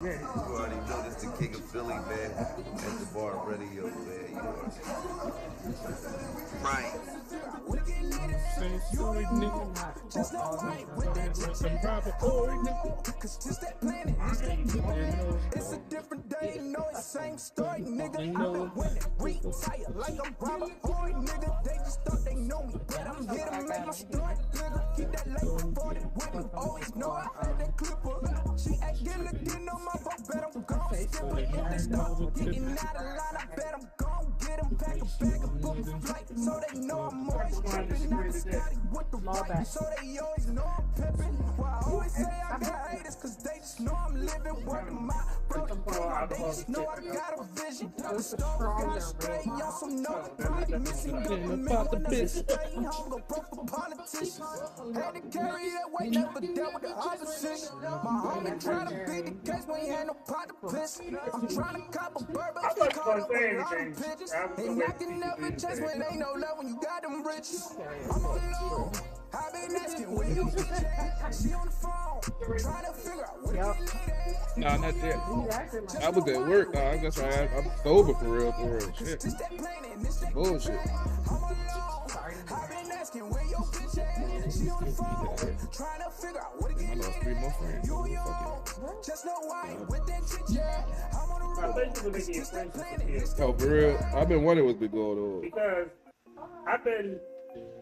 You already know this the king of Philly, man. At the bar radio, man. You know what I'm saying? Right. Same story, nigga. Just no way with that some private boy, nigga. Cause just that planet, it's a different day, you know it's the same story, nigga. I've been winning, retire like I'm Robert Horry, nigga. They just thought they know me, but I'm here to make my story bigger. Keep that label 40 with me, always know I heard that clipper. She acting again on my boat, bet I'm gon' skip it. If they start getting out of line, I bet I'm gon' get them, pack a bag and book a flight. So they know I'm always tripping, I'm Scotty with the right. So they always know I'm pimping. Well, I always say I got haters, cause they just know I'm living, working my bro. They just know I got a vision. The storm got straight, y'all some know it. Probably missing government when I stay home, go broke for politicians. Had to carry that weight, never dealt with the opposition. My homie trying to beat the case when he had no pot to piss. I'm trying to cop a bird, but he caught up with a lot of pigeons. And I can never chase when ain't no love when you got them riches. I'm on low. I've been asking where you bitch at. She on the phone, trying to figure out what to get. Nah, not yet. I was at work. Nah, I guess I'm sober for real. Shit. Bullshit. I've been asking where your bitch at. She on the phone, trying to figure out what to get. I lost 3 more friends. Just know why with that chit chat. I'm on the road. Oh, for real? I've been wondering what's been going on. Because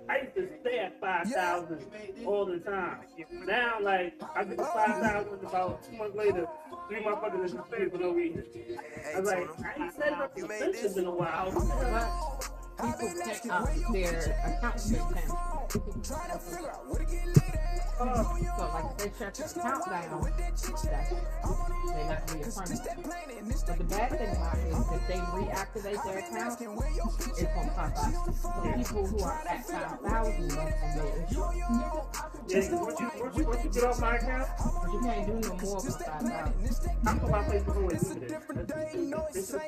I used to stay at 5,000 all the time. Now, like, I get to 5,000 about 2 months later, 3 motherfuckers in the space for no reason. I was like, I ain't set up suspensions in a while. People check out their account statement. Trying to figure out what to get lit at. So like they shut the account down, they not be a friend. But the bad thing about it is if they reactivate their account, it's gonna pop up. So people who are at 5,000 and Yeah, once you get off my account, but you can't do no more for 5,000. I'm on my Facebook always do this. I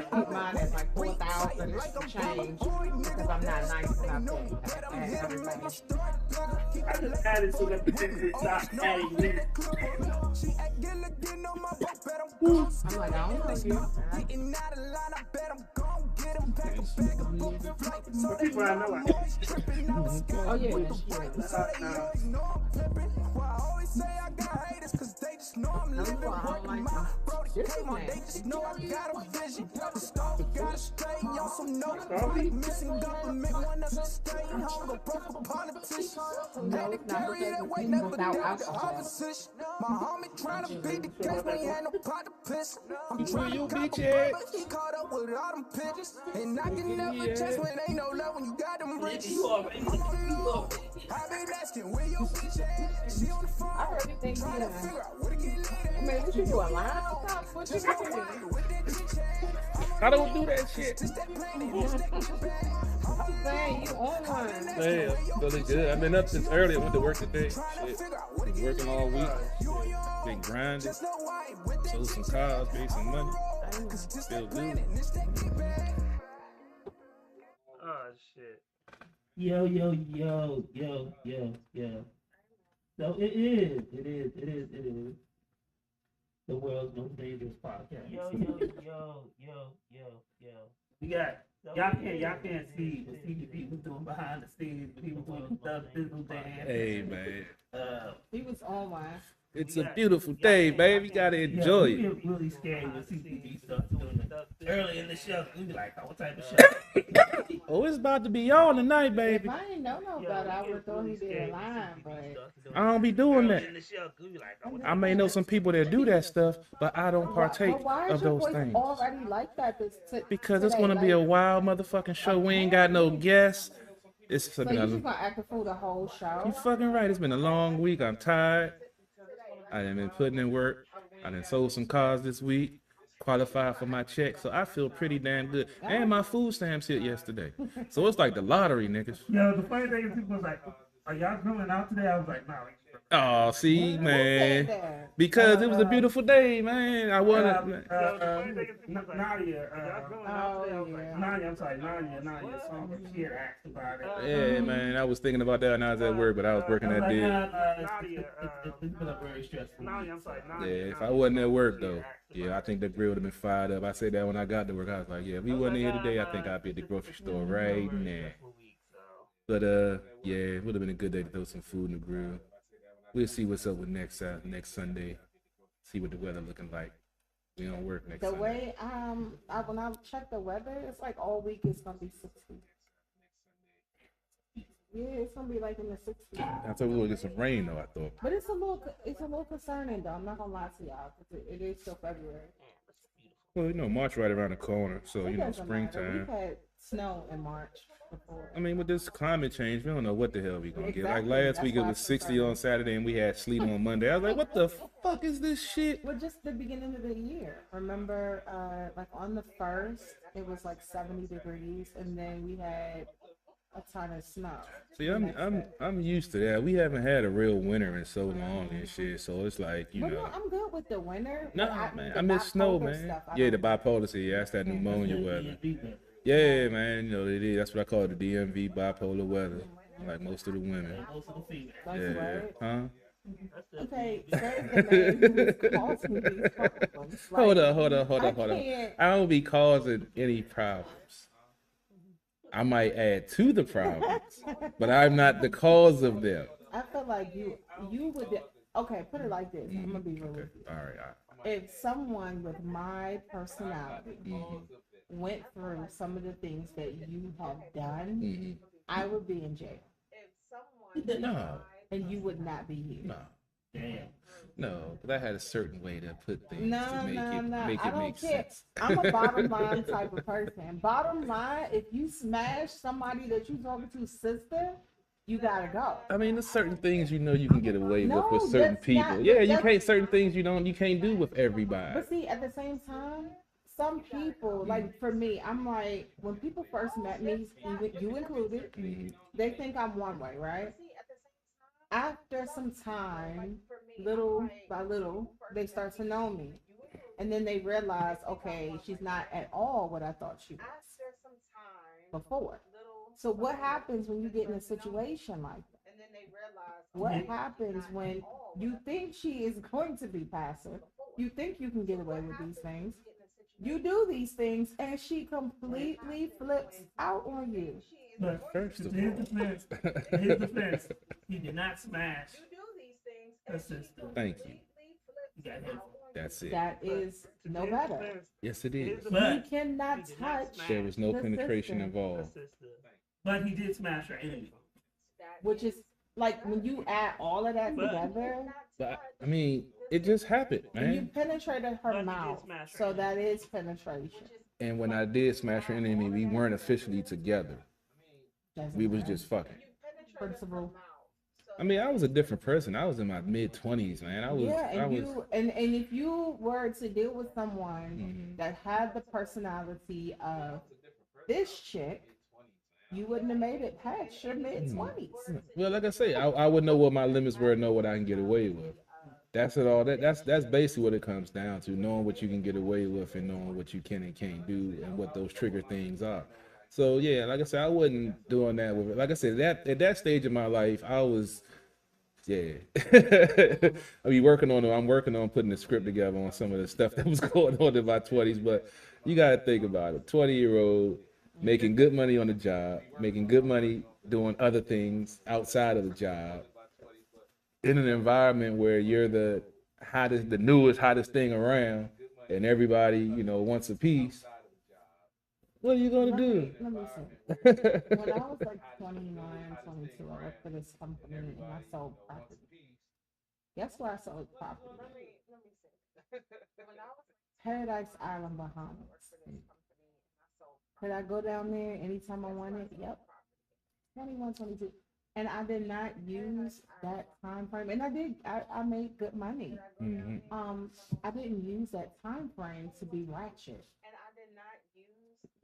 keep mine at like 4,000 change because I'm not nice enough to add everybody. I just added so that people stop adding me. I'm like, I don't know you. For people I know, Oh yeah, My homie trying to beat the case when he had no pot to piss. I'm trying to cop a bird, but he caught up with all them pigeons. And I can never chase when ain't no love when you got them riches. I've been asking where your bitch at. She on the phone. I heard you think Trying to figure out what to get lit at. I mean, what you doing? Line up? What you doing? I don't do that shit. I'm saying you on one. Man, I'm feeling good. I've been up since early. I went to work today. Shit. Been working all week. Been grinding. Sold some cars, made some money. Feel good. Oh shit. Yo. So it is. The world's most dangerous podcast. Yo. We got y'all can't see the people doing behind the scenes, people doing stuff, physical dance. Hey, man. He was on one. It's a beautiful day, baby. You gotta enjoy Yeah, it. we get really scared when CCTV starts doing it. Early in the show, we be like, oh, what type of show? Oh, it's about to be on tonight, If baby. I ain't know no better, I would have thought he did a line, but I don't be doing that. In the show, we be like, oh, I may know some people that do that stuff, but I don't partake but why of is your those voice things. already like that? Because it's gonna be a wild motherfucking show. We ain't got no guests. It's So you just gonna act a fool the whole show? You fucking right. It's been a long week. I'm tired. I done been putting in work. I done sold some cars this week. Qualified for my check. So I feel pretty damn good. And my food stamps hit yesterday. So it's like the lottery, niggas. Yo, the funny thing is, people was like, are y'all grilling out today? I was like, nah, we Oh, see, Who said man. that? Because it was a beautiful day, man. I wanted. Nadia, Oh, yeah. Nadia, I'm sorry, Nadia, some kid asked about it. Yeah, man. I was thinking about that when I was at work, but I was working that day. It's been a very stressful week. Yeah, if I wasn't at work though, yeah, I think the grill would have been fired up. I said that when I got to work. I was like, yeah, if we wasn't here today, I think I'd be at the grocery store right now. But yeah, it would have been a good day to throw some food in the grill. We'll see what's up with next Sunday. See what the weather looking like. We don't work next The Sunday. way when I check the weather, it's like all week it's gonna be 60. Yeah, it's gonna be like in the 60s. I thought we were gonna get some rain though. I thought. But it's a little concerning though. I'm not gonna lie to y'all because it is still February. Well, March right around the corner, so It doesn't matter. springtime. We've had snow in March before. I mean, with this climate change, we don't know what the hell we gonna get. Like Exactly. last That's week, it why was it's 60 concerning. on Saturday, and we had sleet on Monday. I was like, what the fuck is this shit? Well, just the beginning of the year. Remember, like on the 1st, it was like 70 degrees, and then we had a ton of snow. See, the next day. I'm used to that. We haven't had a real winter in so long and shit, so it's like But no, I'm good with the winter. No, but man, the I miss snow, bipolar man. stuff, I Yeah, the don't- bipolar. See, yeah, that's that pneumonia weather. Yeah, man, it is. That's what I call it, the DMV bipolar weather. Like most of the women. Most of the females. That's Yeah, right. huh? Okay, there's the man who was causing these problems. Hold Like, on. I Hold on. can't- I don't be causing any problems. I might add to the problems, but I'm not the cause of them. I feel like you would. Okay, put it like this. I'm gonna be real with you. All right. If someone with my personality went through some of the things that you have done, I would be in jail, No, and you would not be here. no, Damn. no. But I had a certain way to put things No, to make no, it no. make I it don't make care. sense. I'm a bottom line type of person. Bottom line, if you smash somebody that you talking to, sister, you gotta go. I mean, there's certain things you can get away No, with certain that's people. not- Yeah, you that's- can't certain things you can't do with everybody. But see, at the same time, some people, like for me, I'm like, when people first met me, even you included, they think I'm one way, right? After some time, little by little, they start to know me. And then they realize, okay, she's not at all what I thought she was before. So what happens when you get in a situation like that? What happens when you think she is going to be passive? You think you can get away with these things. You do these things and she completely flips out on you. But First of his all. defense, he did not smash her sister. Thank you. He got hit. That's it. That is no better. Yes, it is. He But cannot touch, There was no the penetration sister. involved. he did smash her enemy. which is like when you add all of that But- together, But I mean, it just happened, and you man. penetrated But her he did mouth, smash her so enemy. that is penetration. And when I did smash her enemy, we weren't officially together. Doesn't We was matter. just fucking. Principle. I mean, I was a different person. I was in my mid-20s, man. I was. Yeah, I and was. you and if you were to deal with someone Mhm. that had the personality of this chick, you wouldn't have made it past your mid-20s. Well, like I say, I would know what my limits were, and know what I can get away with. That's it. All that's basically what it comes down to: knowing what you can get away with, and knowing what you can and can't do, and what those trigger things are. So yeah, like I said, I wasn't doing that with it. Like I said, that at that stage of my life, I was, yeah. I'm working on putting the script together on some of the stuff that was going on in my 20s. But you gotta think about it: 20-year-old making good money on the job, making good money doing other things outside of the job, in an environment where you're the newest, hottest thing around, and everybody, wants a piece. What are you gonna do? Let me see. When I was like 29, 22, I worked for this company and I sold property. Guess where I sold property? Paradise Island, Bahamas. Could I go down there anytime I wanted? Yep. 21, 22. And I did not use that time frame. And I made good money. Mhm. I didn't use that time frame to be ratchet.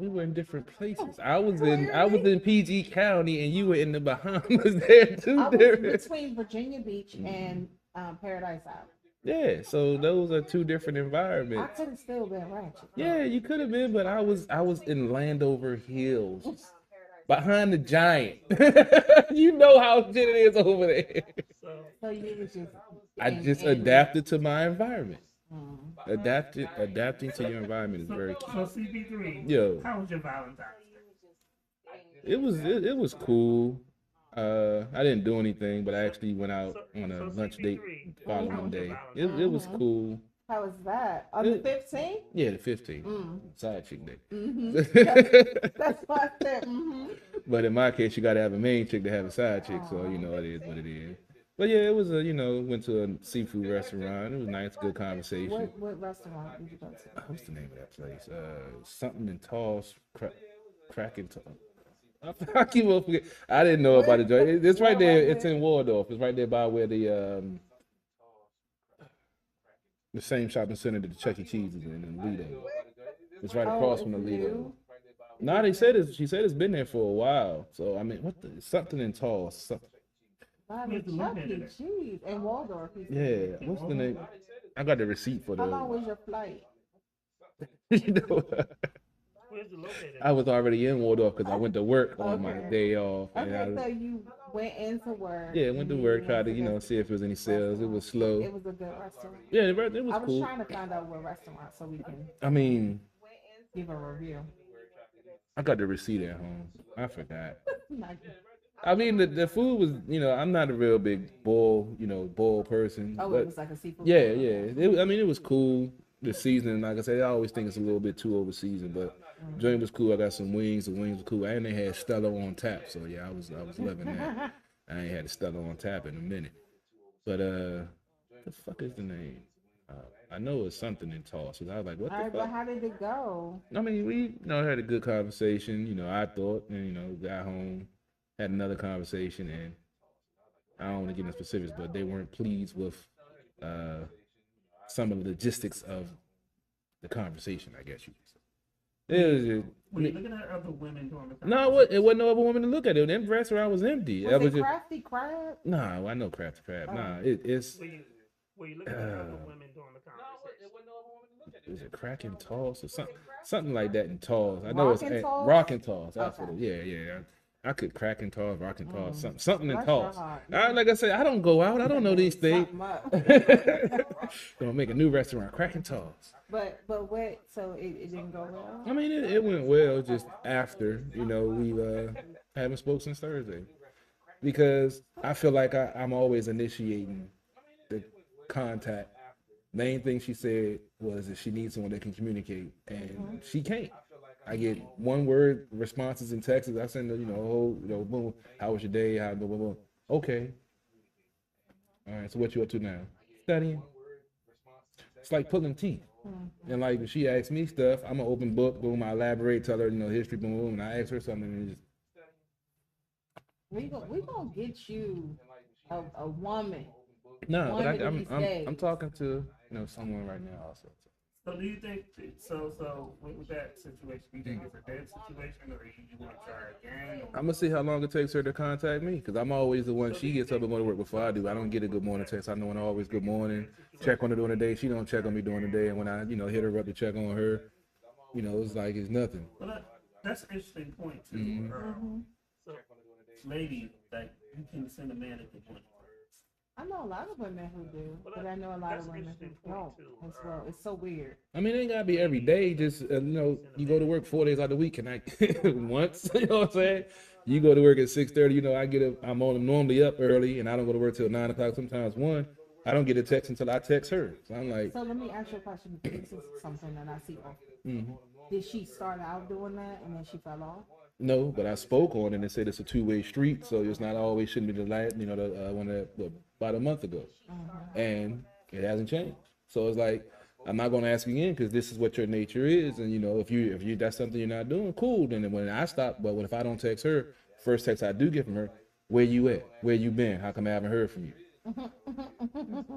We were in different places. I was in PG County and you were in the Bahamas there too. I was There. between Virginia Beach and Paradise Island. Yeah, so those are two different I environments. could have still been ratchet. Yeah, you could have been, but I was in Landover Hills. Behind the giant. You know how shit it is over there. So you was just. I just adapted to my environment. Adapting to your environment is very key. So CP3, Yo. how was your Valentine's Day? It was cool. I didn't do anything, but I actually went out on a lunch date the following day. It was cool. How was that? On the 15th? Yeah, the 15th. Side chick day. That's why I said, But in my case, you got to have a main chick to have a side chick, so you know it is what it is. But yeah, it was went to a seafood restaurant. It was nice, good conversation. What restaurant did you go to? What's the name of that place? Something in Toss, Cracking Toss. I keep on forgetting. I didn't know about the joint. It's right there. It's in Waldorf. It's right there by where the same shopping center that the Chuck E. Cheese is in Lido. It's right across from the Lido. No, she said it's been there for a while. So I mean, something in Toss. Something. Chuck E. Cheese in Waldorf. Yeah, what's the name? I got the receipt for How the. long was your flight? You know, Where's it located? I was already in Waldorf because I went to work on my day off. And Okay, so you went into work. yeah, went to work, tried to see if there was any sales. It was slow. It was a good restaurant. Yeah, it was I was cool. trying to find out what restaurant so we can I mean, give a review. I got the receipt at home. I forgot. Like, I mean, the food was, I'm not a real big boil person. oh, but it was like a seafood. yeah. It was cool. The seasoning, like I said, I always think it's a little bit too over seasoned, but joint was cool. I got some wings. The wings were cool, and they had Stella on tap. So yeah, I was loving that. I ain't had Stella on tap in a minute. But the fuck is the name? I know it's something in Toss. I was like, what All the right, fuck? but how did it go? I mean, we had a good conversation. I thought, and got home, had another conversation, and I don't want to get into specifics, but they weren't pleased with some of the logistics of the conversation, I guess you could say. It was just, Were you looking at other women during the no, it wasn't no other woman to look at it. That restaurant was empty. Was That it was just, Crafty Crab? nah, I know Crafty Crab. Oh. Nah, it's Were you looking at other women during the conversation? is it Cracking Toss or something like that in Toss. I know Rockin' it's Toss? Rockin' Toss. That's Okay. what it. Yeah. I could Cracking Toss, Rockin' Toss, something in Bless Toss. your heart. Like I said, I don't go out. I don't know these things. Something up. Gonna make a new restaurant, Cracking Toss. but what? So it didn't go well. I mean, it went well. Just after, we haven't spoke since Thursday, because I feel like I'm always initiating the contact. Main thing she said was that she needs someone that can communicate, and she can't. I get one word responses in texts. I send her, boom, how was your day? How boom, boom, boom. Okay. All right. So what you up to now? Studying. It's like pulling teeth. And like when she asks me stuff, I'm an open book. Boom, I elaborate, tell her, history, boom, boom, and I ask her something, and just We gonna get you a woman. no. But One of these days. I'm talking to someone right now also. So do you think so with that situation, do you think it's a dead situation, or you want to try again? I'm gonna see how long it takes her to contact me, because I'm always the one. She gets up and go to work before I do. I don't get a good morning text. I know when I always good morning, check on her during the day. She don't check on me during the day, and when I hit her up to check on her, it's like it's nothing. Well, that's an interesting point too. So, ladies, like you can send a man a good morning. I know a lot of women who do, but I know a lot of women who don't as well. It's so weird. I mean, it ain't gotta be every day. Just you go to work 4 days out of the week, and I once, you know what I'm saying? You go to work at 6:30. I'm normally up early, and I don't go to work till 9 o'clock. Sometimes 1. I don't get a text until I text her. So I'm like, So let me ask you a question. This is something that I see often. Did she start out doing that and then she fell off? no, but I spoke on it and said it's a two-way street, so it's not always shouldn't be the last. About a month ago, and it hasn't changed. So it's like I'm not gonna ask again because this is what your nature is, and if you that's something you're not doing, cool. Then when I stop, but if I don't text her, first text I do get from her, where you at? Where you been? How come I haven't heard from you?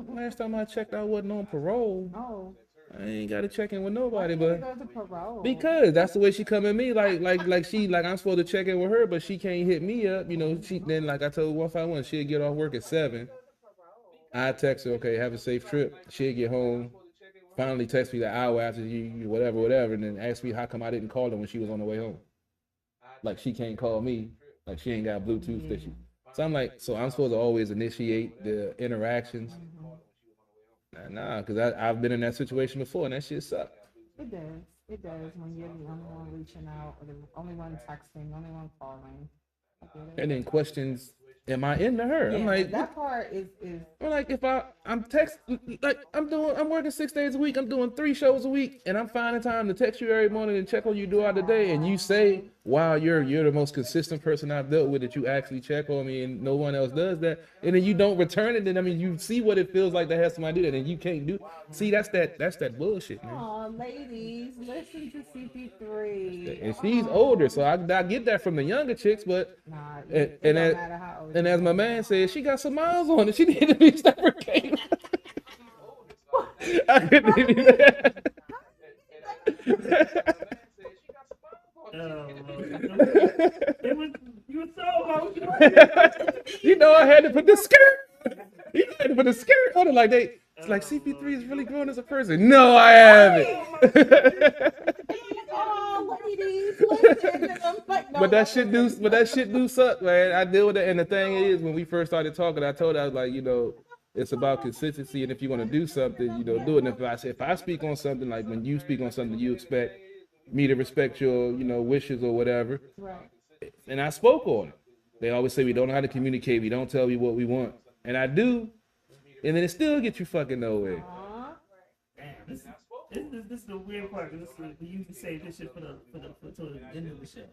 Last time I checked, I wasn't on parole. Oh, I ain't got to check in with nobody, Why but can't you go to parole? because that's the way she come at me, like I'm supposed to check in with her, but she can't hit me up. You know, she then like I told her 151, she'd get off work at 7. I text her, okay, have a safe trip. She'd get home, finally text me the hour after you whatever, and then ask me how come I didn't call her when she was on the way home. Like she can't call me, like she ain't got Bluetooth that she. So I'm like, so I'm supposed to always initiate the interactions. Nah, because I've been in that situation before, and that shit sucked. It does. It does when you're the only one reaching out, or the only one texting, the only one calling. I get it. And then questions, am I into her? I'm like, that part is I'm like, if I'm I'm working 6 days a week, I'm doing 3 shows a week, and I'm finding time to text you every morning and check on you throughout the day, and you say, wow, you're the most consistent person I've dealt with, that you actually check on me, and no one else does that, and then you don't return it, then I mean, you see what it feels like to have somebody do that, and you can't do. See, that's that bullshit, man. aw, ladies, listen to CP3. And she's older, so I get that from the younger chicks, but Nah, and, it and, don't as, matter how old and you as my are. man said, she got some miles on it. She need to be deprecated. I couldn't even do that. It was, you were so emotional. You know, I had to put the skirt. You had to put the skirt on it like they. It's like CP3 is really growing as a person. No, I haven't. Oh, ladies, listen. But that shit do suck, man. I deal with it, and the thing is, when we first started talking, I told her, I was like, you know, it's about consistency, and if you want to do something, you know, do it. And if I speak on something, like when you speak on something, you expect me to respect your, you know, wishes or whatever. Right. And I spoke on it. They always say we don't know how to communicate. We don't tell you what we want, and I do, and then it still gets you fucking nowhere. Damn, this is the weird part. Cause we usually say this shit for the end of the show.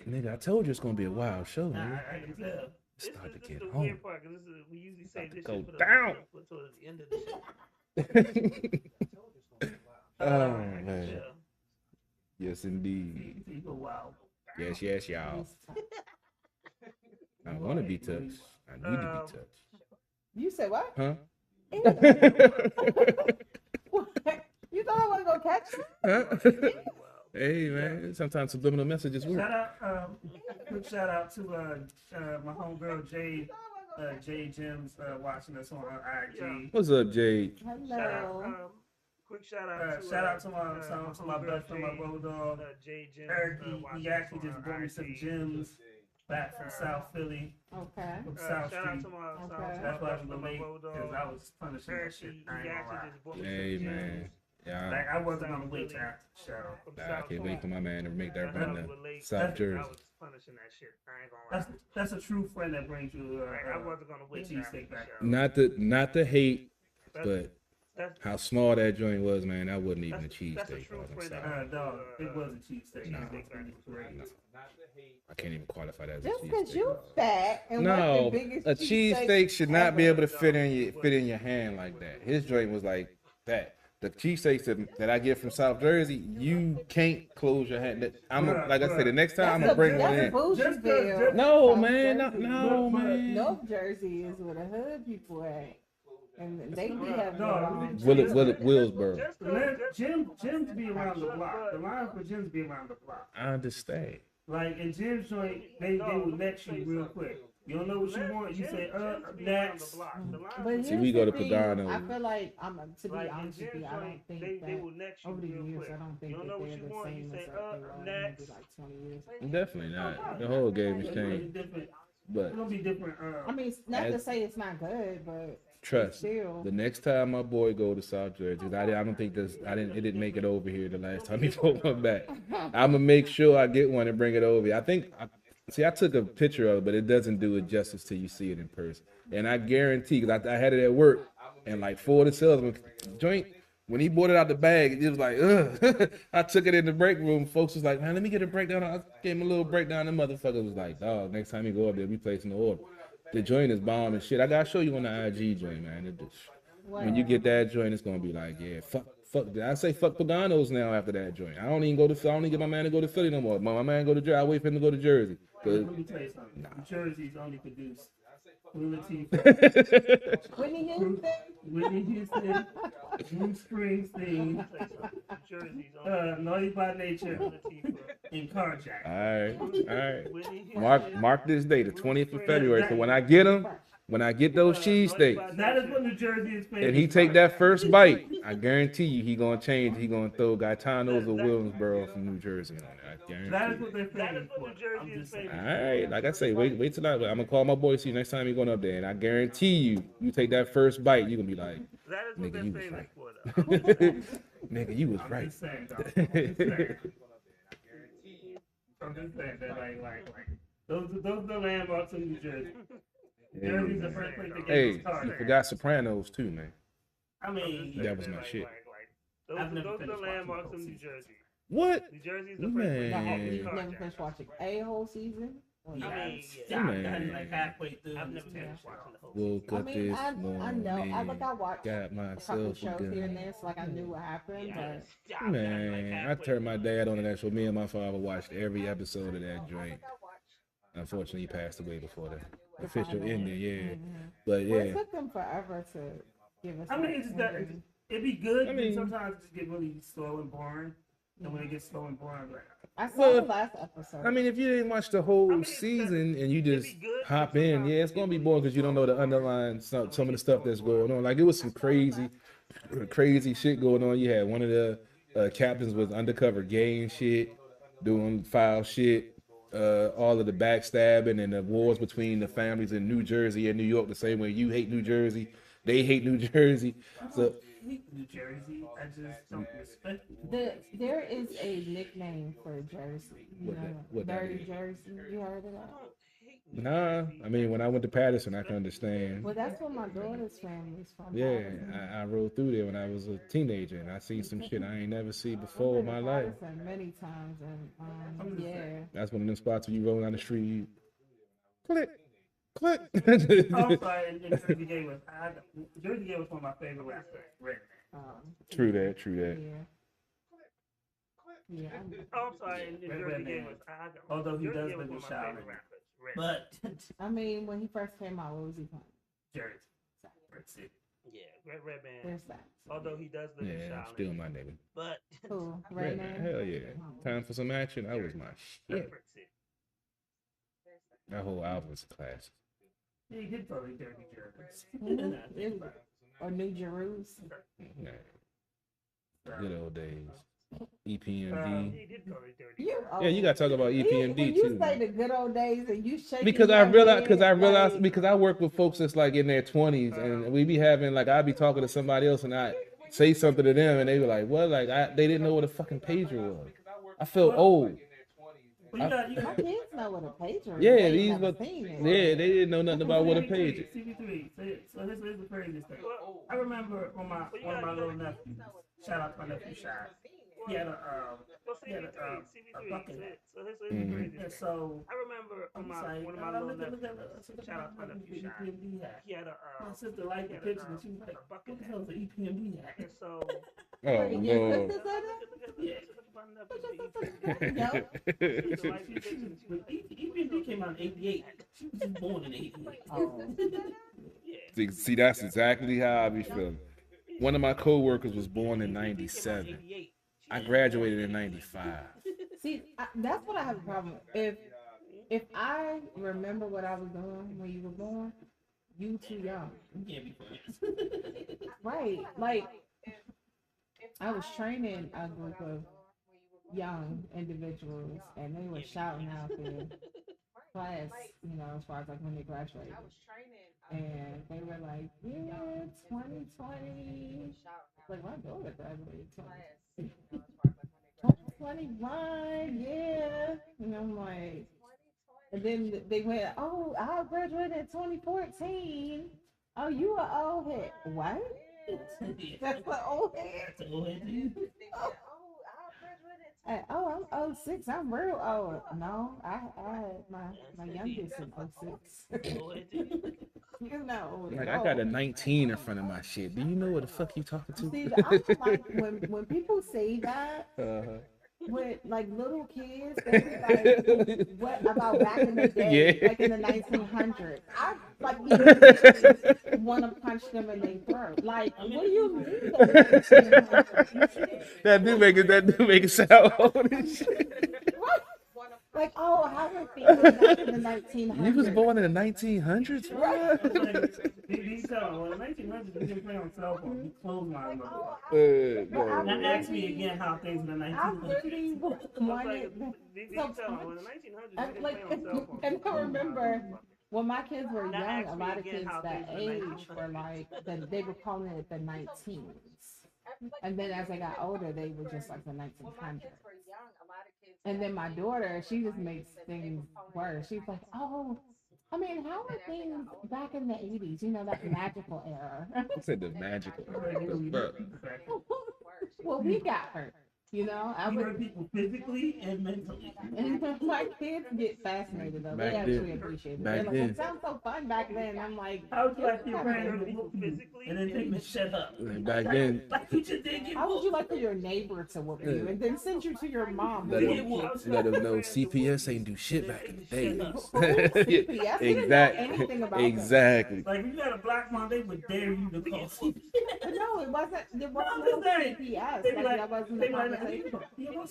Nigga, I told you it's gonna be a wild show, man. I can tell. Start to This get is the home. weird part. Cause we usually say this go shit for down. for the end of the show. Oh man. Yes, indeed. You go, wow. Yes, y'all. I want to be touched. I need to be touched. You say what? Huh? You thought I want to go catch you? Huh? Hey man, sometimes subliminal messages work. Quick shout out to my homegirl Jade Gems watching us on IG. What's up, Jade? Hello. Quick shout out to my best friend, my road dog, Eric. He actually just brought me some gems back from South Philly, Okay. from South Street. Okay. That's why I was late, because I was punishing that shit. I ain't gonna lie. Hey man. Yeah, Like, I wasn't gonna wait to after the show. I can't wait for my man to make that run to South Jersey. That's a true friend that brings you I wasn't gonna wait cheesesteak back. Not the hate, but how small that joint was, man. That wasn't even a cheesesteak. Dog, it was a cheesesteak. No. I can't even qualify that as a Just because cheesesteak. you fat and No, want the biggest a cheesesteak should not be ever. able to fit in your hand like that. His joint was like that. The cheesesteaks that I get from South Jersey, you can't close your hand. Like I said, the next time I'm gonna bring one in. Bougieville. No, South man, Jersey. no, man. North Jersey is where the hood people at. And they be having No, Willsboro. Gyms be around the block. The line for gyms be around the block. I understand. Like in Jim's joint, they will let you real quick. You don't know what you want, you say, next. But See, we go to here's the thing, Pagano. I feel like, to be honest with you, I don't think that over the years, I don't think that they're the same as like they were maybe like 20 years. Definitely not. The whole game has changed. But It's gonna be different. I mean, it's not to say it's not good, but trust, still. the next time my boy go to South Jersey, I don't think it didn't make it over here the last time he brought one back. I'm gonna make sure I get one and bring it over here. I took a picture of it, but it doesn't do it justice till you see it in person. And I guarantee, because I had it at work, and like 4 of the salesmen joint, when he bought it out the bag, it was like, ugh. I took it in the break room. Folks was like, man, let me get a breakdown. I gave him a little breakdown. The motherfucker was like, dog, next time you go up there, we placing the order. The joint is bomb and shit. I gotta show you on the IG joint, man. When you get that joint, it's gonna be like, yeah, fuck. I say fuck Paganos now after that joint. I don't even get my man to go to Philly no more. My man go to Jersey. I wait for him to go to Jersey. Let me tell you something. Jersey's only produced Queen Latifah, Whitney Houston. Whitney Houston, Bruce Springsteen, Naughty by Nature, and Carjack. All right. Mark this day, the 20th of February. So when I get them, when I get those cheesesteaks, That is what New Jersey is famous and he take that first bite, I guarantee you he gonna change. He gonna throw Gaetano's or Williamsboro from New Jersey on there. I guarantee. That is what they're famous for. I'm just saying. All right, like I say, wait till I'm gonna call my boy. See you next time you going up there, and I guarantee you take that first bite, you gonna be like, nigga, you was right. Nigga, you was right. I'm just saying that, like, those are the landmarks of New Jersey. Jersey's the first place to get Hey, this card. you forgot Sopranos too, man. I mean, That was my shit. I've never Those are the finished landmarks watching of the New whole Jersey. What? New Jersey's the first place. Man. You've never finished watching a whole season? Or season. not? I Man. got like halfway through. I've never and finished just watching the whole Woke I up mean, this I morning. know. I watched Got a couple myself a shows here and gun. there, so like I knew what happened. But Man, I turned my dad on to that show. Me and my father watched every episode of that joint. Unfortunately, he passed away before the official ending. Yeah, but well, it yeah, took them forever to give us. I mean, that it's just that ending. it'd be good, I mean- but sometimes it just get really slow and boring. And when it gets slow and boring, I'm like, I saw Well, the last episode. I mean, if you didn't watch the whole season and you just hop in, yeah, it's gonna be boring because you don't know the underlying some of the stuff that's going on. Like it was some crazy shit going on. You had one of the captains was undercover gay and shit, doing foul shit. All of the backstabbing and the wars between the families in New Jersey and New York, the same way you hate New Jersey, they hate New Jersey. So I hate New Jersey. I just don't respect it. There is a nickname for Jersey. You know, what that Dirty is? Jersey. You heard of that? nah, I mean when I went to Patterson, I can understand. Well, that's where my daughter's family is from. Yeah, Patterson. I rode through there when I was a teenager, and I seen some shit I ain't never seen before in my I've been to life. Patterson many times, and yeah. That's one of them spots where you roll down the street, you click, click. I'm sorry, and Jersey Gay was Jersey Gay was one of my favorite rappers. Redman. True that. Yeah. Yeah. Oh, I'm sorry. And Jersey Redman. Gay was. Although he Jersey does Gay was live in one of my Charlotte. favorite rappers. Redman. But I mean, when he first came out, what was he playing? Jersey. That's it. Yeah, Redman. There's that. Although he does live in Yeah, Charlotte. still my nigga. But Who? Redman, Redman? hell yeah. Time for some action. That was my shit. That whole album was a classic. Yeah, he did probably Dirty Mhm. Jersey. Or New Jerusalem? Yeah. Good old days. he EPMD. did go to Dirty. You Yeah, you gotta talk about EPMD when you too. say the good old days and you shake Because I realized because I work with folks that's like in their 20s and we be having like I'd be talking to somebody else and I say something to them and they were like, what? Like they didn't know what a fucking pager was. I felt old. But you My got kids know what a pager is. Yeah, They these never were seen it. yeah, they didn't know nothing about what a pager. CP3. So this is the craziest thing. I remember when one of my little nephews, shout out to my nephew Shy. He had a bucket. So this is Mhm. crazy. And so I remember I'm when like, one of my little nephews. Shout out to my nephew Shy. He had My sister liked the picture and she was like, what the hell is an EPMD hat? And so Oh Your Lord. sisters are Yeah. there? EPMD came out in 88. She was just born in 88. Oh. See, that's exactly how I be feeling. One of my coworkers was born in '97. I graduated in '95. See, that's what I have a problem with. If I remember what I was doing when you were born, you too young. You can't be friends. Right. Like, I was training a group of young individuals, and they were shouting out their class, you know, as far as like when they graduated. And they were like, yeah, 2020. Like, my daughter graduated 2021, yeah. And I'm like, and then they went, oh, I graduated in 2014. Oh, you are old head. What? That's an old head. That's an old head to you. Oh, I'm 06. I'm real old. No, I had my youngest in 06. Old head to you. You know, Like I got a 19 in front of my shit. Do you know what the fuck you talking to? See, I feel like when people say that, Uh-huh. with like little kids, they be like, what about back in the day, Yeah. like in the 1900s? I like immediately want to punch them in their throat. Like, what do you mean the 1900s? That do make it sound old as shit. What? Like, oh, how were things back in the 1900s? You was born in the 1900s? It's What? like, these tell well, in 1900s, we didn't play on cell phones. We closed my mother. No. Now ask me again how things in the I 1900s. really wanted. And I remember when my kids were young, a lot of kids that age were like, they were calling it the 19s. And then as they got older, they were just like the 1900s. And then my daughter, she just makes things worse. She's like, oh, I mean, how were things back in the 80s? You know, that magical era. I said the magical. Well, we got hurt. You know, I You would, hurt people physically and mentally. and my kids get fascinated though. Back They actually then- appreciate it. back They're like, then. it sounds so fun back then. I'm like, How would you like your "Yeah, parents man." to whoop you and then take the shit up? Back then, Like you just did get How would whooped. you like for your neighbor to whoop you and then send you to your mom? let to them, whoop you? let them know CPS ain't do shit back in the day. CPS? We didn't know anything about that. Exactly. Like if you got a black mom, they would dare you to call CPS. But no, it wasn't. There I'm wasn't just no saying. CPS. They be Like, like, that wasn't they the be like, conversation. you know,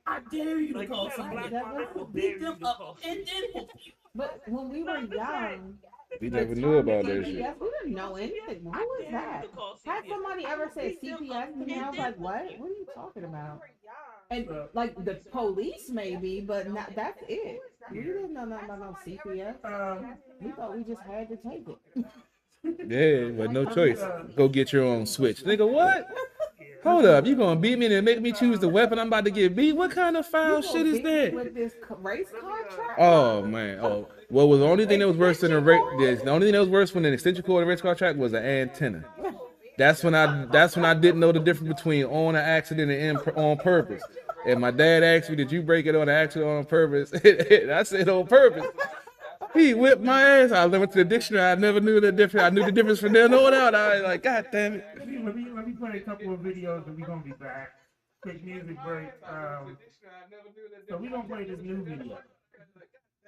I dare you to call CPS. I will beat them up and then whoop you. But when we were young, We the never knew term about that shit. CPS, we didn't know anything. Who was that? Had somebody ever said CPS to me? I was like, what? What are you talking about? And like the police maybe, but not, that's it. We didn't know nothing about no CPS. We thought we just had to take it. Yeah, but no choice. Go get your own switch. Nigga, what? Hold up, you gonna beat me and make me choose the weapon I'm about to get beat? What kind of foul You shit gonna is beat me that? with this race contract? Oh man. Oh, what was the only thing that was worse than the only thing that was worse when an extension cord of race car track was an antenna. That's when I didn't know the difference between on an accident and on purpose. And my dad asked me, "Did you break it on an accident or on purpose?" I said on purpose. He whipped my ass. I went to the dictionary. I never knew the difference. I knew the difference from there on out. I was like, God damn it. Let me play a couple of videos and we're gonna be back. Quick music break. So we're gonna play this new video.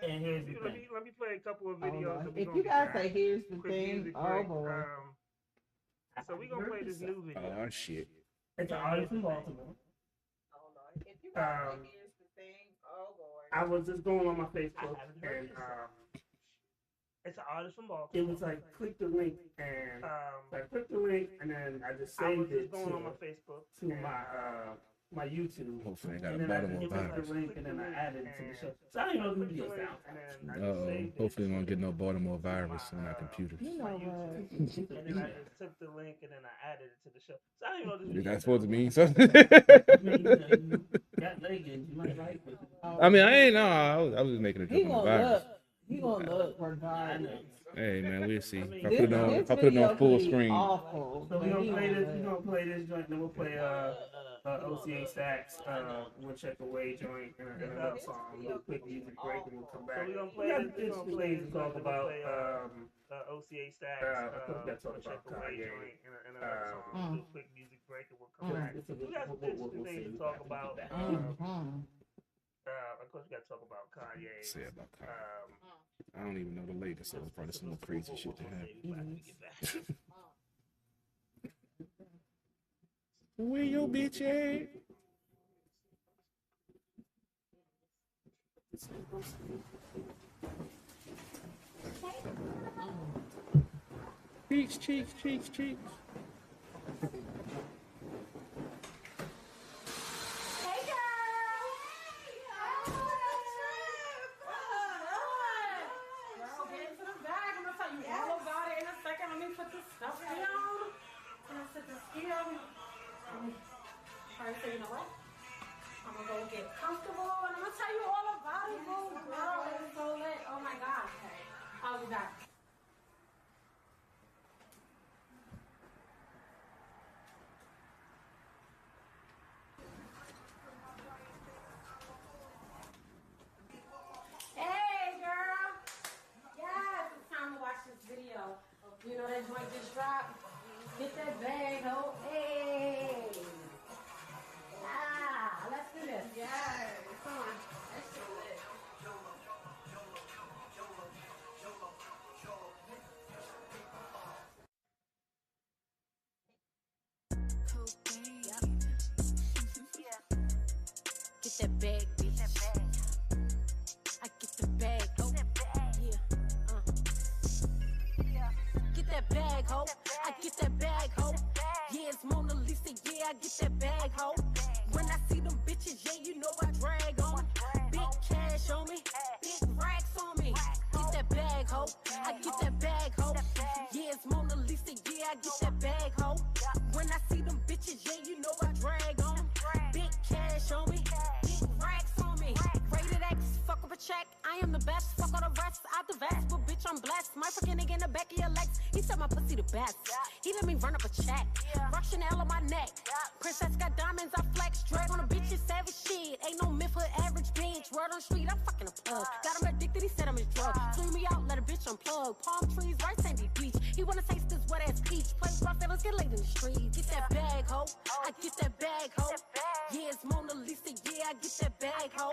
And here's the thing. Let me play a couple of videos. If you guys say here's the thing, oh boy. So we're gonna play this new video. Oh shit. It's an artist from Baltimore. I was just going on my Facebook and it's an artist from Baltimore. It was like click the link and I clicked the link and then I just saved it to my Facebook to my YouTube. Hopefully I got a And then I Baltimore just clicked virus. the link and then I added it to the show. So I didn't know the videos down. Hopefully we won't get no Baltimore virus on our computers. You know what? And then I just took the link and then I added it to the show. So I didn't know this Is video. that supposed to mean something? Got leggings, you might like it. I mean, I ain't know. I was just making a He joke on the gonna virus. look. He gonna look regardless. Hey man, we'll see. If I This, put it on, this if I put it on video full could be screen. awful. So but we're gonna he play gonna this. look. We're gonna play this joint. Then we'll play OCA Stacks. We'll check away joint and another song. We'll do a quick music break and we'll come back. So we're gonna play this. We're gonna play to talk about OCA Stacks. We'll check away joint and another song. We'll do a quick music break and we'll come back. We got some interesting things to talk about. Of course, we got to talk about Kanye. Say about Kanye. I don't even know the latest, so it's probably some more crazy shit to happen. Where your bitch at? Cheeks, cheeks, cheeks, cheeks. Alright, so you know what? I'm gonna go get comfortable and I'm gonna tell you all about it, boo. Girl, it's so lit. Oh my god. I'll be back. Hey, girl. Yes, it's time to watch this video. You know that joint just dropped? Get that bag, ho. Hey. Ah, let's do this. Yeah. that bag, bitch. I get the bag, ho. Yeah, get that bag, ho. I get that bag, ho. Yeah, it's Mona Lisa, yeah, I get that bag, ho. When I see them bitches, yeah, you know I drag on. Big cash on me, big racks on me. Get that bag, ho. I get that bag, ho. Yeah, it's Mona Lisa, yeah, I get that bag, ho. When I see them bitches, yeah, you know I drag on. Big cash on me, big racks on me. Rated X, fuck up a check. I am the best, fuck all the rest. I the vest, but bitch, I'm blessed. My freaking nigga in the back of your legs. He said my pussy the best. He let me run up a check. Rock Chanel on my neck. Princess got diamonds, I flex. Drag on a bitch, it's savage shit. Ain't no myth for average bitch. Word on the street, I'm fucking a plug. Got him addicted, he said I'm his drug. Flew me out, let a bitch unplug. Palm trees, right, sandy beach. He wanna taste this wet ass peach. Play with my feelings, get laid in the street. Get that bag, ho. I get that bag, ho. Yeah, it's Mona Lisa, yeah, I get that bag, ho.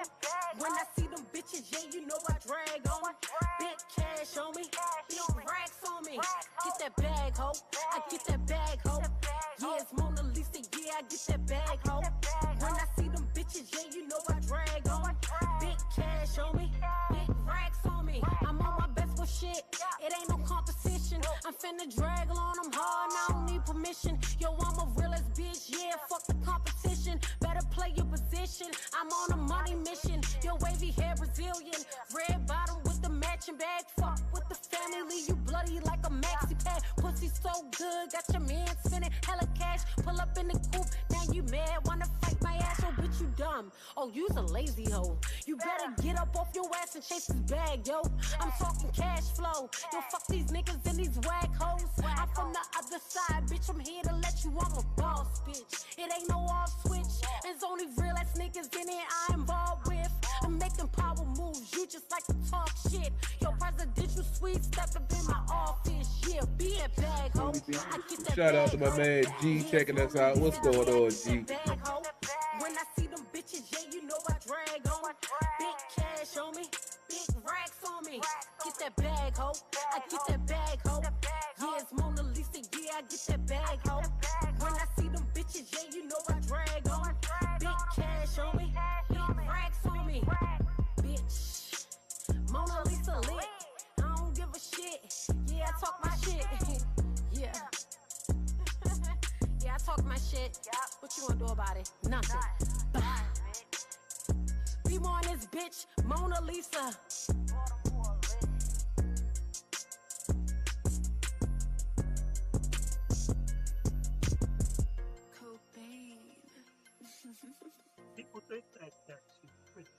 When I see them bitches, yeah, you know I drag on. Big cash on me, big racks on me. Get that bag, ho. I get that bag, ho. Yeah, it's Mona Lisa, yeah, I get that bag, ho. When I see them bitches, yeah, you know I drag on. Big cash on me, big racks on me. I'm on my best for shit, it ain't no competition. I'm finna drag on them hard, and I don't need permission. Yo, I'm a real ass bitch, yeah, fuck the competition. Better play your position, I'm on a money mission. Yo, wavy hair Brazilian, red bottom with the matching bag. Fuck with the family, leave you bloody like a maxi pad. Pussy so good, got your man spinning hella cash. Pull up in the coupe, now you mad, wanna fight my ass. Oh, bitch, you dumb. Oh, you's a lazy hoe. You better get up off your ass and chase this bag, yo. I'm talking cash flow. Yo, fuck these niggas and these whack hoes. I'm from the other side, bitch. I'm here to let you I'm a boss, bitch. It ain't no off switch. There's only real ass niggas in it I'm involved with. I'm making power moves. You just like to talk shit. Yo, presidential suite, step up in my office. Yeah, be a bag, ho. I get that Shout out to bag, my ho. man G checking us out. What's going on, G? When I see them bitches, yeah, you know I drag on. Big cash on me, big racks on me. Get that bag, ho. I get that bag, ho. Yeah, it's Mona Lisa, yeah, I get that bag, ho. When I see them bitches, yeah, you know I drag on. Big cash on me, big racks on me. Bitch, Mona Lisa lit. I don't give a shit. Yeah, I talk my shit. Yeah. Yeah, I talk my shit. What you gonna do about it? Nothing. Bye. Be more on this bitch, Mona Lisa. People think that she's pretty.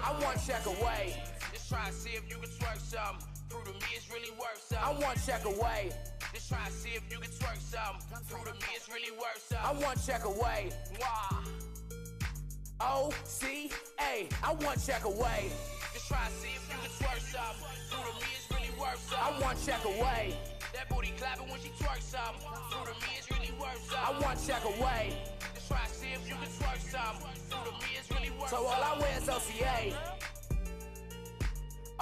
I one check away. Just try to see if you can twerk something. Prove to me it's really worth I something. one check away. Just try to see if you can twerk something. Prove to me it's really worth I something. one check away. Wah. O-C-A. I one check away. Just try to see if you can twerk something. Prove to me it's really worth I something. one check away. That booty clapping when she twerk something. Prove to me it's really worth I something. one check away. Just try to see if you can twerk something. Prove to me it's really worth So something. all I wear is OCA.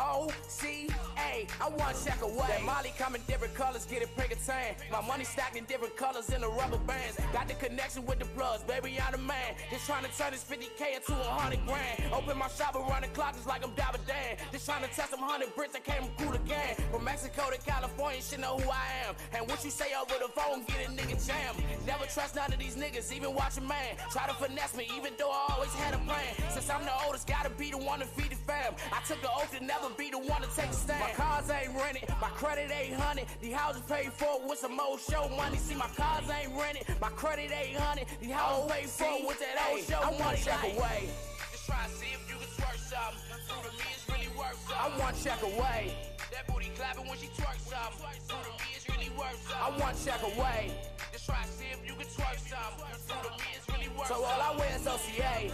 O-C-A, I one check away. That Molly come in different colors, get it pink and tan. My money stacked in different colors in the rubber bands. Got the connection with the plugs, baby, I'm the man. Just trying to turn this 50K into 100 grand. Open my shop around the clock just like I'm Dabba Dan. Just trying to test them 100 bricks that came cool again. From Mexico to California, shit know who I am. And what you say over the phone, get a nigga jammed. Never trust none of these niggas, even watch a man. Try to finesse me, even though I always had a plan. Since I'm the oldest, gotta be the one to feed the fam. I took an oath to never be the one to take a stand. My cars ain't rented, my credit 800. The houses paid for with some old show money. See, my cars ain't rented, my credit 800. The houses paid for with that old show money. I one check away. Just try to see if you can twerk something. Prove to me it's really worth I something. one check away. That booty clapping when she twerk something. Prove to me it's really worth I something. one check away. Just try to see if you can twerk something. Prove to me it's really worth So all I wear is OCA.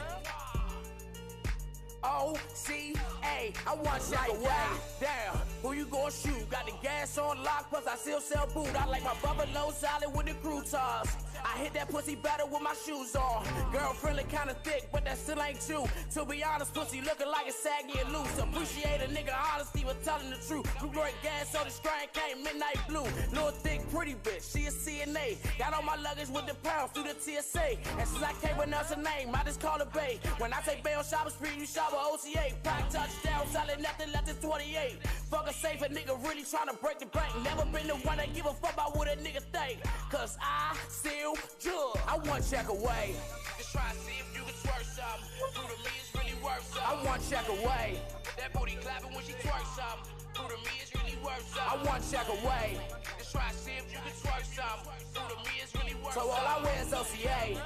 O-C-A, I want shot away. Damn, who you gon' shoot? Got the gas on lock, plus I still sell boot. I like my buffalo salad with the croutons. I hit that pussy better with my shoes on. Girl friendly, kinda thick, but that still ain't you. To be honest, pussy looking like it's saggy and loose. Appreciate a nigga honesty with telling the truth. You great gas, so the strain came midnight blue. Little thick, pretty bitch, she a CNA. Got all my luggage with the pounds through the TSA. And since I can't pronounce her name, I just call her Bay. When I say Bay on Shopping Street, you shop with OCA. Pack touchdown, selling nothing less than 28. Fuck a safe, a nigga really tryna break the bank. Never been the one that give a fuck about what a nigga think. Cause I still judge. I want check away. Just try to see if you can twerk something. Prove to me it's really worth something. I want check away. That booty clapping when she twerk something. Prove to me it's really worth something. I want check away. Just try to see if you can twerk something. Prove to me it's really worth something. So all I wear is OCA.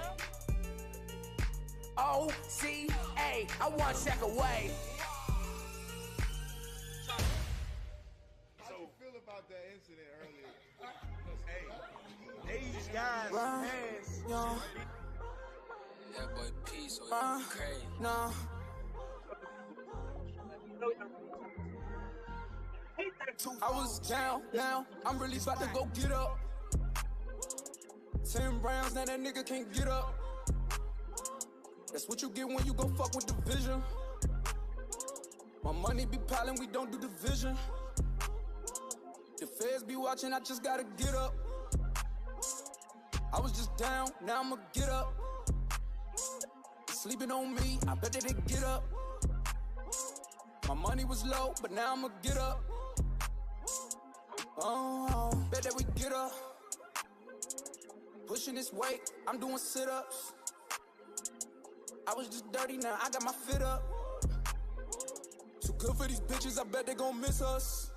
O-C-A. I want check away. How you feel about that incident earlier? Hey, these guys, hands. That boy peace or crazy. Nah. I was down, now I'm really about to go get up. 10 rounds, now that nigga can't get up. That's what you get when you go fuck with the vision. My money be piling, we don't do division. The feds be watching, I just gotta get up. I was just down, now I'ma get up. Sleeping on me, I bet that they get up. My money was low, but now I'ma get up. Oh, bet that we get up. Pushing this weight, I'm doing sit-ups. I was just dirty, now I got my fit up. Too good for these bitches, I bet they gon' miss us.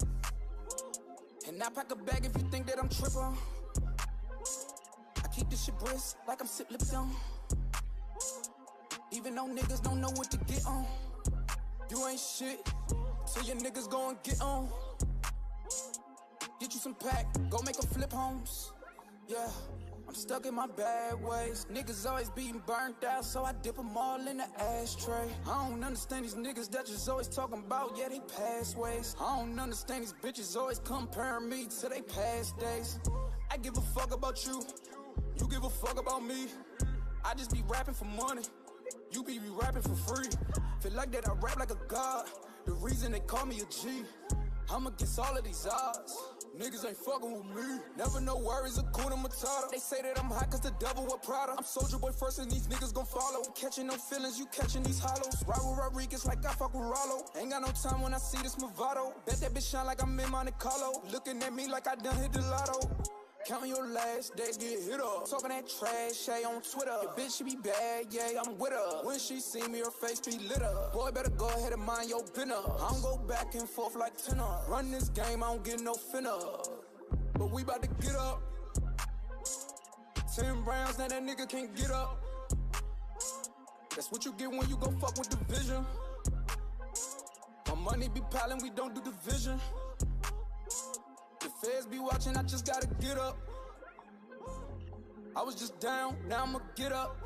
And I pack a bag if you think that I'm trippin'. I keep this shit brisk like I'm sip lips on. Even though niggas don't know what to get on. You ain't shit, so your niggas go and get on. Get you some pack, go make a flip homes. Yeah, I'm stuck in my bad ways. Niggas always being burnt out, so I dip them all in the ashtray. I don't understand these niggas that just always talking about, yeah, they past ways. I don't understand these bitches always comparing me to they past days. I give a fuck about you, you give a fuck about me. I just be rapping for money, you be rapping for free. Feel like that I rap like a god, the reason they call me a G. I'm against all of these odds. Niggas ain't fucking with me. Never know worries of Kuna Matata. They say that I'm hot cause the devil with Prada. I'm Soldier Boy first and these niggas gon' follow. Catching no feelings, you catching these hollows. Raul Rodriguez like I fuck with Rollo. Ain't got no time when I see this Movado. Bet that bitch shine like I'm in Monte Carlo. Looking at me like I done hit the lotto. Counting your last days, get hit up. Talking that trash, Shay on Twitter. Your bitch, she be bad, yeah, I'm with her. When she see me, her face be lit up. Boy, better go ahead and mind your business. I don't go back and forth like tenor. Run this game, I don't get no finna. But we bout to get up. 10 rounds, now that nigga can't get up. That's what you get when you go fuck with the vision. My money be piling, we don't do division. The feds be watching, I just gotta get up. I was just down, now I'ma get up.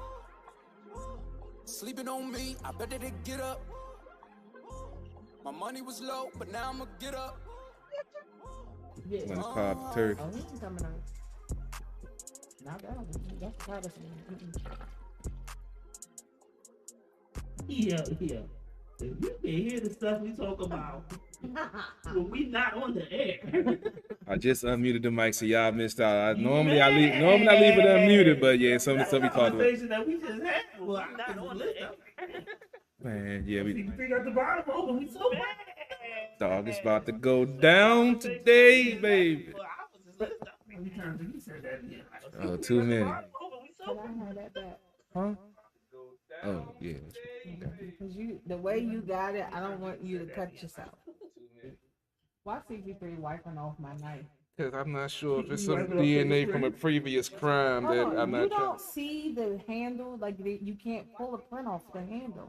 Sleeping on me, I bet that they get up. My money was low, but now I'ma get up. Yeah. When it's called turkey. Oh, he ain't coming out. Not that one. That's the hardest one. Yeah. If you can hear the stuff we talk about when we not on the air. I just unmuted the mic, so y'all missed out. Normally I leave it unmuted, but yeah, some of the stuff we talked about. Conversation that we just had. Well, I'm not on the air. Man, yeah, We got the bottom open. We so bad. dog is about to go down today, baby. Well, I was just listening. How many times have you said that again? Oh, too many. Can I have that back? Huh? Oh, yeah. Because the way you got it, I don't want you to cut yourself. Why CP3 wiping off my knife? Because I'm not sure if it's some DNA from a previous crime that Hold on, I'm you not trying don't see the handle, like you can't pull a print off the handle.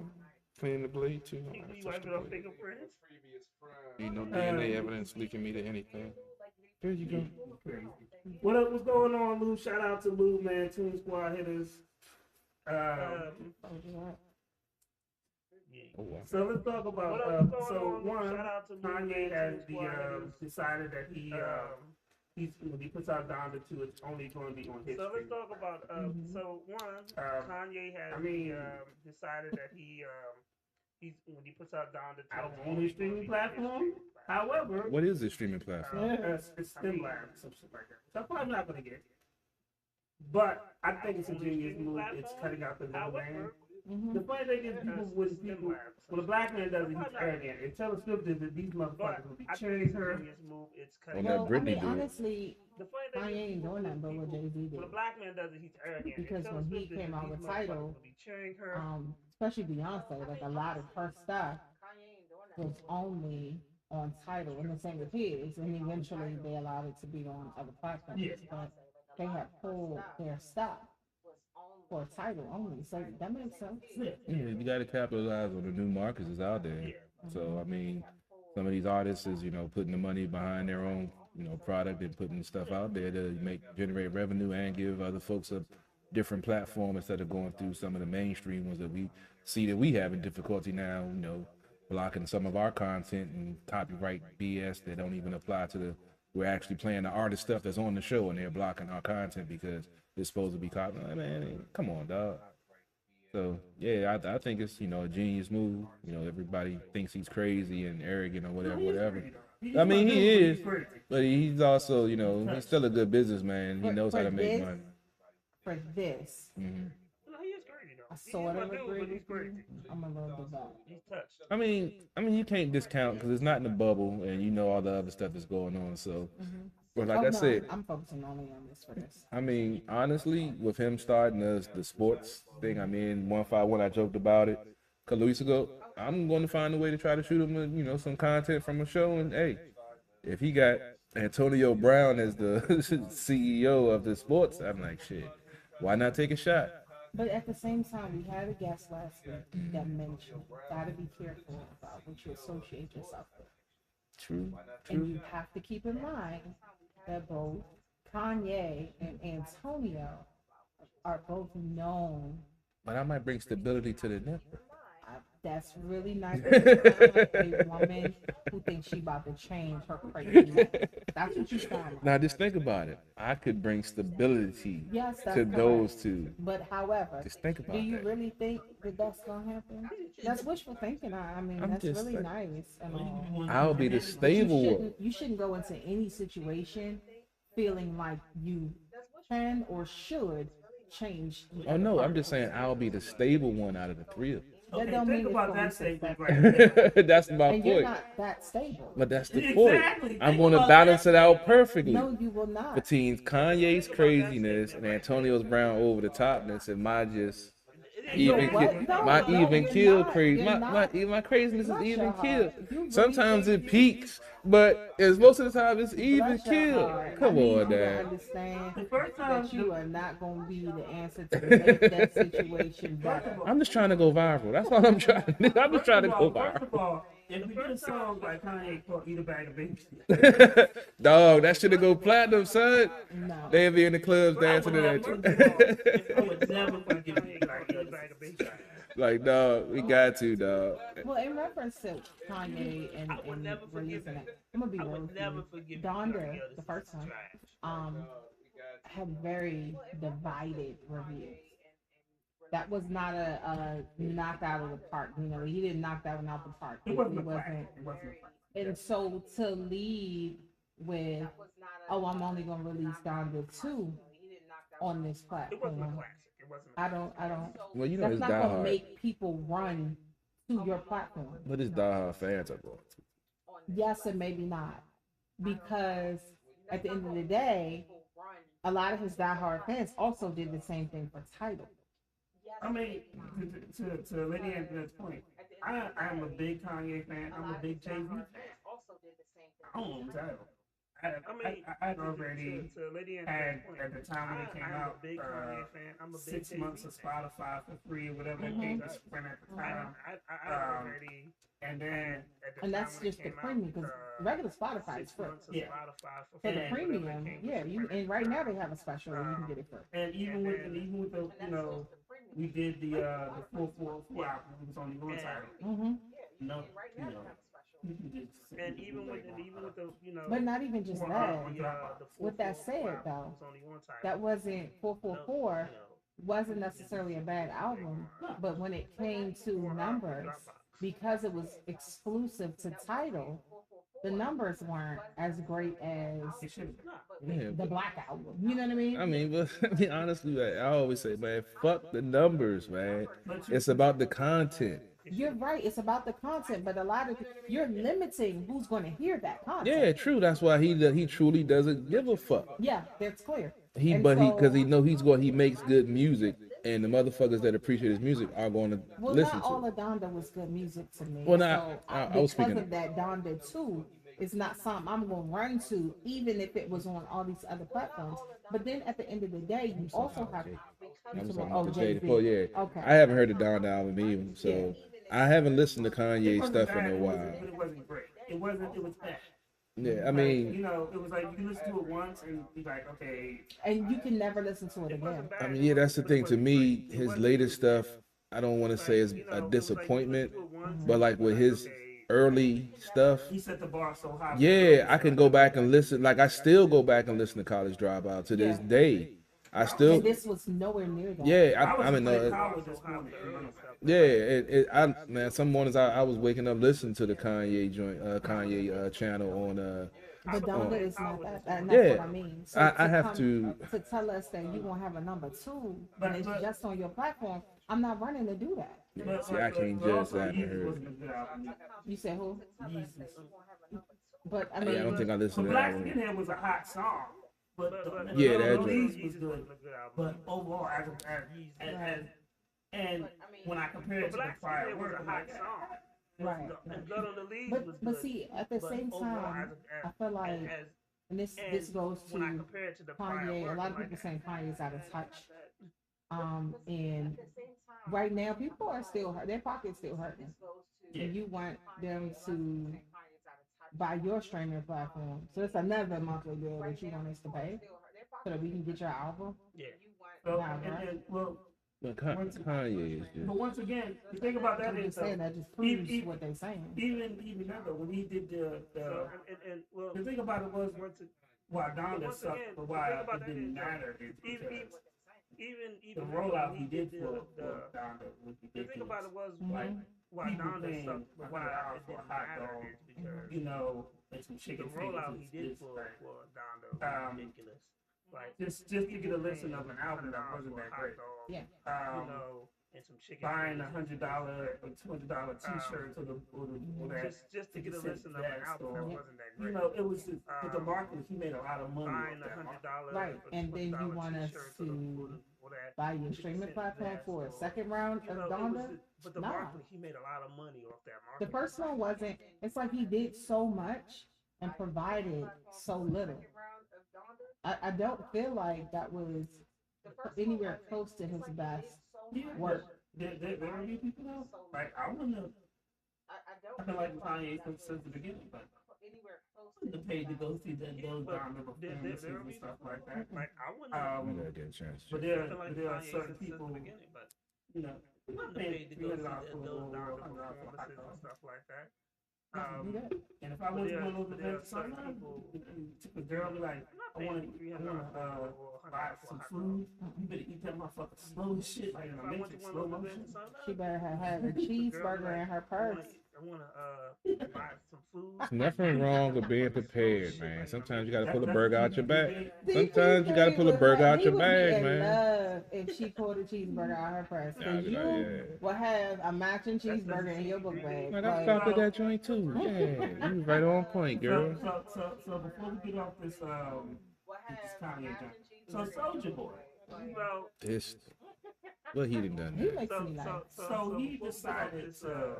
to clean the blade too. You wipe it off fingerprints? Ain't no DNA evidence linking me to anything. There you go. Crazy. What's going on, Lou? Shout out to Lou, man. Team Squad hitters. Oh, wow. So let's talk about. What else is going So on? one, Shout out to Kanye Lil has Wayne, decided that he's when he puts out Donda 2, it's only going to be on his. So let's stream. talk about so one Kanye has decided that he's when he puts out Donda 2 out on his streaming platform. However, What is this streaming platform? it's StemLab, some shit like that. So I'm probably not going to get it. But I think it's a genius move. It's cutting out the middleman. The funny thing is, when a black man does it, he's arrogant. And Taylor Swift did it, these motherfuckers will be cheering her. On that Well, I Britney mean, do it. honestly, The funny thing Kanye is, ain't doing nothing but what Jay-Z when did. a black man does it, he's arrogant. Because Taylor when he Swift did came it, out these with motherfuckers Tidal, will be cheering her. Especially Beyonce, like a lot of her stuff was only on Tidal, and the same with his. And eventually they allowed it to be on other platforms, Yes. but they had pulled their stuff for Tidal only. So that makes sense. Yeah, you got to capitalize on the new markets that's out there. So I mean, some of these artists is putting the money behind their own product and putting stuff out there to generate revenue and give other folks a different platform instead of going through some of the mainstream ones that we see that we having difficulty now. Blocking some of our content and copyright BS that don't even apply to we're actually playing the artist stuff that's on the show and they're blocking our content because it's supposed to be copyright. Man, come on, dog. So yeah, I think it's a genius move. Everybody thinks he's crazy and arrogant or whatever. I mean, he is, but he's also he's still a good businessman. He knows how to make money. For this, No, he is crazy though. I sort of agree but he's with you. crazy. I'm a little devout. He's touched. I mean, you can't discount because it's not in the bubble, and all the other stuff that's going on. So, but like I said, I'm focusing only on this for this. I mean, honestly, with him starting the sports thing, I mean, 151, I joked about it a couple weeks ago. I'm going to find a way to try to shoot him, some content from a show. And hey, if he got Antonio Brown as the CEO of the sports, I'm like, shit, why not take a shot? But at the same time, we had a guest last week that mentioned gotta be careful about what you associate yourself with. True. And you have to keep in mind that both Kanye and Antonio are both known. But I might bring stability to the network. That's really nice. A woman who thinks she about to change her crazy life. That's what you sound like. Now just think about it. I could bring stability Yes, that's to correct. those two. But however, Just think about do you that. really think that that's gonna happen? That's wishful thinking. I mean, I'm that's just really saying. nice and all. I'll be the stable one. You shouldn't go into any situation feeling like you can or should change. the Oh other no, I'm partner. just saying I'll be the stable one out of the three of That don't think mean it's about gonna that be statement successful. right them. That's my And you're point. not that stable. But that's the Exactly. point. I'm Think going to about balance that it out perfectly. No, you will not. Between Kanye's craziness and Antonio's Brown over the topness and my just even what? kill, No, my no, even you're kill not. crazy. You're My not. craziness is Bless even your kill. heart. You really Sometimes think it peaks, but as most of the time it's even Bless your kill. heart. Come I need on, you to Dad. understand The first time that you are not going to be the answer to make that situation better. I'm just trying to go viral. That's all I'm trying to do. I'm just trying to go First of viral. all, if we get a song by Kanye called "Eat a Bag of Baby," Dog, that should have go platinum, son. No. They'll be in the clubs dancing to that. I would never forgive you. Like, "Eat a Bag of Baby." Like, dog, we got to, dog. Well, in reference to Kanye and releasing it, I'm gonna be real with you. Donda, the first one, had very divided reviews. That was not a knock out of the park. He didn't knock that one out the park. It wasn't a classic. It wasn't a classic. And so to lead with, oh, I'm only gonna release Donda 2 on this It wasn't a platform. classic. It wasn't. I don't. Well, That's it's not gonna diehard. make people run to your platform. But it's diehard fans are going to. Yes, and maybe not, because at the end of the day, a lot of his diehard fans also did the same thing for Tidal. I mean, to Lady Angela's point, I am a big Kanye fan. I'm a big Jay-Z fan. I don't own Tidal. I already to Lady had, Angela's point, at the time when it came I'm a out, big Kanye fan. I'm a big 6 Jay-Z months of fan. Spotify for free or whatever the case was sprint at the time. I already. And then, And that's just the premium, because regular Spotify is free. Yeah. For the And- premium, yeah, and right now they have a special where you can get it free. and even with the we did the 444 album. It was only one title. Mm-hmm. No, you know. You can just And even with the But not even just the that. With that 444 said, album, though, it was only one title. that wasn't 444 wasn't necessarily a bad album, but when it came to numbers, because it was exclusive to Tidal, the numbers weren't as great as Yeah, the Black album. You know what I mean? I mean, but I mean, honestly, like, I always say, man, fuck the numbers, man. It's about the content. You're right. It's about the content, but a lot of you're limiting who's going to hear that content. Yeah, true. That's why he truly doesn't give a fuck. Yeah, that's clear. He And but he so- because he know he makes good music, and the motherfuckers that appreciate his music are going to Well, listen not to all it. of Donda was good music to me. Well, so I was because speaking of that, Donda 2 is not something I'm going to run to, even if it was on all these other platforms. But then at the end of the day, you also have. I was talking Oh, about the Jay-Z. Jada. Well, yeah. Okay. I haven't heard the Donda album either, so I haven't listened to Kanye stuff in a while. But it wasn't great. It was bad. Yeah, I Like, mean, you know, it was like you listen to it once and be like, okay. And you can never listen to it again. I mean, yeah, that's the thing. To me, his latest stuff, I don't want to say is a disappointment, but like with his early stuff, He set the bar so high. yeah, I can go back and listen. Like I still go back and listen to College Dropout to this day. I still, And this was nowhere near that. yeah, I was I mean, playing college this morning. yeah, man, some mornings I was waking up listening to the Kanye joint, Kanye channel on But Donda is not that. And that's Yeah. what I mean. So I have to. to tell us that you won't have a number 2 and it's just on your platform. I'm not running to do that. See, I can't judge that. I haven't Yeezus heard. wasn't a good album. You said who? Yeezus. But I Yeah, I mean, don't think I But listened to that Black one. Skinhead was a hot song. But Yeah, that Louise joint. was good. But overall, as and when I compare it to the prior work, I'm like, right. and Blood on the Leaves was But good. see, at the But same overall, time, I feel like, and this goes when I to compare it to the prior Kanye. A work, lot I'm of like, people saying Kanye's out of touch. And right now, people are still hurt. Their pocket's still hurting. And you want them to buy your streaming platform. So it's another monthly bill that you want us to pay so that we can get your album. yeah. So, Nah, and right. then, well, But Kanye is just. but once again, the thing about that I'm is, just saying that just proves what they're saying. even remember when he did the thing about it was why Donda sucked, but why it didn't matter is because the rollout he did for Donda was ridiculous. The thing about it was Like why people Donda paying sucked, but why $100 it for a didn't hot matter dog, is because you know, and some the chicken rollout he fingers. did for Donda was ridiculous. Like Just to get a listen of an album that wasn't that great. Yeah. you know, and some chicken. Buying fingers. $100 or $200 T-shirt or that. Just to get a listen of an album that wasn't that great. You know, it was just, with the market. He made a lot of money. Buying off that market. $100, Right, and then you want us to buy your streaming platform for a second round of Donda? But the Nah. market, he made a lot of money off that market. The first one wasn't. It's like he did so much and provided so little. I don't feel like that was anywhere close to his best work. There are you people though. Like I wouldn't have. I've been like Kanye since the beginning, but I wouldn't have paid to go see those Donda performances and stuff like that. Like I wouldn't. I gotta get a chance. But there are certain people, but you know, wouldn't have paid to go see those Donda performances and stuff like that. And if I went to one of those events, sometimes a girl be like, I want to buy some food. You better eat that motherfucker slow as shit, like in a matrix, slow motion. She better have had a cheeseburger in her purse. I want to buy some food. There's nothing wrong with being prepared, man. Sometimes you gotta pull a burger out your bag. Sometimes you gotta pull a burger out your bag, man. Love if she pulled a cheeseburger out her purse, Yeah, because yeah, you yeah. will have a matching cheeseburger in your book bag. Like, I Like, stopped at that joint too. Yeah, you was right on point, girl. So before we get off this Kanye joint, so Soulja Boy, Well, This, what he done he there? makes me laugh. so he decided to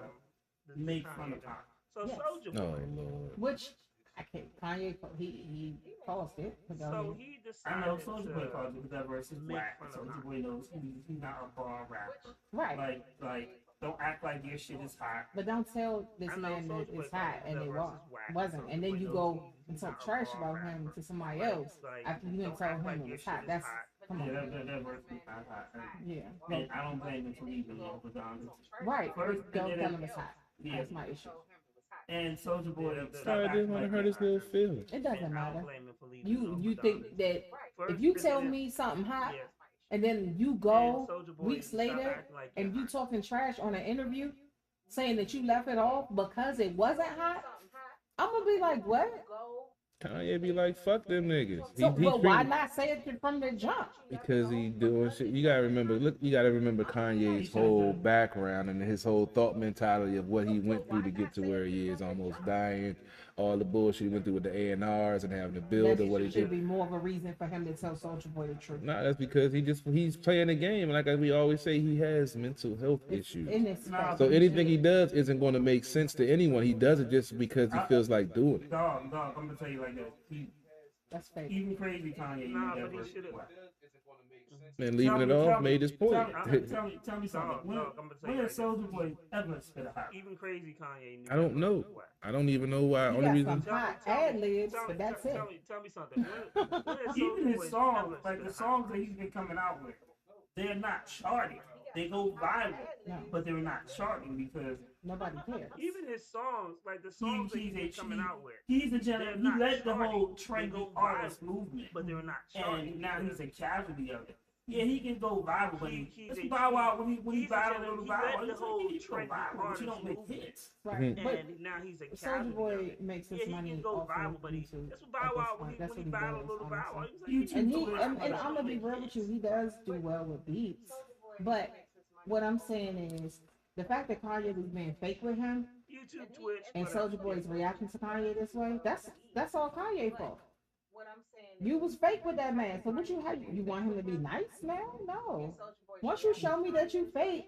make fun of Kanye. So Yes. Soulja Oh Boy. Lord. Which I can't. Kanye, he caused it. So he I decided know Soulja Boy to called it that verse is make whack. fun of Soulja Boy knows he's not a bar rapper. right, Like, don't act like your shit is hot. but don't tell this I know man that Soulja it's Boy hot called and that it verse was, is whack. wasn't, and then you go and talk trash about him to somebody else Like, after you didn't don't tell act him like it your was shit hot. is That's hot. Come on. Yeah, that verse was not hot. Yeah. And I don't blame him for leaving Love for Donda. Right. First, Don't and tell then- him it's hot. Yeah. That's my issue. And Soulja Boy stopped Sorry, I didn't acting want to like hurt that. his little feelings. It doesn't matter. blame him for leaving You Love you for think Donda. that First, if you and tell then- me something hot yeah. and then you And go Soulja Boy weeks stopped later acting like and that. you talking trash on an interview saying that you left it off because it wasn't hot, I'm gonna be like, what? Kanye be like, fuck them niggas. So, but why treat- not say it from the jump? Because he doing shit. You gotta remember. Look, you gotta remember Kanye's whole background and his whole thought mentality of what he went through to get to where he is, almost dying. All the bullshit he went through with the A&Rs and having to build or what he That should did. be more of a reason for him to tell Soulja Boy the truth. Nah, that's because he's playing the game. Like we always say, he has mental health issues. In his Nah, face. So anything he does isn't going to make sense to anyone. He does it just because he feels like doing it. Dog, I'm gonna tell you like this. That's fake. Even crazy Kanye. Nah, knew that but he verse should've- was whack. And leaving it Tell off me- made his point. Tell me something. When, no, I'm gonna tell when you has like Soulja Boy ever spit a hot? Even crazy Kanye knew I don't that know. was whack. I don't even know why. He Only got reason. some hot ad libs, but that's it. Tell me something. When has Even Soulja Boy his songs, ever like spit the a songs that he's been coming out with, they're not charting. They go viral, No. but they're not charting because Nobody cares. Even his songs, like the songs that he's been coming out with, he's a general. they're He not led the whole charting. They trendy go artist viral, movement, but they're not charting. and now he's because a casualty of it. Yeah, he can go viral, but he's let's a- Bow Wow when he he's a battled general- Little he Bow led Wow. the He's whole like, you go trendy viral, but you artist don't make movement. hits. Right. But and now he's a Soulja casualty of Boy it. makes his Yeah, he money can go off viral, of but YouTube. that's what at Bow this Wow point. when he That's what he battled does, Little Bow Wow. honestly. He was like, And you he do it, and but I'm gonna be real with you, he does do well with beats. But what I'm saying is the fact that Kanye was being fake with him YouTube, Twitch, and whatever. Soulja Boy's reacting to Kanye this way, that's all Kanye fault. You was fake with that man. So what you want him to be nice now? No. Once you show me that you fake,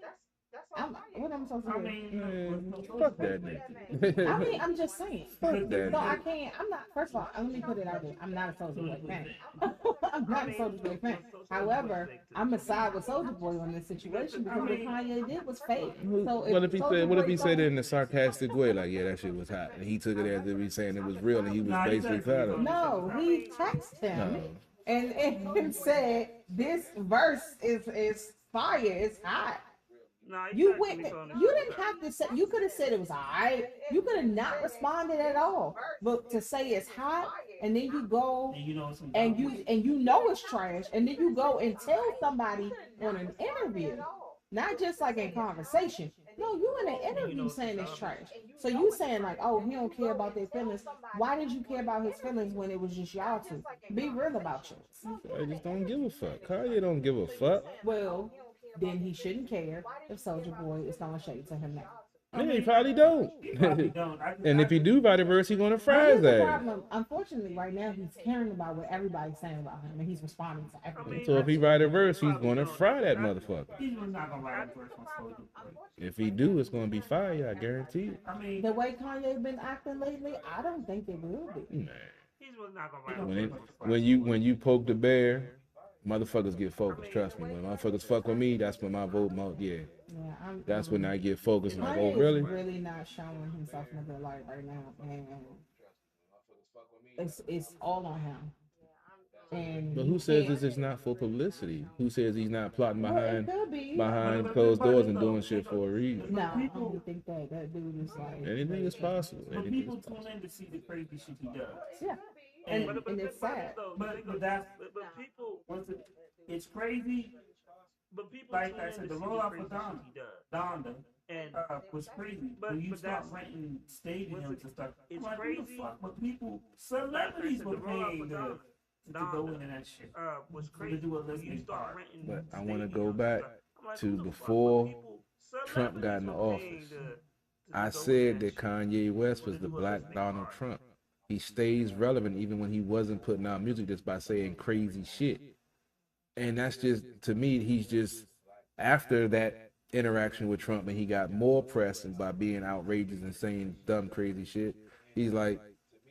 what am I supposed to I do? mean, Fuck that nigga. I'm just saying. Fuck that So I nigga. can't. I'm not. First of all, let me put it out there. I'm not a Soulja Boy fan. I'm not a Soulja Boy fan. However, I'm a side with Soulja Boy on this situation because what Kanye did was fake. So What if he Soulja said? What if Boy he said it don't- in a sarcastic way, like, "Yeah, that shit was hot," and he took it as if he's saying it was real, and he was Nah, he basically definitely proud of it. No, he texted him No. and said this verse is fire. It's hot. Nah, he You texted went. me on You the didn't have to say. You could have said it was alright. You could have not responded at all. But to say it's hot, and then you go and you know some and you know it's trash, and then you go and tell somebody on an interview, not just like in conversation. No, you in an interview saying it's trash. So you saying like, oh, he don't care about their feelings. Why did you care about his feelings when it was just y'all two? Be real about yours. I just don't give a fuck. Kanye don't give a fuck. Well, then he shouldn't care if Soulja Boy is throwing shade to him now. Man, he probably don't. probably don't. And if he do by the verse, he gonna Now, fry here's his the ass. problem. Unfortunately, right now he's caring about what everybody's saying about him, and he's responding to everything. So if he write a verse, he's gonna fry that motherfucker. He's not gonna write a verse on Soulja Boy. If he do, it's gonna be fire. I guarantee it. I mean, The way Kanye been acting lately, I don't think it will be. Man. He was not gonna write When a it, verse. when you poke the bear, motherfuckers get focused. Trust me. When motherfuckers fuck with me, that's when my vote. Yeah, Yeah, that's when I get focused. I'm like, Kanye oh really? is really not showing himself in a good light right now, and it's all on him. And But you who says can't- this is not for publicity? Who says he's not plotting Well, it could be. behind closed doors and doing shit for a reason? No, I don't think that dude is like. Anything is possible. but Anything people is tune possible. in to see the crazy shit he does. Yeah, And, and it's sad. but that's But people, once it's crazy. but people Like tune I in said, to the see rollout crazy for Donda. shit he does. Donda And was crazy. But- when you but start that's- renting stadiums and stuff, it's I'm like, who the crazy. fuck? But people, celebrities the were rollout paying for to Donda. go into that shit. was To crazy. do a When you listening start part. renting But I want to stadiums go and back stuff, I'm like, to who the fuck? before But people- Trump got in the celebrities were paying office. to I go said in that shit. Kanye West was the black Donald Trump. He stays relevant even when he wasn't putting out music just by saying crazy shit. And that's just, to me, he's just, after that interaction with Trump and he got more press and by being outrageous and saying dumb, crazy shit, he's like,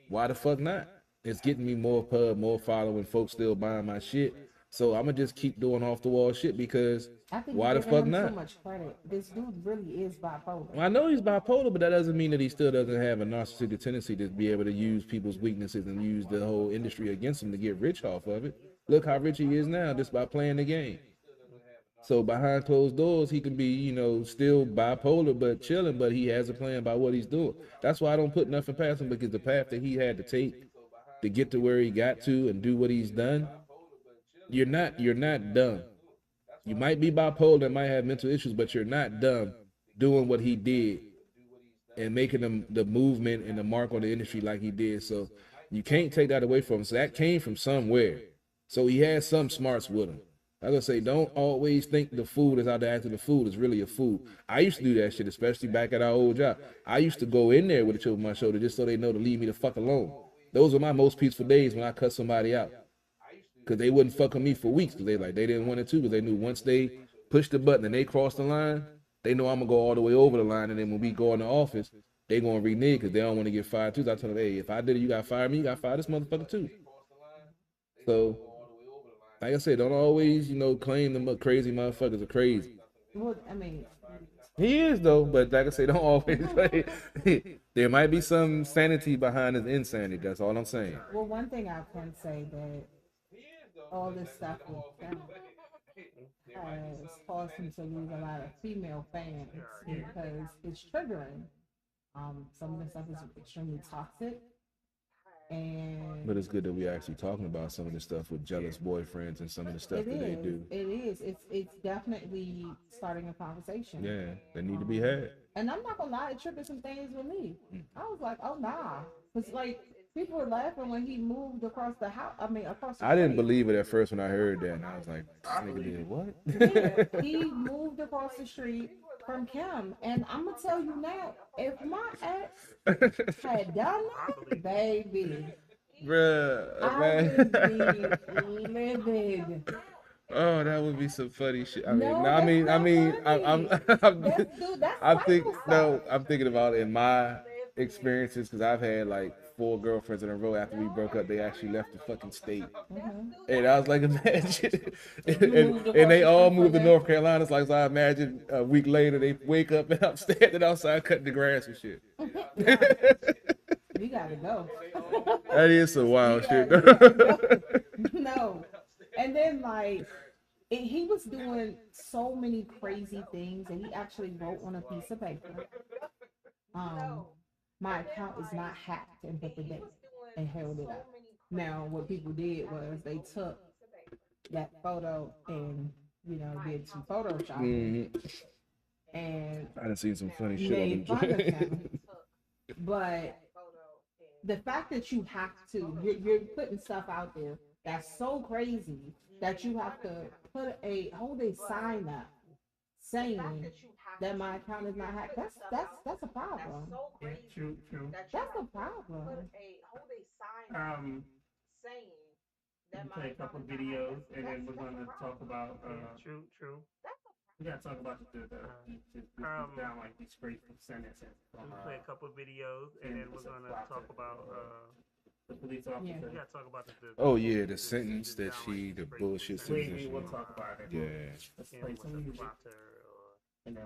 why the fuck not? It's getting me more pub, more following, folks still buying my shit. So I'm gonna just keep doing off the wall shit because I think why you're the giving fuck him not? so much credit. This dude really is bipolar. Well, I know he's bipolar, but that doesn't mean that he still doesn't have a narcissistic tendency to be able to use people's weaknesses and use the whole industry against him to get rich off of it. Look how rich he is now just by playing the game. So behind closed doors, he can be, you know, still bipolar but chilling, but he has a plan by what he's doing. That's why I don't put nothing past him, because the path that he had to take to get to where he got to and do what he's done, you're not dumb. You might be bipolar and might have mental issues, but you're not dumb doing what he did and making the movement and the mark on the industry like he did. So you can't take that away from him. So that came from somewhere. So he has some smarts with him. I was gonna say, don't always think the food is out there after the food is really a food. I used to do that shit, especially back at our old job. I used to go in there with a chip on my shoulder just so they know to leave me the fuck alone. Those were my most peaceful days when I cut somebody out. Because they wouldn't fuck with me for weeks, because they didn't want it to, because they knew once they push the button and they cross the line, they know I'm gonna go all the way over the line, and then when we go in the office, they gonna renege because they don't want to get fired too. So I tell them, hey, if I did it, you gotta fire me, you gotta fire this motherfucker too. So, like I said, don't always, you know, claim them crazy motherfuckers are crazy. Well, I mean, he is though, but like I say, don't always say. There might be some sanity behind his insanity. That's all I'm saying. well, one thing I can say that all this stuff with them has caused him to lose a lot of female fans because it's triggering. Some of the stuff is extremely toxic. And But it's good that we're actually talking about some of the stuff with jealous boyfriends and some of the stuff that they do. It is. It's definitely starting a conversation. Yeah, they need to be had. And I'm not gonna lie, it triggered some things with me. I was like, oh nah, because like people were laughing when he moved across the house. I mean, across the I didn't street. believe it at first when I heard that, and I was like, this nigga did what? Yeah, he moved across the street from Kim, and I'm gonna tell you now, if my ex had done that, baby, Bruh, I man. would be livid. Oh, that would be some funny shit. I mean, No, no, I mean, that's not I'm That's I'm thinking about in my experiences, because I've had like 4 girlfriends in a row. After we broke up, they actually left the fucking state, and I was like, imagine, and they all moved to North Carolina. It's like, so I imagine a week later they wake up and I'm standing outside cutting the grass and shit. You gotta go. That is some wild shit. No. And then like he was doing so many crazy things, and he actually wrote on a piece of paper, my account is not hacked, and put the date and held it up. Now what people did was they took that photo and, you know, did some Photoshop and I done seen some funny shit made on fun of them. him. But the fact that you have to, you're putting stuff out there that's so crazy that you have to hold a sign up saying that my account is not hacked. That's a problem. Yeah, true. That's a problem. We play a couple videos, and then we're gonna talk about true. We gotta talk about the down like these grateful sentences. We'll play a couple videos, and then we're gonna talk about the police officer. Yeah. we gotta talk about the Oh yeah, the sentence that the bullshit sentence. We will talk about it. Yeah. Let's play some music, and then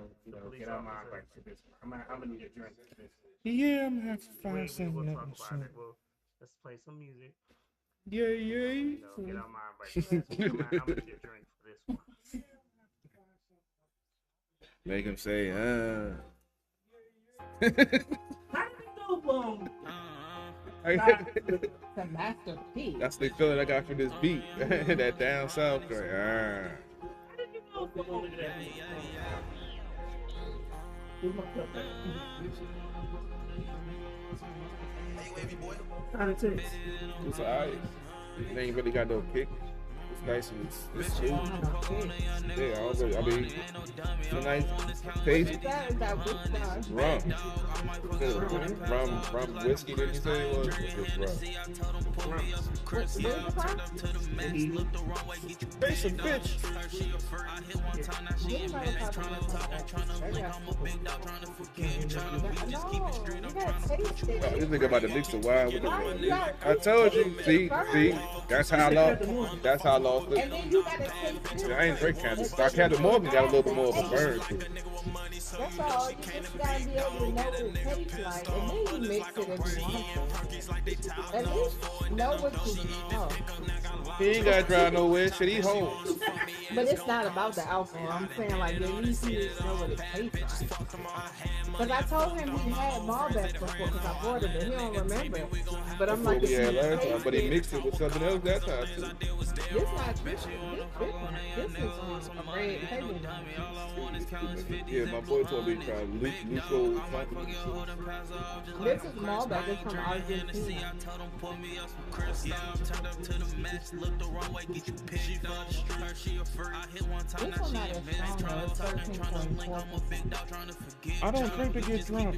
get our mind right to this one. I'm gonna need a drink for this. Yeah, I'm gonna have to We'll find something talk else. about it. Let's play some music. Yeah. You know, get our mind right. I'm gonna get a drink for this one. Make him say, How did you know, It's a masterpiece. That's the feeling I got from this beat. That down south joint. It's alright. It ain't really got no kick. It's nice and it's chill. Yeah, I mean, it's a nice taste. Rum. Rum whiskey, didn't you say it was? It's rum. Basic bitch. her, she a freak. I hit one time, now she in bed. Tryna talk, I'm tryna link. I'm a big dog, tryna forget. Tryna be, just keep it straight. I'm tryna put you in. Oh, this nigga about to mix the wine with the. I told you. See. That's how I lost. That's how I lost it. And then you gotta taste it. I ain't drink Captain. Captain Morgan got a little bit more of a burn to it. That's all. You just gotta be able to know what it tastes like, and then you mix it if you want to. At least know what you know. He ain't gotta drive nowhere. Shit, he home. But it's not about the alcohol. I'm saying like at least he just know what it tastes like. Because I told him he had Malbec before because I bought it, but he don't remember. But I'm like, yeah, last time, but he mixed it with something else that time too. This not this is a red table. Yeah, my boy told me to try Luco something. This is Malbec. It's from Argentina. This one not as strong though. It's 13.4. I don't drink to get drunk.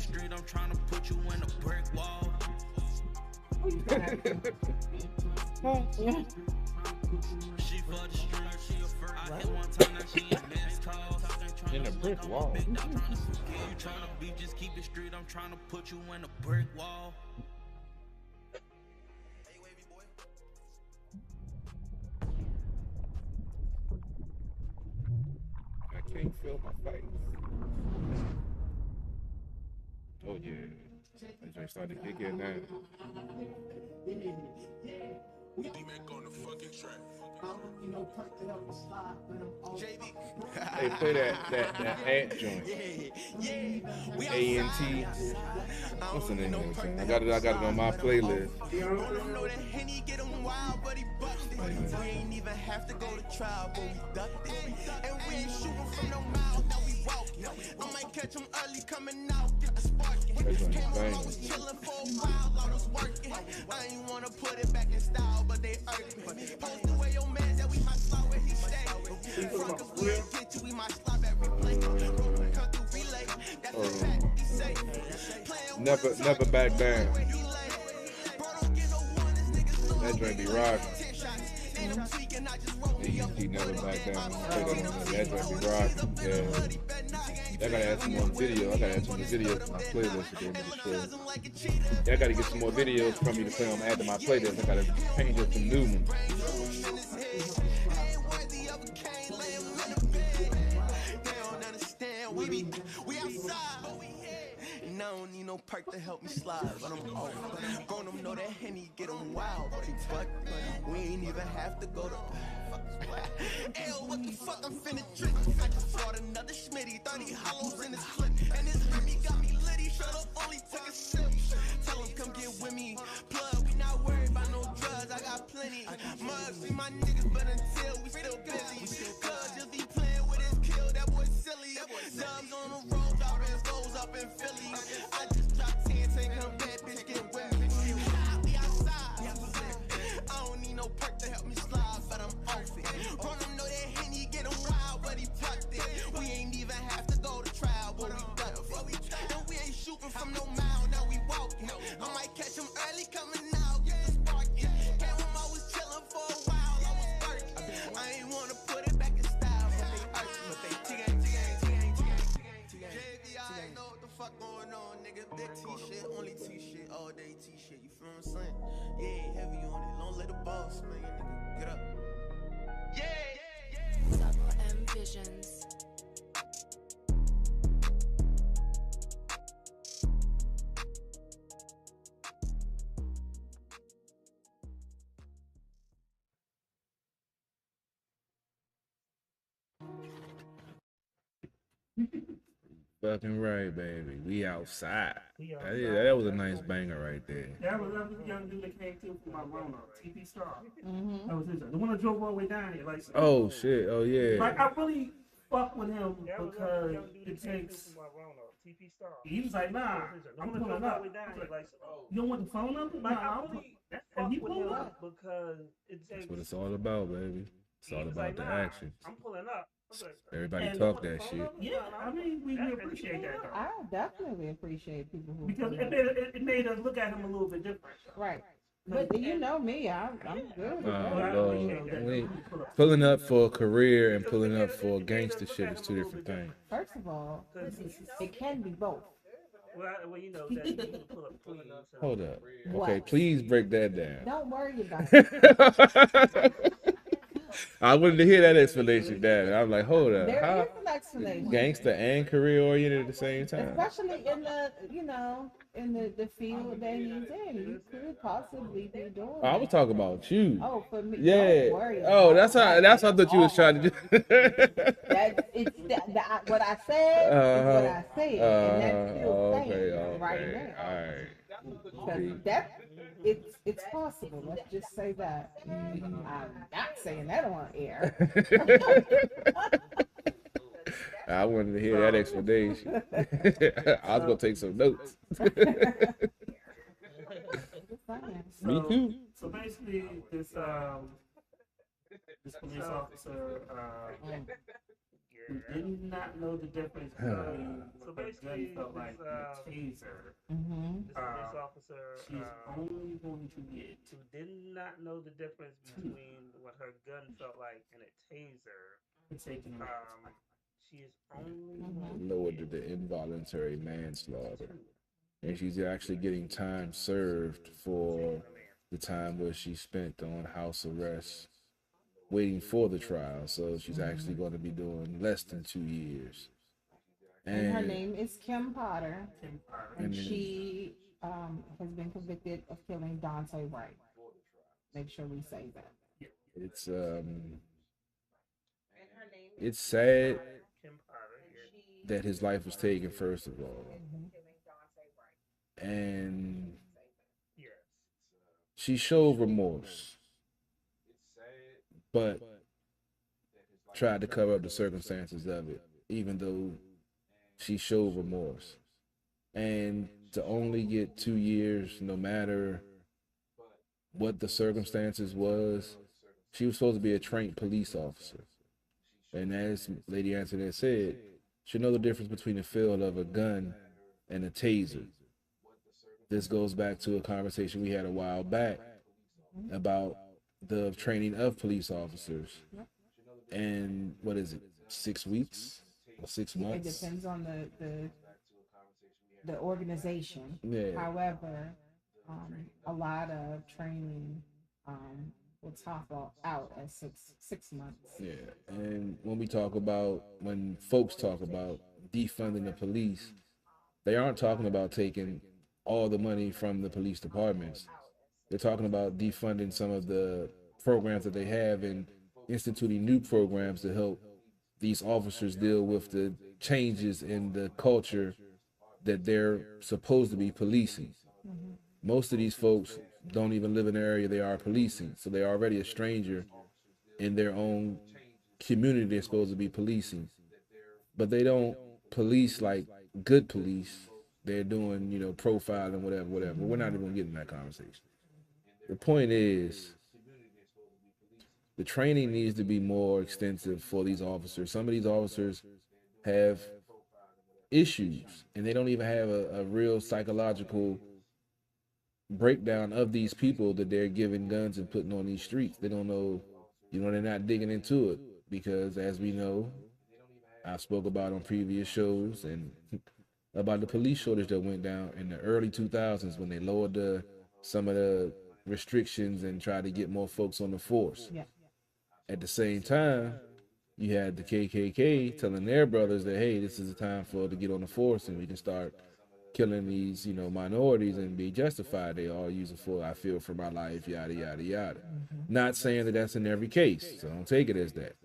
In a brick wall. You tryna be, just keep it straight. I'm tryna put you in a brick wall. I can't feel my face. Oh yeah. I just started to kick in now. on the fucking track. Hey, play that ant joint. A-N-T. What's the name of it? I got it on my playlist. We ain't even have to go to trial, but we ducked it. And we ain't shooting from no mouth, now we walking. I might catch them early coming out, get the sparking. Came home, I was chilling for a while, I was working. I ain't wanna put it back in style, but they irking me. Post away your man that we might slide where he stay. Fuck if we ain't get you, we might slide back replay. Come through relay, that's the fact, he say. Never back down. That joint be rocking. He never back down. That joint be rocking. Yeah. I gotta add some more video. I gotta add some more videos to my playlist to be able to show. Yeah, I gotta get some more videos from you to play them, add to my playlist. I gotta change up some new ones. We outside. And I don't need no perk to help me slide, but I'm off. Grown them know that Henny get them wild, but we ain't even have to go to. Hey, what the fuck, I'm finna trip. I just bought another Schmitty, 30 hollows in his clip. And this Remy got me litty, shut up, only took a sip. Tell him come get with me, plug, we not worried about no drugs, I got plenty. Mugs, see my niggas, but until we still busy. Cuz just be playing with his kill, that boy silly. Dubs on the road, dropping goes up in Philly. I just dropped 10, take her bad bitch, get with me. We outside. I don't need no perk to help me slide, but I'm off it. Run them know that Henny get him wild, but he plucked it. We ain't even have to go to trial, but we ducked it. And we ain't shooting from no mile, now we walking. I might catch him early coming out, get the sparking. Came home, I was chilling for a while, I was working. I ain't wanna put it back in style, but they T-gang. JV, I know what the fuck going on, nigga. Big T-shit, only T-shit, all day T-shit, you feel what I'm saying? Yeah, heavy on it, don't let the boss, man, nigga, get up. Yeah. Double M Visions. Fucking right, baby. We outside. We That was a nice banger right there. That was a young dude that came through from my Rona, TP Star. That was his. The one that drove all the way down here. Like, Oh shit. Oh yeah. like I really fuck with him because it takes. He was like, nah, I'm pulling up. You don't want the phone number? Like, and he pulled up because it takes. That's what it's all about, baby. It's all about the action. I'm pulling up. Everybody And- talk that shit. Yeah, I mean, we appreciate that though. I definitely appreciate people who Because do that. it made us look at him a little bit different. Right. But you know me, I'm good with that. Lord. Pulling up for a career and pulling up for gangster shit is two different things. First of all, it can be both. Well, you know that you can pull up clean. So. Hold up. What? Okay, please break that down. Don't worry about it. I wanted to hear that explanation, Dad. I'm like, hold up. There How is an explanation. gangster and career oriented at the same time? Especially in the, in the field that he's in. You could possibly be doing I was talking about you. Oh, for me. Yeah. Don't worry Oh, about that's how I thought you was trying to do. What I said is what I said. And that's still okay, saying right now. All right. Because it's possible. Let's just say that. I'm not saying that on air. I wanted to hear that explanation. I was gonna take some notes. Me too. So basically, this police officer who did not know the difference between what her gun felt like and a taser. Mm-hmm. This police officer, she's only going to get who did not know the difference between what her gun felt like and a taser. She is only Lowered to the involuntary manslaughter, and she's actually getting time served for the time where she spent on house arrest waiting for the trial. So she's actually going to be doing less than 2 years. And her name is Kim Potter. And And she has been convicted of killing Dante Wright. Make sure we say that. It's sad that his life was taken, first of all. And she showed remorse, but tried to cover up the circumstances of it, even though she showed remorse. And to only get 2 years, no matter what the circumstances was, she was supposed to be a trained police officer. And as Lady Antoinette said, she know the difference between the feel of a gun and a taser. This goes back to a conversation we had a while back about the training of police officers. And what is it, 6 weeks or 6 months? It depends on the organization. Yeah. However, a lot of training will top out at six months. Yeah, and when folks talk about defunding the police, they aren't talking about taking all the money from the police departments. They're talking about defunding some of the programs that they have and instituting new programs to help these officers deal with the changes in the culture that they're supposed to be policing. Mm-hmm. Most of these folks don't even live in the area they are policing, so they're already a stranger in their own community they're supposed to be policing. But they don't police like good police. They're doing, profiling, whatever. But we're not even gonna get in that conversation. The point is, the training needs to be more extensive for these officers. Some of these officers have issues, and they don't even have a real psychological breakdown of these people that they're giving guns and putting on these streets. They don't know, they're not digging into it, because as we know, I spoke about on previous shows and about the police shortage that went down in the early 2000s when they lowered some of the restrictions and tried to get more folks on the force. Yeah. At the same time, you had the KKK telling their brothers that, hey, this is the time to get on the force and we can start killing these, minorities and be justified. They all use it for, I feel for my life, yada, yada, yada. Mm-hmm. Not saying that that's in every case, so don't take it as that.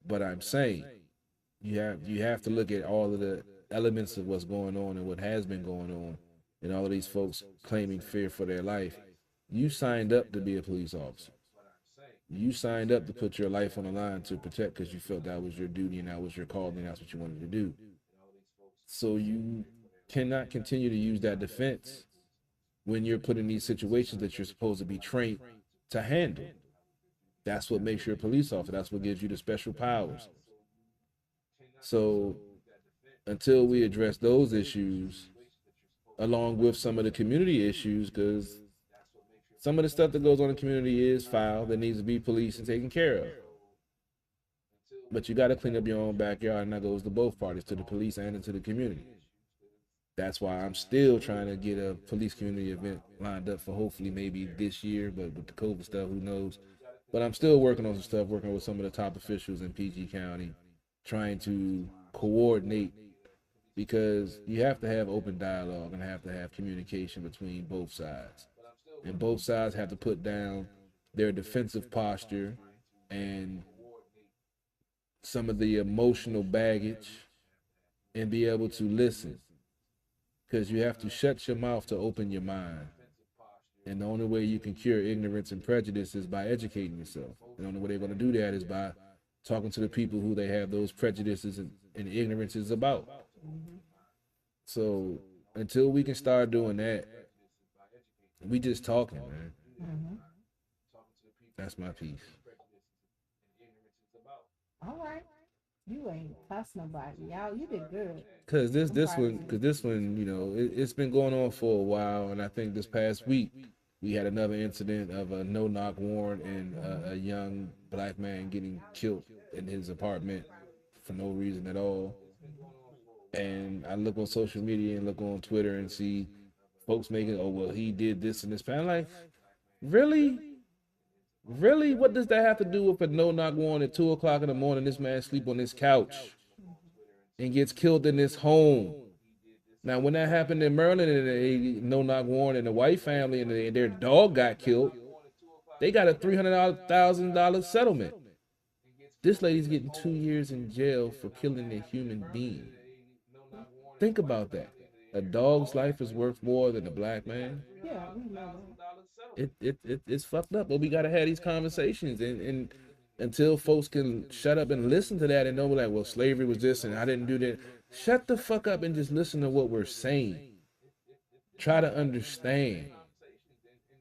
But I'm saying you have to look at all of the elements of what's going on and what has been going on, and all of these folks claiming fear for their life. You signed up to be a police officer. You signed up to put your life on the line to protect because you felt that was your duty and that was your calling and that's what you wanted to do. So you cannot continue to use that defense when you're put in these situations that you're supposed to be trained to handle. That's what makes you a police officer. That's what gives you the special powers. So until we address those issues, along with some of the community issues, because Some of the stuff that goes on in the community is foul that needs to be policed and taken care of. But you got to clean up your own backyard, and that goes to both parties, to the police and to the community. That's why I'm still trying to get a police community event lined up for hopefully maybe this year, but with the COVID stuff, who knows? But I'm still working on some stuff, working with some of the top officials in PG County, trying to coordinate, because you have to have open dialogue and have to have communication between both sides. And both sides have to put down their defensive posture and some of the emotional baggage and be able to listen. Because you have to shut your mouth to open your mind. And the only way you can cure ignorance and prejudice is by educating yourself. And the only way they're going to do that is by talking to the people who they have those prejudices and ignorances about. So until we can start doing that, we just talking, man. That's my piece. All right. You ain't cuss nobody out. You did good. Cause this one, you know, it's been going on for a while, and I think this past week we had another incident of a no-knock warrant and a young black man getting killed in his apartment for no reason at all. And I look on social media and look on Twitter and see folks making, oh well, he did this and this. I'm like, really? Really? What does that have to do with a no-knock warrant at 2 o'clock in the morning? This man sleep on this couch and gets killed in this home. Now, when that happened in Maryland and a no-knock warrant and the white family and their dog got killed, they got a $300,000 settlement. This lady's getting 2 years in jail for killing a human being. Think about that. A dog's life is worth more than a black man. Yeah, we know that. It's fucked up, but we gotta have these conversations, and until folks can shut up and listen to that and know, like, well, slavery was this and I didn't do that. Shut the fuck up and just listen to what we're saying. Try to understand.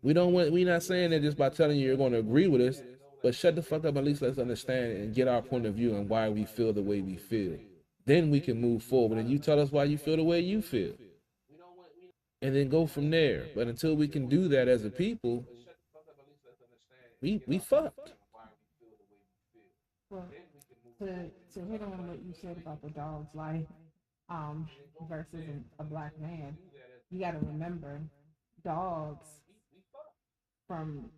We're not saying that just by telling you you're going to agree with us, but shut the fuck up, at least let's understand and get our point of view and why we feel the way we feel. Then we can move forward, and you tell us why you feel the way you feel. And then go from there. But until we can do that as a people, we fucked. Well, to hit on what you said about the dog's life versus a black man, you got to remember, dogs from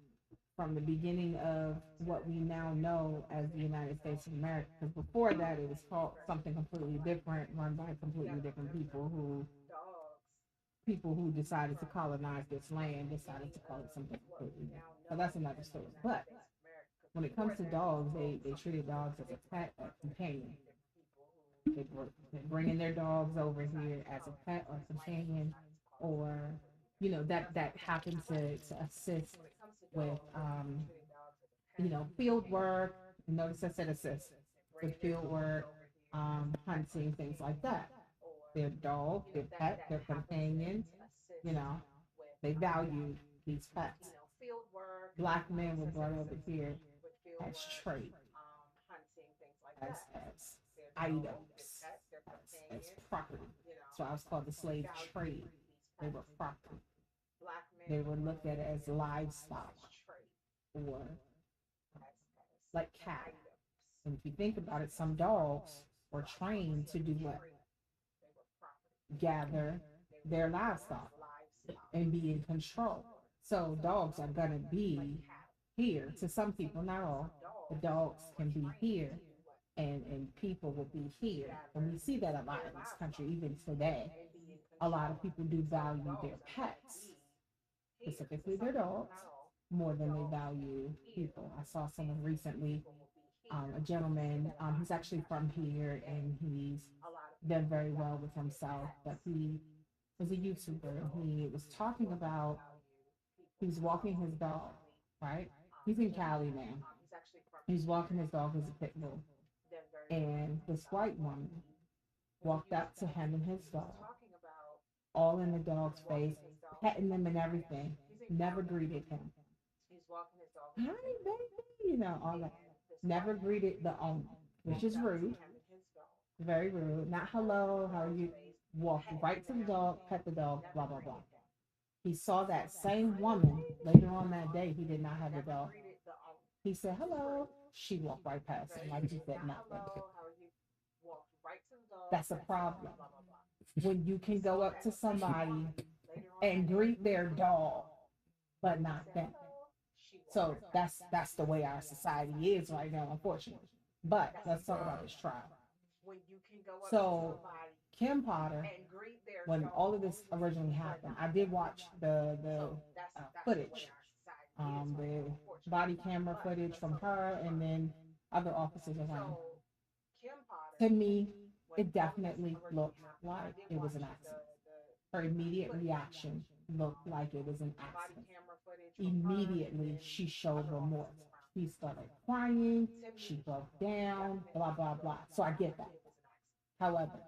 the beginning of what we now know as the United States of America, because before that it was called something completely different, run by completely different people who decided to colonize this land, decided to call it something completely different. So that's another story. But when it comes to dogs, they treated dogs as a pet, a companion. They were bringing their dogs over here as a pet or companion, or, you know, that happened to assist with, you know, field work. Notice I said assist with field work, hunting, things like that. Their dog, their pet, their companion, you know, they value these pets. Black men were brought over here as trade, as items, as property. So I was called the slave trade. They were property. They were looked at as livestock, or like cattle. And if you think about it, some dogs were trained to do what? Gather their livestock and be in control. So dogs are gonna be here. To some people, not all, the dogs can be here, and people will be here. And we see that a lot in this country, even today. A lot of people do value their pets, specifically their dogs, more than they value people. I saw someone recently, a gentleman, he's actually from here, and he's done very well with himself, but he was a YouTuber. He was talking about, he was walking his dog, right? He's in Cali now. He's walking his dog as a pit bull. And this white woman walked up to him and his dog, all in the dog's face, petting them and everything. Never greeted him. Hi, baby, you know, all that. Never greeted the owner, which is rude. Very rude. Not hello, how are you? Walked right to the dog, pet the dog, blah, blah, blah. He saw that same woman later on that day. He did not have the dog. He said, hello. She walked right past him like he said nothing. That's a problem. When you can go up to somebody and greet their dog, but not them. So that's the way our society is right now, unfortunately. But let's talk about this trial. So Kim Potter, when all of this originally happened, I did watch the footage, the body camera footage from her and then other officers around. To me, it definitely looked like it was an accident. Her immediate reaction looked like it was an accident. Immediately, she showed remorse. She started crying. She broke down. Blah blah blah. So I get that. However,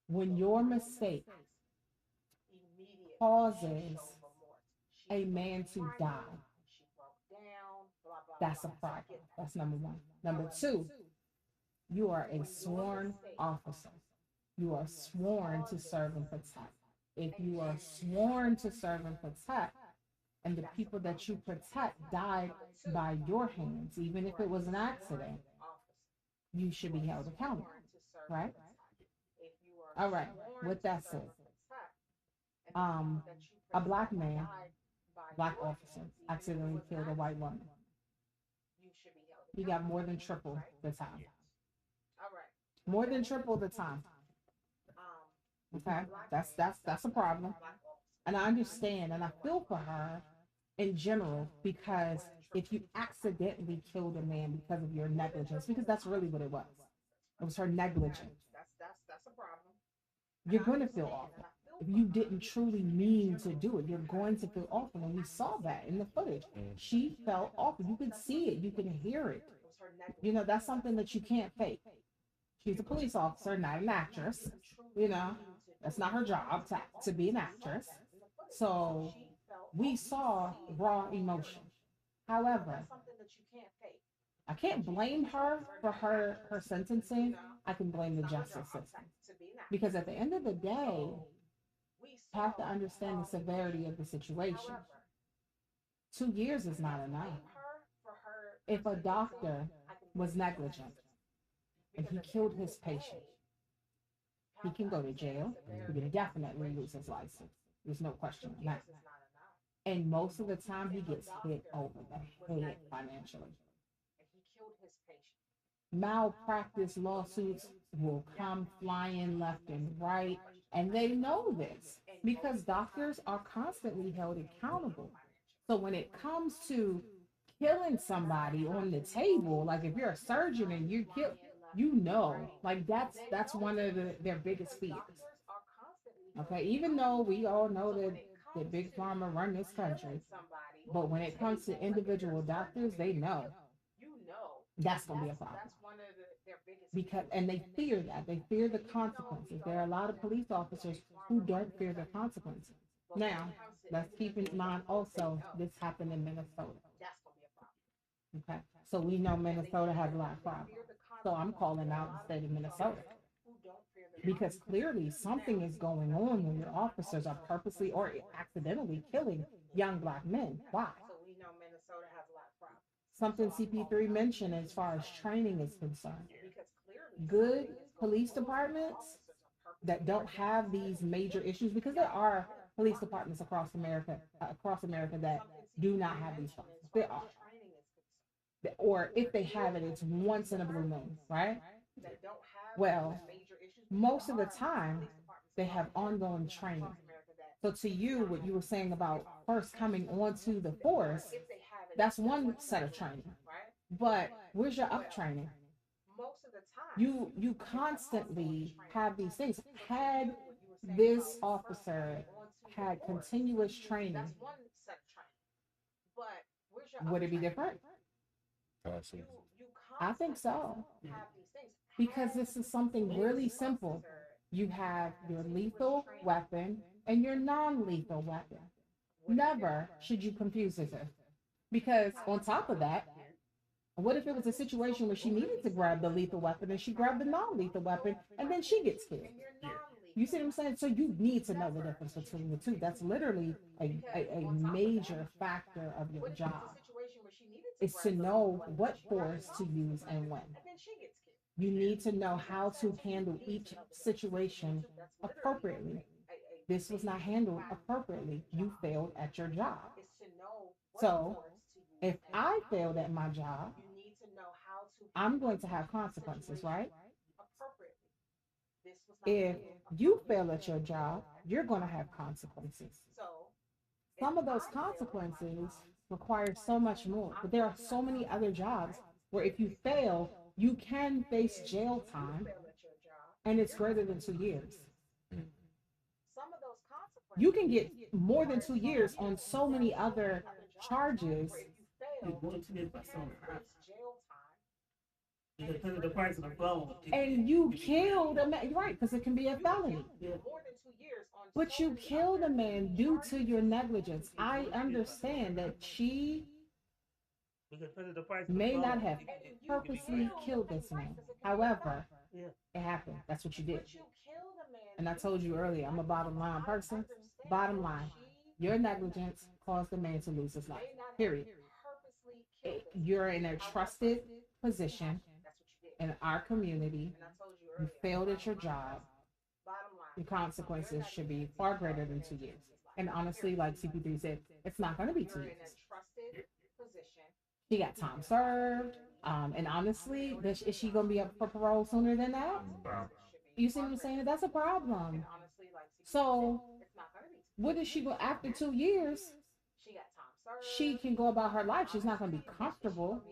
when your mistake causes a man to die, that's a problem. That's number one. Number two, you are a sworn officer. You are sworn to serve and protect. If you are sworn to serve and protect, and the people that you protect died by your hands, even if it was an accident, you should be held accountable, right? All right. With that said, a black man, black officer, accidentally killed a white woman. He got more than triple the time. More than triple the time. Okay, that's a problem, and I understand, and I feel for her in general, because if you accidentally killed a man because of your negligence, because that's really what it was her negligence. You're going to feel awful. If you didn't truly mean to do it, you're going to feel awful, and we saw that in the footage. She felt awful. You could see it. You could hear it. You know, that's something that you can't fake. She's a police officer, not an actress. You know, that's not her job to be an actress. So we saw raw emotion. However, I can't blame her for her sentencing. I can blame the justice system. Because at the end of the day, you have to understand the severity of the situation. 2 years is not enough. If a doctor was negligent and he killed his patient, he can go to jail. He can definitely lose his license. There's no question on that. And most of the time, he gets hit over the head financially. Malpractice lawsuits will come flying left and right, and they know this because doctors are constantly held accountable. So when it comes to killing somebody on the table, like if you're a surgeon and you kill, you know, like that's one of their biggest fears. Okay, even though we all know that big pharma run this country, but when it comes to individual doctors, they know that's gonna be a problem. Because and they fear that. They fear the consequences. There are a lot of police officers who don't fear the consequences. Now, let's keep in mind also this happened in Minnesota. Okay. So we know Minnesota has a lot of problems. So I'm calling out the state of Minnesota. Because clearly something is going on when your officers are purposely or accidentally killing young black men. Why? Something CP3 mentioned as far as training is concerned. Good police departments that don't have these major issues, because there are police departments across America that do not have these problems. There are. Or if they have it, it's once in a blue moon, right? Well, most of the time they have ongoing training. So to you, what you were saying about first coming onto the force, that's one set of training. But where's your up training? You constantly have these things. Had this officer had continuous training, would it be different? I think so. Because this is something really simple. You have your lethal weapon and your non-lethal weapon. Never should you confuse the two. Because on top of that, what if it was a situation where she needed to grab the lethal weapon and she grabbed the non-lethal weapon and then she gets killed? You see what I'm saying? So you need to know the difference between the two. That's literally a major factor of your job. Is to know what force to use and when. You need to know how to handle each situation appropriately. This was not handled appropriately. You failed at your job. So if I failed at my job, I'm going to have consequences, right? If you fail at your job, you're going to have consequences. Some of those consequences require so much more, but there are so many other jobs where if you fail, you can face jail time and it's greater than 2 years. You can get more than 2 years on so many other charges. The price of the phone. And you killed a man, right? Because it can be a felony. But you killed a man due to your negligence. I understand that she may not have purposely killed this man. However, it happened. That's what you did. And I told you earlier, I'm a bottom line person. Bottom line, your negligence caused the man to lose his life. Period. You're in a trusted position in our community. You failed at your job. The consequences should be far greater than 2 years. And honestly, like CP3 said, it's not going to be 2 years. She got time served. And honestly, is she going to be up for parole sooner than that? You see what I'm saying? That's a problem. So, what is she go after 2 years? She can go about her life. She's not going to be comfortable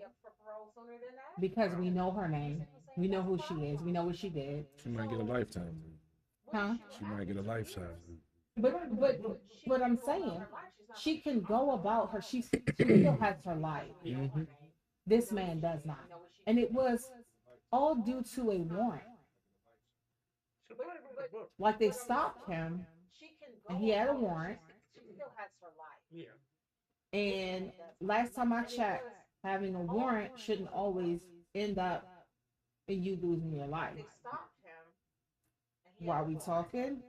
because we know her name. We know who she is. We know what she did. She might get a lifetime. Huh? She might get a lifetime. But what I'm saying, she can go about her. She still has her life. Mm-hmm. This man does not, and it was all due to a warrant. Like they stopped him, and he had a warrant. And last time I checked, having a warrant shouldn't always end up in you losing your life. While we talking,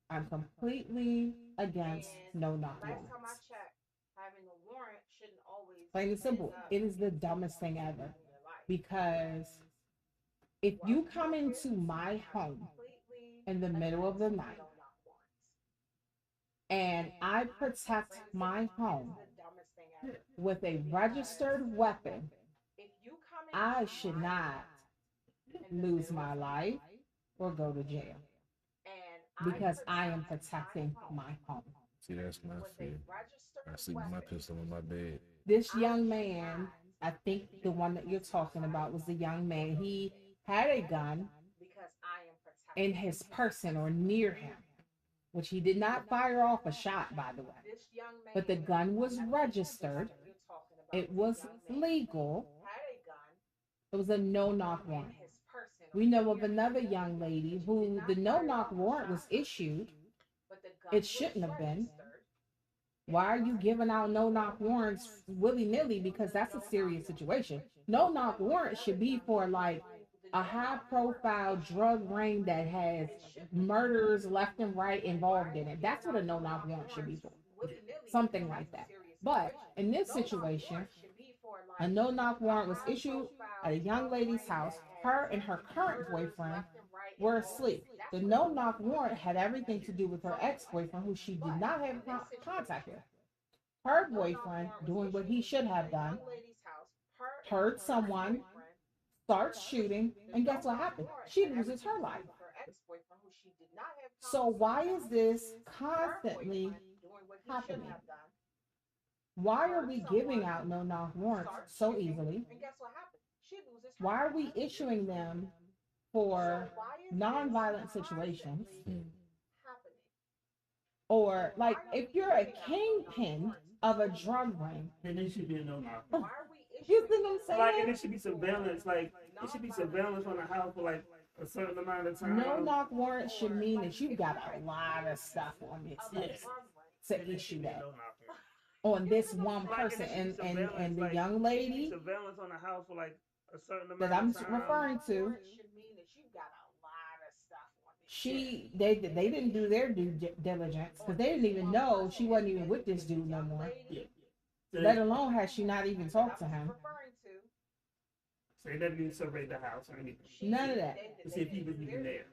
I'm completely against no-knock warrants. Plain and simple, it is the dumbest thing ever. Because if you come into my home in the middle of the night and I protect my home with a registered weapon, I should not lose my life or go to jail because I am protecting my home. See, that's my fear. I sleep with my pistol in my bed. This young man, I think the one that you're talking about was the young man. He had a gun in his person or near him, which he did not fire off a shot, by the way. But the gun was registered. It was legal. It was a no-knock warrant. We know of another young lady who the no-knock warrant was issued. It shouldn't have been. Why are you giving out no-knock warrants willy-nilly? Because that's a serious situation. No-knock warrant should be for like a high-profile drug ring that has murders left and right involved in it. That's what a no-knock warrant should be for. Something like that. But in this situation, a no-knock warrant was issued at a young lady's house. Her and her current boyfriend were asleep. The no-knock warrant had everything to do with her ex-boyfriend, who she did not have contact with. Her boyfriend, doing what he should have done, heard someone start shooting, and guess what happened? She loses her life. So why is this constantly happening? Why are we giving out no-knock warrants so easily? Why are we issuing them for non-violent situations? Or like if you're a kingpin of a drug ring, then it should be a no-knock. You see what I'm saying? Like, and it should be surveillance. Like, it should be surveillance on the house for like a certain amount of time. No-knock warrant should mean that you've got a lot of stuff on this list to issue that on this one person. And the young lady surveillance on the house for like a certain amount that I'm of time. referring to they didn't do their due diligence because they didn't even know she wasn't even with this dude no more. Yeah. Let alone had she not even talked to him. So they never even surveyed the house or anything None of that. to see if he was even there.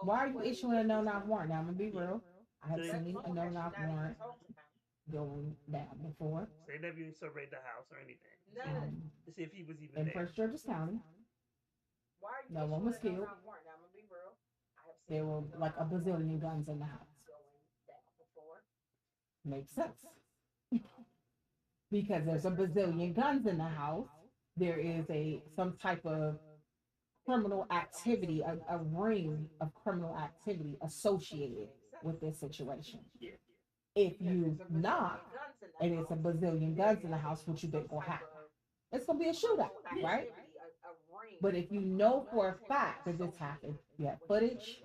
Why are you issuing a no-knock warrant? Now I'm gonna be real. I have seen a no-knock warrant going down before. So they never even surveyed the house or anything to see if he was even In there. Prince George's County. No one was killed. There were like a bazillion guns in the house. Makes sense. Because there's a bazillion guns in the house. There is some type of criminal activity, a ring of criminal activity associated with this situation. Yeah. If you knock and it's a bazillion guns in the house, what you think will happen? It's gonna be a shootout, right? But if you know for a fact that this happened, you had footage,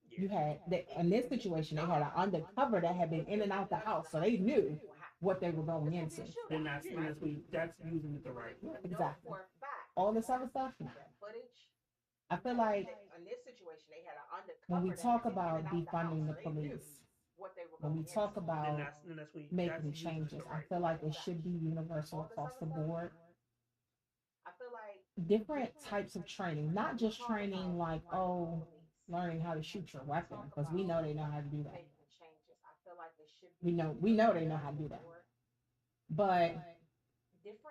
you had in this situation they had an undercover that had been in and out the house, so they knew what they were going into. Then that's using it the right way. Exactly. All this other stuff. No. I feel like when we talk about defunding the police, when we talk about making changes, I feel like it should be universal across the board. Different types of training, not just training like, learning how to shoot your weapon, because we know they know how to do that. We know they know how to do that. But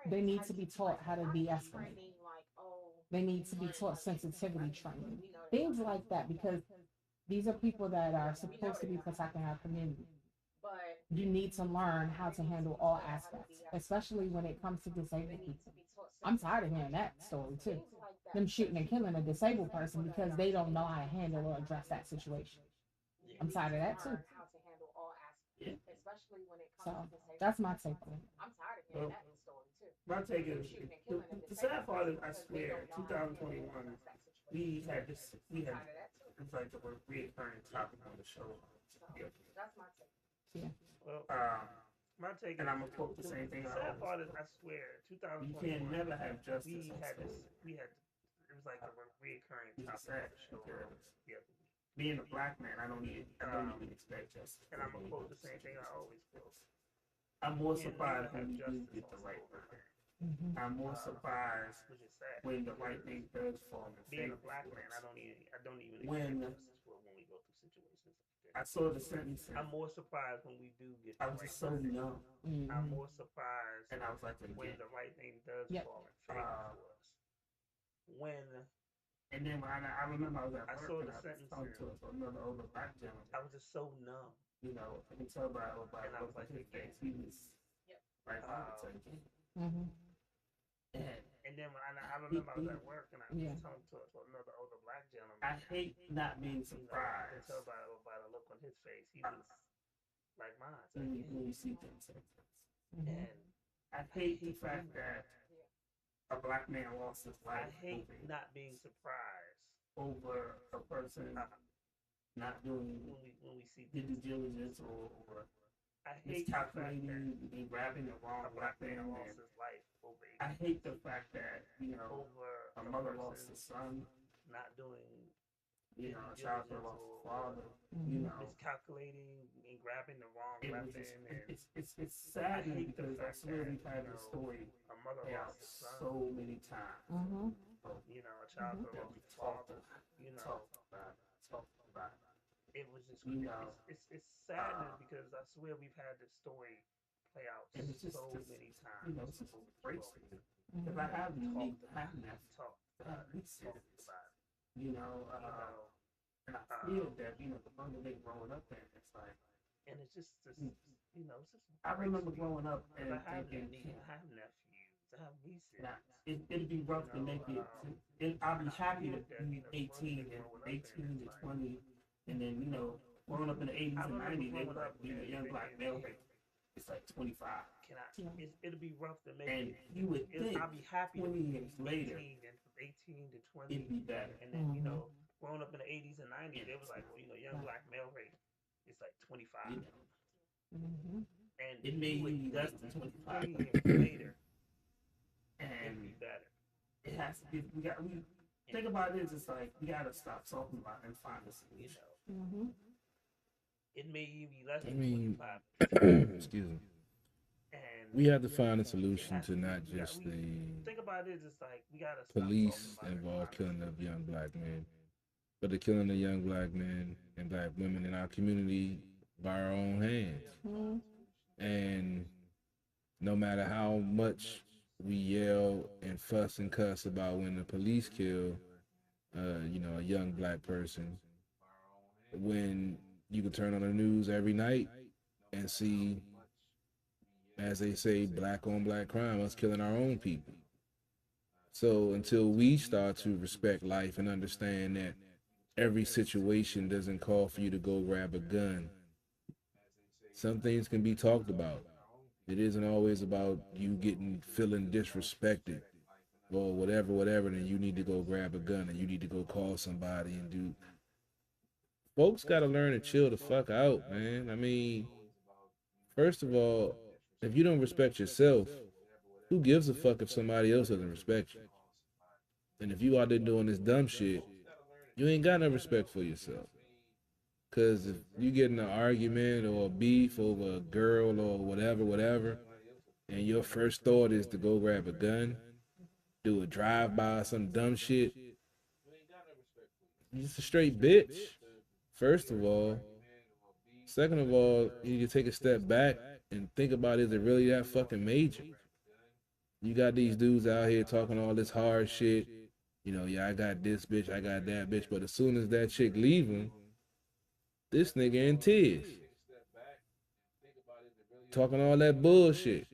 they need to be taught how to de-escalate. They need to be taught sensitivity training, things like that, because these are people that are supposed to be protecting our community. You need to learn how to handle all aspects, especially when it comes to disabled people. I'm tired of hearing that story too. Them shooting and killing a disabled person because they don't know how to handle or address that situation. I'm tired of that too. So that's my take on it. Well, my take is the sad part is, I swear, 2021, we had it's like the reoccurring topic on the show. Yeah. Well, my take, and I'm gonna quote the same thing. The sad part is, I swear, 2021, you can never have justice. It was like a reoccurring topic on the show. Being a black man, I don't even expect justice. And I'm gonna quote the same thing I always quote. I'm more surprised when you do get the right word. I'm more surprised when the right thing does fall in favor. Being a black man, I don't even expect justice when we go through situations like that. I saw the sentence. I'm more surprised when we do get. I was just so young. I'm more surprised, and I was like, when the right thing does fall in favor for us. And then when I remember I was at work, I saw the sentence to another older black gentleman. I was just so numb. You know, I can tell by and I was like, his face, he was like, and then when I remember I was at work and I was talking to another older black gentleman. I hate not being surprised. I can tell by the look on his face, he was like mine. When you see things like this. And I hate the fact that a black man lost his life. I hate not being surprised over a person not doing when we see due diligence or I hate miscalculating, grabbing the wrong black man lost his life over. I hate the fact that over a mother lost a son, not doing a child lost a father, miscalculating and grabbing the wrong weapon. It's sad because I swear we've had this story a mother lost a son so many times. A child lost a father. Talked about it. It was just it's saddening because I swear we've had this story play out so many times. It's just breaks me because I have talked about it. And I feel that the further they growing up in, it's like, and it's just it's just. I remember growing up and thinking, I have nephews, I have nieces. It'd be rough to make it. I'll be happy to be 18 to 20. And then, growing up in the 80s and 90s, they were like, young black male rate. It's like 25. It'll be rough to make it. And you would think, I'll be happy 20 years later, 18 to 20, it'd be better. And then, growing up in the 80s and 90s, it was like, young black male rate, it's like 25. And it may be less than 25 years later, and it'd be better. It has to be, think about it, it's like we gotta stop talking about it and find a solution. Mm-hmm. It may even be less I than mean, 25. excuse me. And We have to find a solution to not just the think about it, it's like we gotta stop police talking about it and involved find a killing of young black men, but the killing of young black men and black women in our community by our own hands. Mm-hmm. And no matter how much we yell and fuss and cuss about when the police kill, a young black person, when you can turn on the news every night and see, as they say, black on black crime, us killing our own people. So until we start to respect life and understand that every situation doesn't call for you to go grab a gun, some things can be talked about. It isn't always about you feeling disrespected or whatever, then you need to go grab a gun and you need to go call somebody and do. Folks got to learn to chill the fuck out, man. I mean, first of all, if you don't respect yourself, who gives a fuck if somebody else doesn't respect you? And if you out there doing this dumb shit, you ain't got no respect for yourself. Because if you get in an argument or a beef over a girl or whatever, and your first thought is to go grab a gun, do a drive-by or some dumb shit, you're just a straight bitch, first of all. Second of all, you need to take a step back and think about, is it really that fucking major? You got these dudes out here talking all this hard shit. Yeah, I got this bitch, I got that bitch. But as soon as that chick leave him, this nigga in tears. Talking all that bullshit.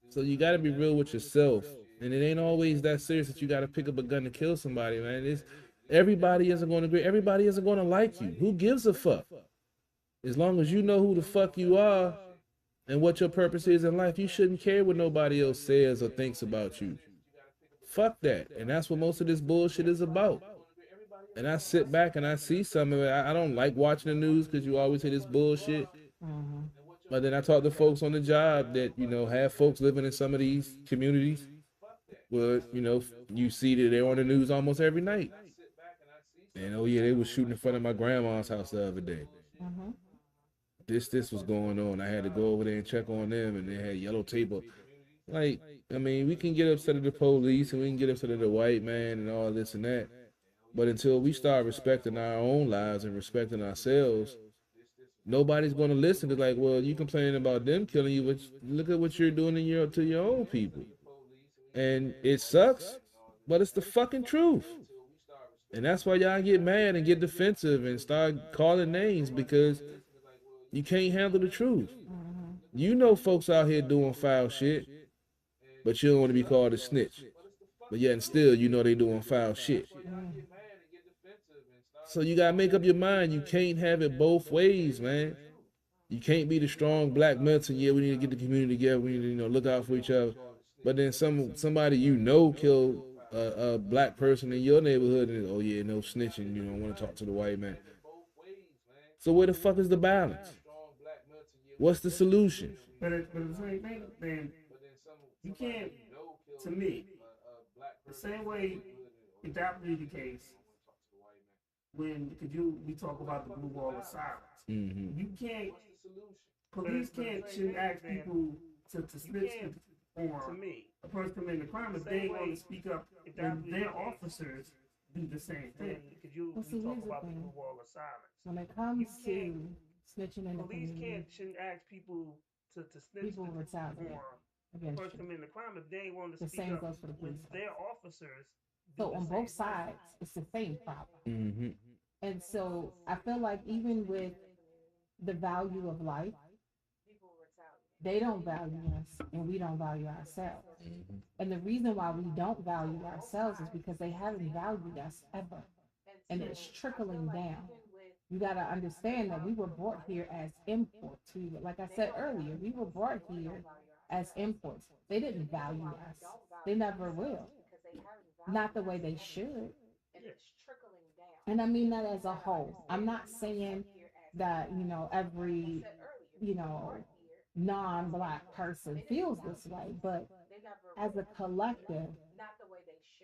So you got to be real with yourself. And it ain't always that serious that you got to pick up a gun to kill somebody, man. Everybody isn't going to agree. Everybody isn't going to like you. Who gives a fuck? As long as you know who the fuck you are and what your purpose is in life, you shouldn't care what nobody else says or thinks about you. Fuck that. And that's what most of this bullshit is about. And I sit back and I see some of it. I don't like watching the news because you always hear this bullshit. Mm-hmm. But then I talk to folks on the job that, have folks living in some of these communities where, you see that they're on the news almost every night. And, oh yeah, they was shooting in front of my grandma's house the other day. Mm-hmm. This was going on. I had to go over there and check on them, and they had yellow tape up. Like, I mean, we can get upset at the police and we can get upset at the white man and all this and that. But until we start respecting our own lives and respecting ourselves, nobody's going to listen. It's like, well, you complaining about them killing you, but look at what you're doing to your own people. And it sucks, but it's the fucking truth. And that's why y'all get mad and get defensive and start calling names, because you can't handle the truth. You know folks out here doing foul shit, but you don't want to be called a snitch. But yet and still, they doing foul shit. So you gotta make up your mind. You can't have it both ways, man. You can't be the strong black militant. Yeah, we need to get the community together. We need to, look out for each other. But then somebody killed a black person in your neighborhood, and oh yeah, no snitching. You don't want to talk to the white man. So where the fuck is the balance? What's the solution? But the same thing, man, you can't, to me, the same way, if that would be the case, we talk about the blue wall of silence. Mm-hmm. You can't, police shouldn't ask people to snitch on a person committing a crime if they want to speak up when their officers do the same thing. Well, see, here's the thing. When it comes to snitching in the community, shouldn't ask people to snitch people retaliate against person committing a crime if they want to the speak same up goes for the police. when their officers. So on both sides, it's the same problem. Mm-hmm. And so I feel like even with the value of life, they don't value us and we don't value ourselves. Mm-hmm. And the reason why we don't value ourselves is because they haven't valued us ever. And it's trickling down. You got to understand that we were brought here as imports. Like I said earlier, we were brought here as imports. They didn't value us. They never will. Not the way they should. And I mean that as a whole. I'm not saying that, every, non-black person feels this way, but as a collective,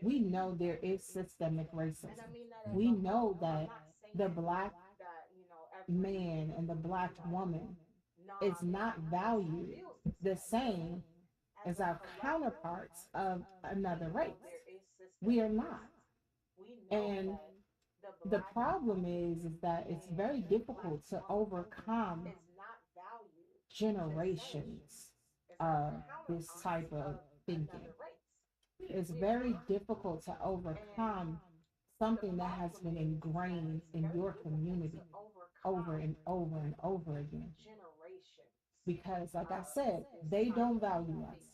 we know there is systemic racism. We know that the black man and the black woman is not valued the same as our counterparts of another race. We are not. And the problem is that it's very difficult to overcome generations of this type of thinking. It's very difficult to overcome something that has been ingrained in your community over and over and over again. Because, like I said, they don't value us.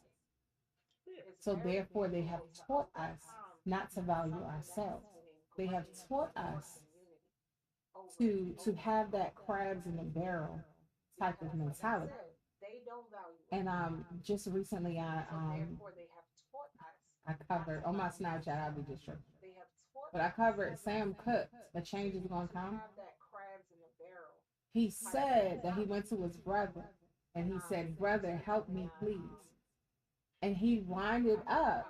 So, therefore, they have taught us not to value ourselves. They have taught us to have that crabs in the barrel type of mentality. And just recently I covered on my Snapchat, I'll be just sure. But I covered Sam Cooke, The Change Is Gonna Come. He said that he went to his brother and he said, "Brother, help me, please." And he winded up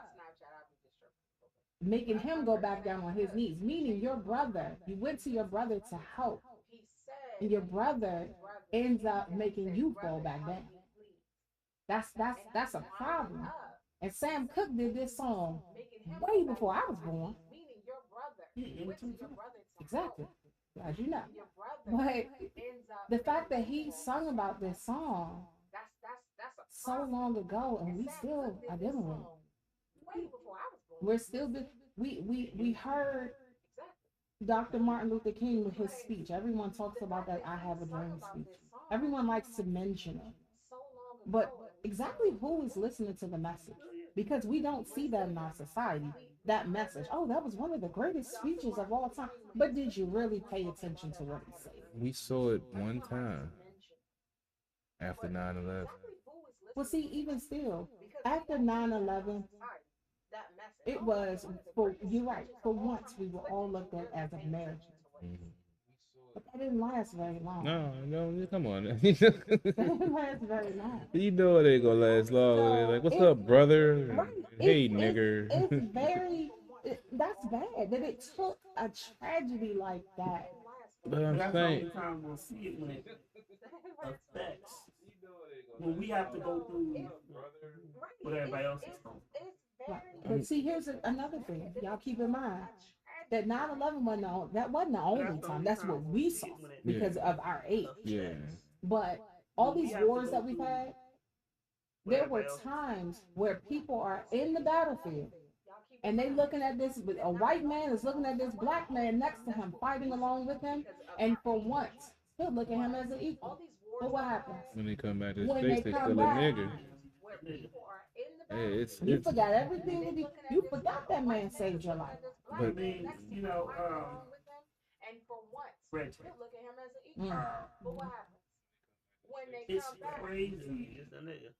making him go back down on his knees, meaning your brother, you went to your brother to help, and your brother ends up making you fall back down. That's a problem. And Sam Cooke did this song way before I was born. Exactly, as you know. But the fact that he sung about this song so long ago, and we still are dealing with it. We're still we heard Dr. Martin Luther King with his speech. Everyone talks about that "I Have a Dream" speech. Everyone likes to mention it. But exactly who is listening to the message? Because we don't see that in our society. That message. Oh, that was one of the greatest speeches of all time. But did you really pay attention to what he said? We saw it one time after 9/11. Well, see, even still, after 9/11, it was, you're right, for once we were all looked at as Americans. Mm-hmm. But that didn't last very long. No, come on. That didn't last very long. You know it ain't gonna last long. So They're like, "What's up, brother?" Right. Hey, nigger. That's bad that it took a tragedy like that. But I'm That's saying, the only time we'll see it when it affects. When we have to go through what everybody else is going. Right. But see, here's another thing. Y'all keep in mind that 9/11 wasn't the only time. That's what we saw because of our age. yeah. But all these wars that we've had, there were times where people are in the battlefield and they looking at this, a white man is looking at this black man next to him, fighting along with him, and for once, he'll look at him as an equal. But what happens? When they come back to the When States, they they come still a back, nigger. Yeah, you forgot everything that you forgot that man saved your life. I mean, Red Tail. It's crazy, isn't it?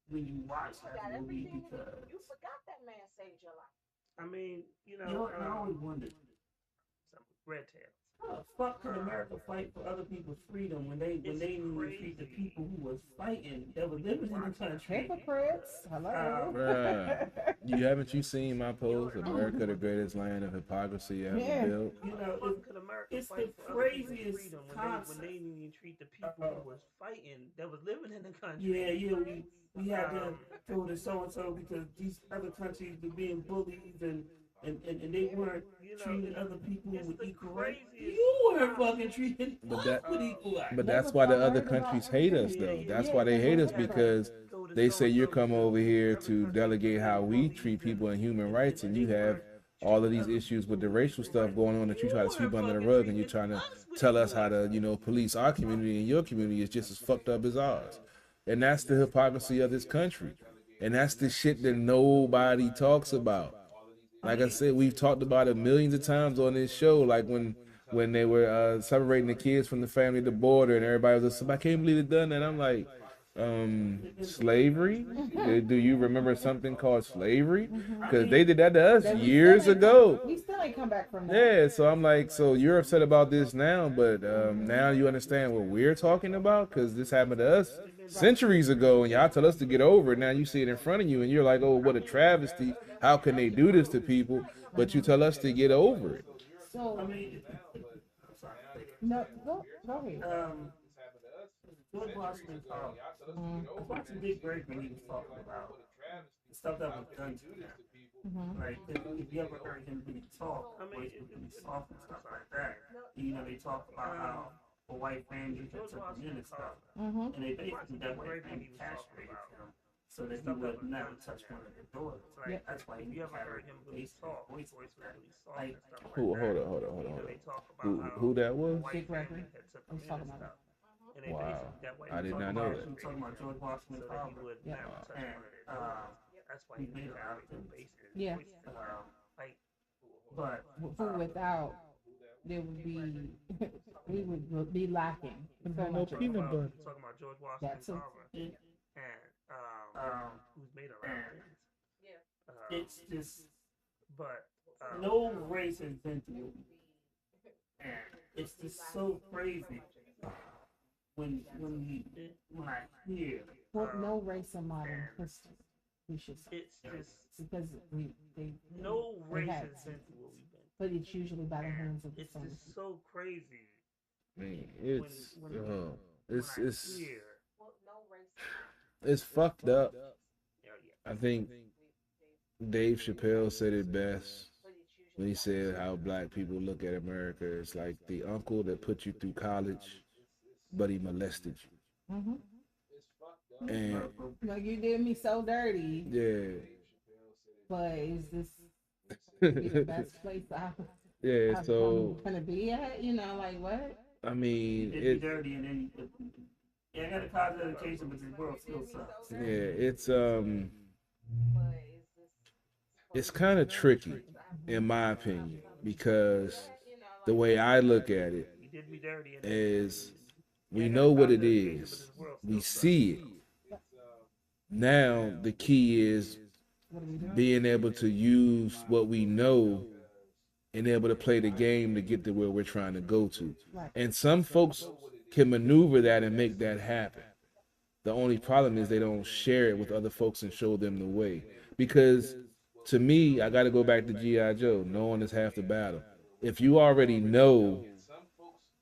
When you watch that movie because I mean, I always wondered. Red Tail. How the fuck can America fight for other people's freedom when they didn't even treat the people who was fighting that were living in the country? Hypocrites. Hello. Bruh, haven't you seen my post? America, the greatest land of hypocrisy ever built. It's the craziest concept. When they didn't even treat the people who was fighting that was living in the country. Yeah, we had to throw to so and so because these other countries were being bullies and they weren't treating other people with equal rights. You weren't fucking treating us with equal rights. But that's why the other countries hate us, though. That's why they hate us, because they say you come over here to delegate how we treat people and human rights, and you have all of these issues with the racial stuff going on that you try to sweep under the rug, and you're trying to tell us how to, police our community, and your community is just as fucked up as ours. And that's the hypocrisy of this country. And that's the shit that nobody talks about. Like I said, we've talked about it millions of times on this show, like when they were separating the kids from the family at the border, and everybody was like, "I can't believe they done that." I'm like, slavery? Do you remember something called slavery? Because they did that to us years ago. We still ain't come back from that. Yeah, so I'm like, so you're upset about this now, but now you understand what we're talking about? Because this happened to us centuries ago, and y'all tell us to get over it. Now you see it in front of you, and you're like, oh, what a travesty how can they do this to people? But you tell us to get over it. So, I mean, I'm sorry. no, go ahead. George Washington talk. I was watching Dick Gregory when he was talking about the stuff that was done to him. Like, if you ever heard him really talk, I mean, it was soft and stuff like that. You know, they talk about how a white family that took him in and stuff. And they basically, that white family castrated him so that he would never touch one of their daughters. Right? That's why you ever heard him really talk. Like, Hold on. Who that was? Dick Gregory. I was talking about that. Wow, I did not know that. I'm talking about George Washington Carver. Yeah. And that's why he made it out of basis. Yeah. But Without, there would be, we would be lacking. So No much of peanut butter. Talking about George Washington That's Carver and who's made a lot of things. it's just But no race has been through. And it's just so crazy when I hear Well, no race in modern history, we should say. it's just Because they race had has to. been through what we've been. But it's usually by the hands of the It's same. just so crazy. Man, When it's fucked up. I think Dave Chappelle said it best when he said how black people look at America. It's like the uncle that put you through college, but he molested you. And Like, you did me so dirty, yeah, but is this the best place yeah. I'm So gonna be at? You know, like what? I mean, it'd be dirty and then I got a college education, but this world still sucks. It's kind of tricky, in my opinion, because the way I look at it is we know what it is, we see it. Now the key is being able to use what we know and able to play the game to get to where we're trying to go to. And some folks can maneuver that and make that happen. The only problem is they don't share it with other folks and show them the way. Because to me, I got to go back to G.I. Joe. Knowing is half the battle. If you already know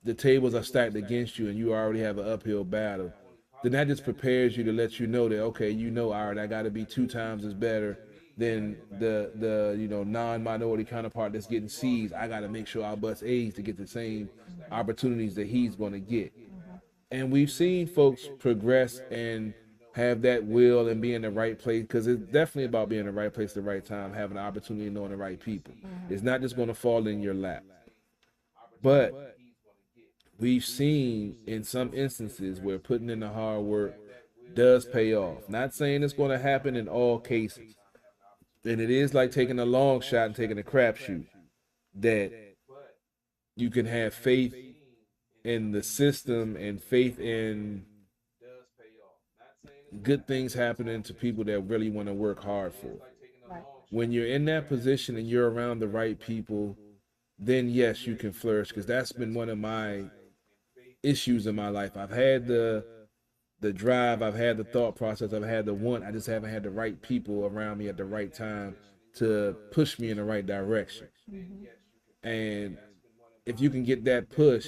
the tables are stacked against you and you already have an uphill battle, then that just prepares you to let you know that, okay, you know, all right, I got to be 2 times as better than the non-minority counterpart that's getting C's. I got to make sure I bust A's to get the same opportunities that he's going to get. And we've seen folks progress and have that will and be in the right place, because it's definitely about being in the right place at the right time, having the opportunity, knowing the right people. It's not just going to fall in your lap. But we've seen in some instances where putting in the hard work does pay off. Not saying it's going to happen in all cases. And it is like taking a long shot and taking a crapshoot, that you can have faith in the system and faith in good things happening to people that really want to work hard for it. When you're in that position and you're around the right people, then yes, you can flourish, because that's been one of my issues in my life. I've had the drive, I've had the thought process, I've had the want, I just haven't had the right people around me at the right time to push me in the right direction. And if you can get that push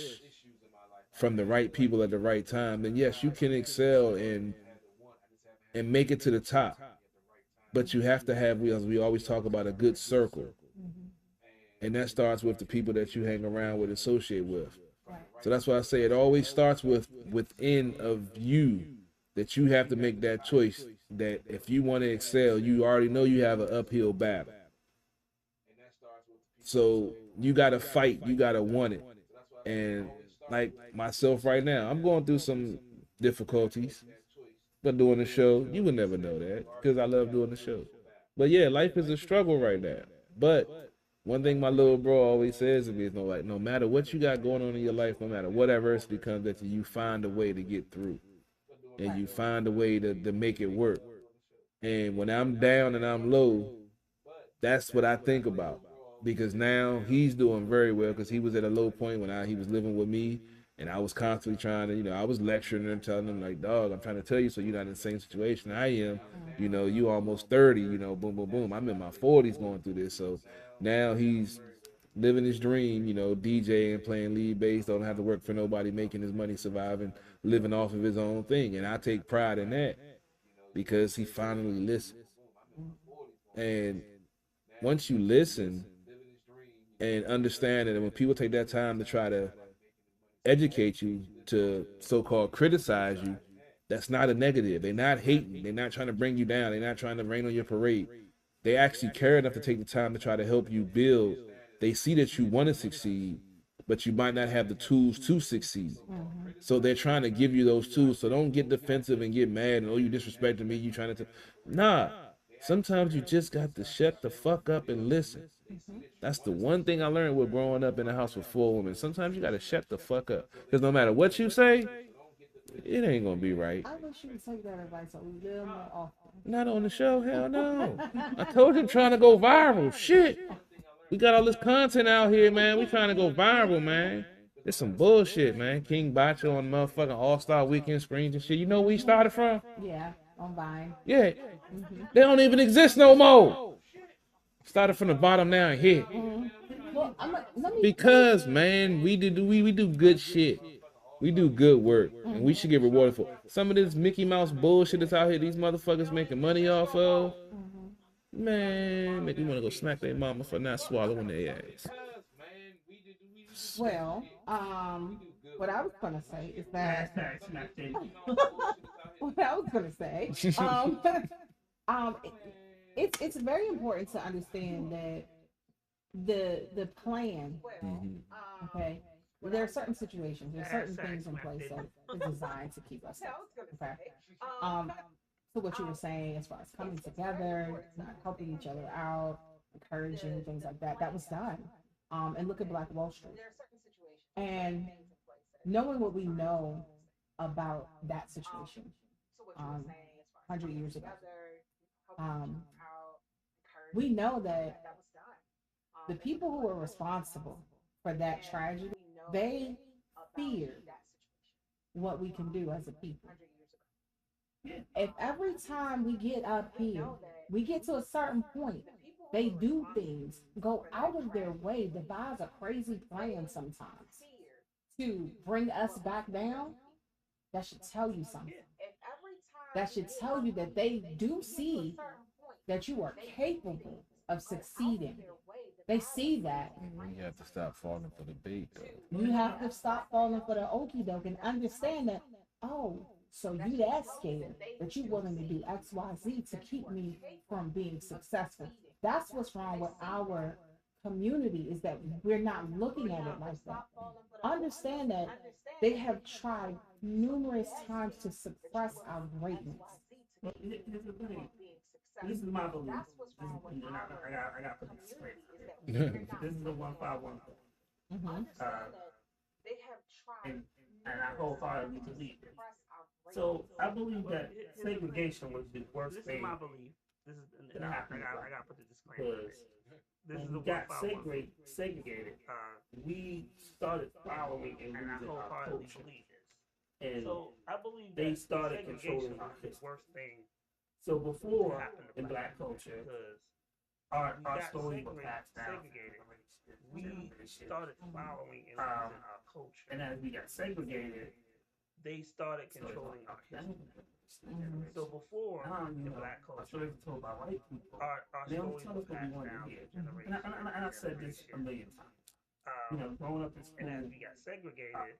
from the right people at the right time, then yes, you can excel and make it to the top. But you have to have, as we always talk about, a good circle. And that starts with the people that you hang around with, associate with. So that's why I say it always starts within of you, that you have to make that choice, that if you want to excel, you already know you have an uphill battle. So you got to fight, you got to want it. And like myself right now, I'm going through some difficulties, but doing the show, you would never know that, because I love doing the show. But yeah, life is a struggle right now. But one thing my little bro always says to me is, no matter what you got going on in your life, no matter what adversity comes at you, you find a way to get through. And you find a way to make it work. And when I'm down and I'm low, that's what I think about. Because now he's doing very well, because he was at a low point when he was living with me. And I was constantly trying to, you know, I was lecturing and telling them like, dog, I'm trying to tell you so you're not in the same situation I am. You know, you almost 30, you know, boom, boom, boom. I'm in my 40s going through this. So now he's living his dream, you know, DJing, playing lead bass, don't have to work for nobody, making his money, surviving, living off of his own thing. And I take pride in that because he finally listened. And once you listen and understand that when people take that time to try to educate you, to so-called criticize you, that's not a negative. They're not hating. They're not trying to bring you down. They're not trying to rain on your parade. They actually care enough to take the time to try to help you build. They see that you want to succeed, but you might not have the tools to succeed. So they're trying to give you those tools. So don't get defensive and get mad and, oh, you disrespecting me, you trying to... Nah. Sometimes you just got to shut the fuck up and listen. That's the one thing I learned with growing up in a house with 4 women. Sometimes you got to shut the fuck up. Because no matter what you say, it ain't going to be right. I wish you would take that advice a little more often. Not on the show, hell no. I told you I'm trying to go viral. Shit. We got all this content out here, man. We trying to go viral, man. It's some bullshit, man. King Bacho on motherfucking All-Star Weekend screens and shit. You know where he started from? Yeah, on Vine. Yeah. They don't even exist no more. Started from the bottom now and hit. Well, Because, man, we do good shit. We do good work, and we should get rewarded for it. Some of this Mickey Mouse bullshit that's out here, these motherfuckers making money off of, man, make me want to go smack their mama for not swallowing their ass. Well, what I was gonna say is that what I was gonna say, it's very important to understand that the plan, okay. There are certain situations, there are certain things in place that are designed to keep us safe. Okay. So what you were saying as far as coming together, not helping each other out, encouraging things like that, that was done. And look at Black Wall Street. And knowing what we know about that situation 100 years ago, we know that the people who were responsible for that tragedy, they feared what we can do as a people. If every time we get up here, we get to a certain point, they do things, go out of their way, devise a crazy plan sometimes to bring us back down, that should tell you something. That should tell you that they do see that you are capable of succeeding. They see that. You have to stop falling for the bait, though. You have to stop falling for the okie doke and understand that, oh, so you that scared that you're willing to do X, Y, Z to keep me from being successful. That's what's wrong with our community, is that we're not looking at it like that. Understand that they have tried numerous times to suppress our greatness. This is my belief. I got to put this straight. This is the 151. And I wholeheartedly believe it. So I believe that segregation was the worst thing. This is my belief. This is, and I got to put the disclaimer. This is the got segregated. We started following and losing our culture. And so I believe they started controlling our history. Worst thing. So before in Black culture, our story was passed down. We started following and losing our culture. And as we got segregated, they started controlling our history. So before in Black culture, told by white people, our story was passed down to generations. And I said this a million times. Growing up in school, and as we got segregated,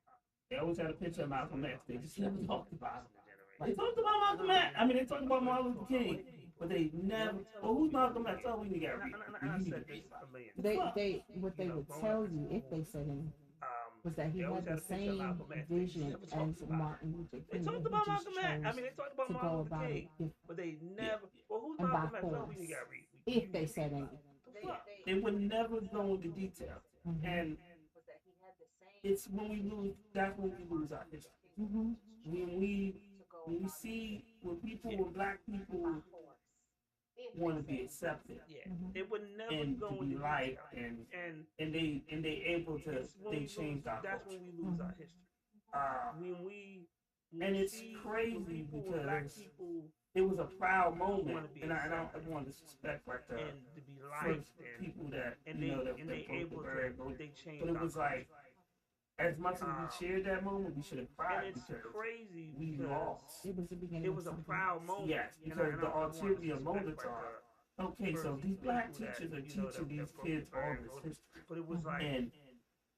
they always had a picture of Malcolm X. They just never talked about him. They talked about Malcolm X. I mean, they talked about Martin Luther King, but they never. Oh, who's Malcolm X? Oh, we got They what they would tell you if they said him was that he had the same vision as Martin Luther King. They talked about Malcolm X. I mean, they talked about Martin Luther King, but they never. Well, who's Malcolm X? Oh, we got if they said anything, they would never go into detail, and it's when we lose. That's when we lose our history. When we see when Black people want to be accepted, it would never and go to be into liked, detail. and they able to they change our that's culture. when we lose our history. And it's crazy because it was a proud moment, and I don't want to disrespect like the first people that that broke the bird, but it was like, as much as we cheered that moment, we should have cried And it's because crazy we because lost. It was the beginning. it was a proud moment. Yes, And because I the don't wanna ulterior disrespect motives like are, okay, so these black teachers are teaching these kids all this history. But it was like, And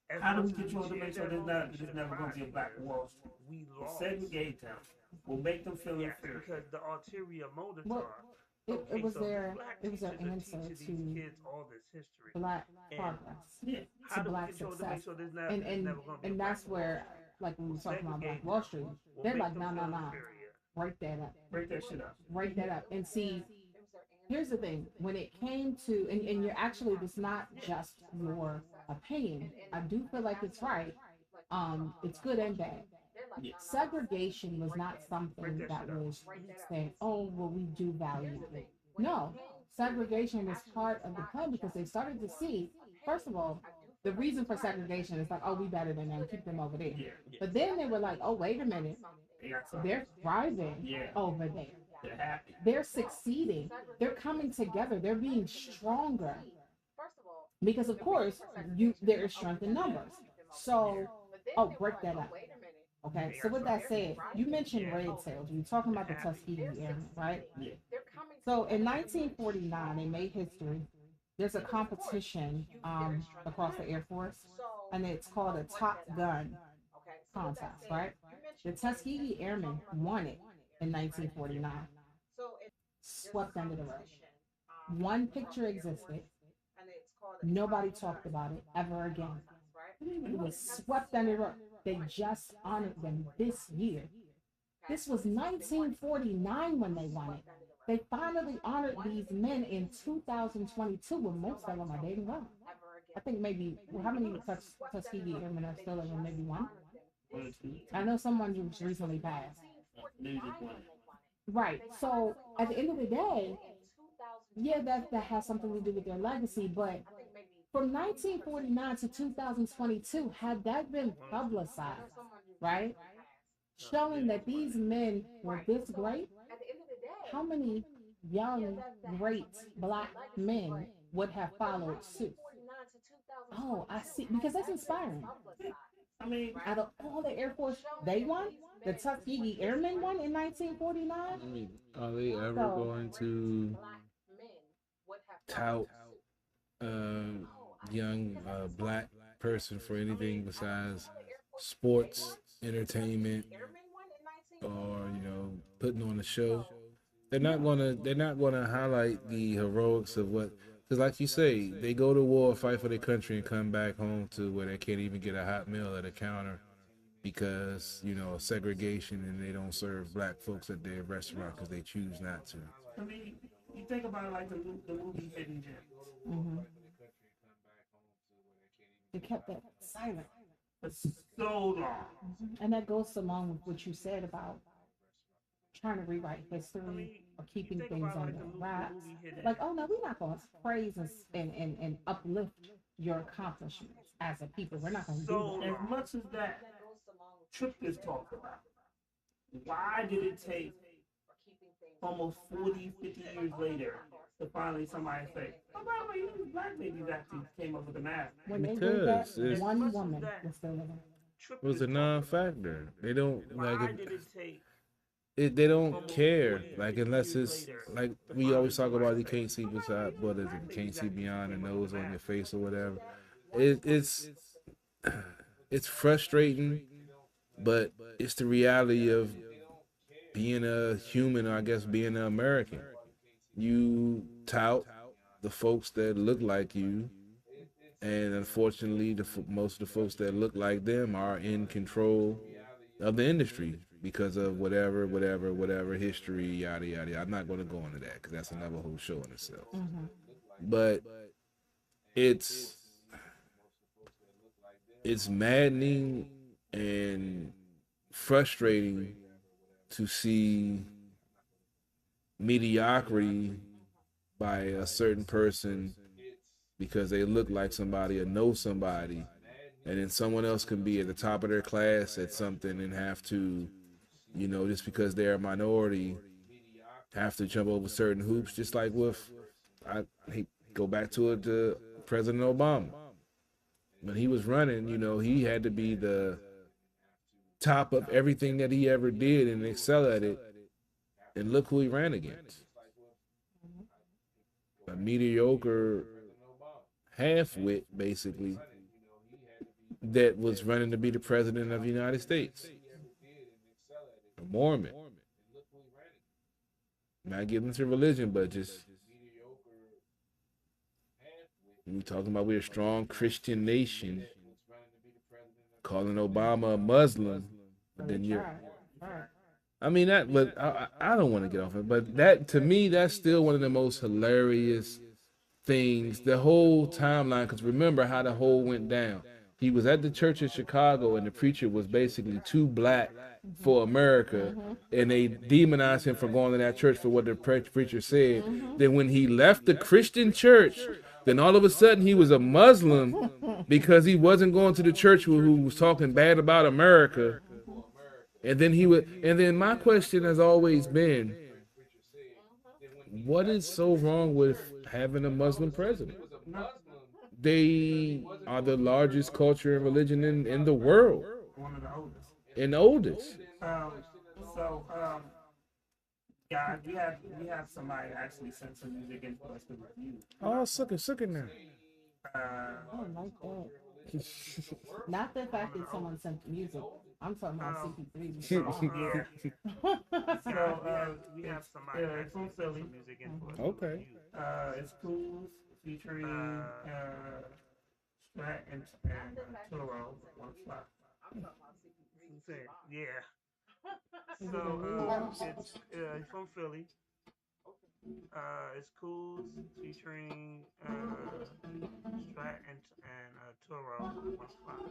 as how do we much as control to cheered make sure that there's moment, we there's should've never going to be a cried black because Wall Street? we We'll lost. segregate them. We'll make them feel Yes, inferior. because the ulterior motives Well, are. it was so their black it was their teachers are answer teaching these to kids all this history. black And progress, Yeah. How to do we black control to success, make sure there's never, and there's never gonna be a and black that's where, like when we were talking about Black segregate Wall Street, will they're make like, them no, feel no, no, inferior. break that up, Break that shit up. break that up, and see. Here's the thing: when it came to, and you're actually, it's not just your opinion. I do feel like it's right. It's good and bad. Yeah. Segregation was not something that was saying, oh, well, we do value it. No, segregation is part of the plan because they started to see, first of all, the reason for segregation is like, oh, we better than them, keep them over there. Yeah. But then they were like, oh, wait a minute, They got something. they're thriving Yeah. over there. They're happy. They're succeeding. They're coming together. They're being stronger. Because of course, there is strength in numbers. So, oh, break that up. Okay. So with that said, you mentioned red tails. You're talking about the Tuskegee Airmen, right? Yeah. So in 1949, they made history. There's a competition across the Air Force, and it's called a Top Gun contest, right? The Tuskegee Airmen won it in 1949. Swept under the rug. One picture existed. Nobody talked about it ever again. It was swept under the rug. They just honored them this year. This was 1949 when they won it. They finally honored these men in 2022, when most of them are dating well. I think maybe, well, how many Tuskegee Airmen are still living? Maybe one? I know someone just recently passed. Right. So at the end of the day, yeah, that has something to do with their legacy. But from 1949 to 2022, had that been publicized, right, showing that these men were this great, how many young, great black men would have followed suit? Oh, I see. Because that's inspiring. I mean, out of all the Air Force, they won. The Tuskegee Airmen won in 1949. I mean, are they ever going to tout young black person for anything besides sports, entertainment, or putting on a show? They're not gonna highlight the heroics of what, because like you say, they go to war, fight for their country, and come back home to where they can't even get a hot meal at a counter because segregation, and they don't serve black folks at their restaurant because they choose not to. I mean, you think about it like the movie Hidden Gems. Mm-hmm. They kept that silent for so long. Mm-hmm. And that goes along with what you said about trying to rewrite history or keeping things under wraps. Like, oh no, we're not going to praise and uplift your accomplishments as a people. We're not going to do that. As much as that Trip is talked about, why did it take almost 40, 50 years later to finally somebody say, oh, by the way, these black ladies actually came up with the math? When they did that, one woman was still living. It was a non-factor. They don't Why did it take? They don't care, like, unless it's like we always talk about. You can't see beside, what is it? You can't see beyond the nose on your face or whatever. It's frustrating, but it's the reality of being a human, or I guess being an American. You tout the folks that look like you, and unfortunately, most of the folks that look like them are in control of the industry because of whatever history, yada yada. I'm not going to go into that because that's another whole show in itself. Mm-hmm. But it's maddening and frustrating to see mediocrity by a certain person because they look like somebody or know somebody, and then someone else can be at the top of their class at something and have to, you know, just because they're a minority, have to jump over certain hoops. Just like with, I go back to it, to President Obama. When he was running, you know, he had to be the top of everything that he ever did and excel at it. And look who he ran against. A mediocre half-wit, basically, that was running to be the president of the United States. A Mormon. Not getting into religion, but just, we talking about we're a strong Christian nation, calling Obama a Muslim, then you're, I mean, that, but I don't want to get off it, but that, to me, that's still one of the most hilarious things, the whole timeline, because remember how the whole went down. He was at the church in Chicago, and the preacher was basically too black for America, and they demonized him for going to that church for what the preacher said. Then when he left the Christian church, then all of a sudden he was a Muslim because he wasn't going to the church who was talking bad about America. And then then my question has always been, what is so wrong with having a Muslim president? They are the largest culture and religion in the world. One of the oldest. And oldest. Yeah, we have somebody actually sent some music in for us to review. Oh, suck it now. Oh my God. Not the fact that someone sent music. I'm talking about CP3. Yeah. So we have somebody from Philly music in for us. Okay. It's Cools featuring Strat and Toro. One spot. Yeah. So it's from Philly. It's Cools featuring Strat and Toro. One spot.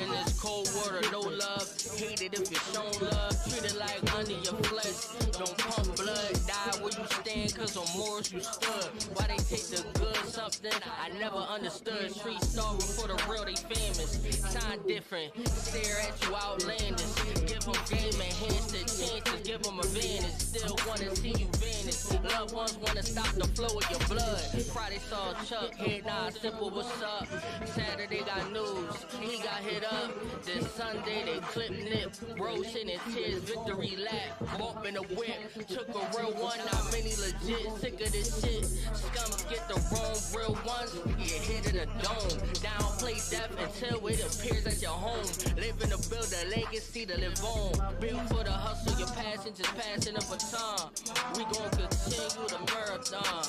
In this cold water, no love. Hate it if it's shown love. Treat it like under your flesh. Don't pump blood. Die where you stand, cause on morals you stood. Why they take the good something I never understood. Street star for the real, they famous. Sign different. Stare at you outlandish. Give them game and hands to chances. Give them advantage. Still wanna see you vanish. Loved ones wanna stop the flow of your blood. Friday saw Chuck, head nod, simple, what's up? Saturday got news, he got hit up. Then Sunday they clip nip, Rose in his tears, victory lap, bump in the whip. Took a real one, not many legit, sick of this shit. Scums get the wrong real ones, get hit in the dome. Downplay death until it appears at your home. Living to build a legacy to live on. Built for the hustle, your passion just passing a baton. We gon' continue the marathon.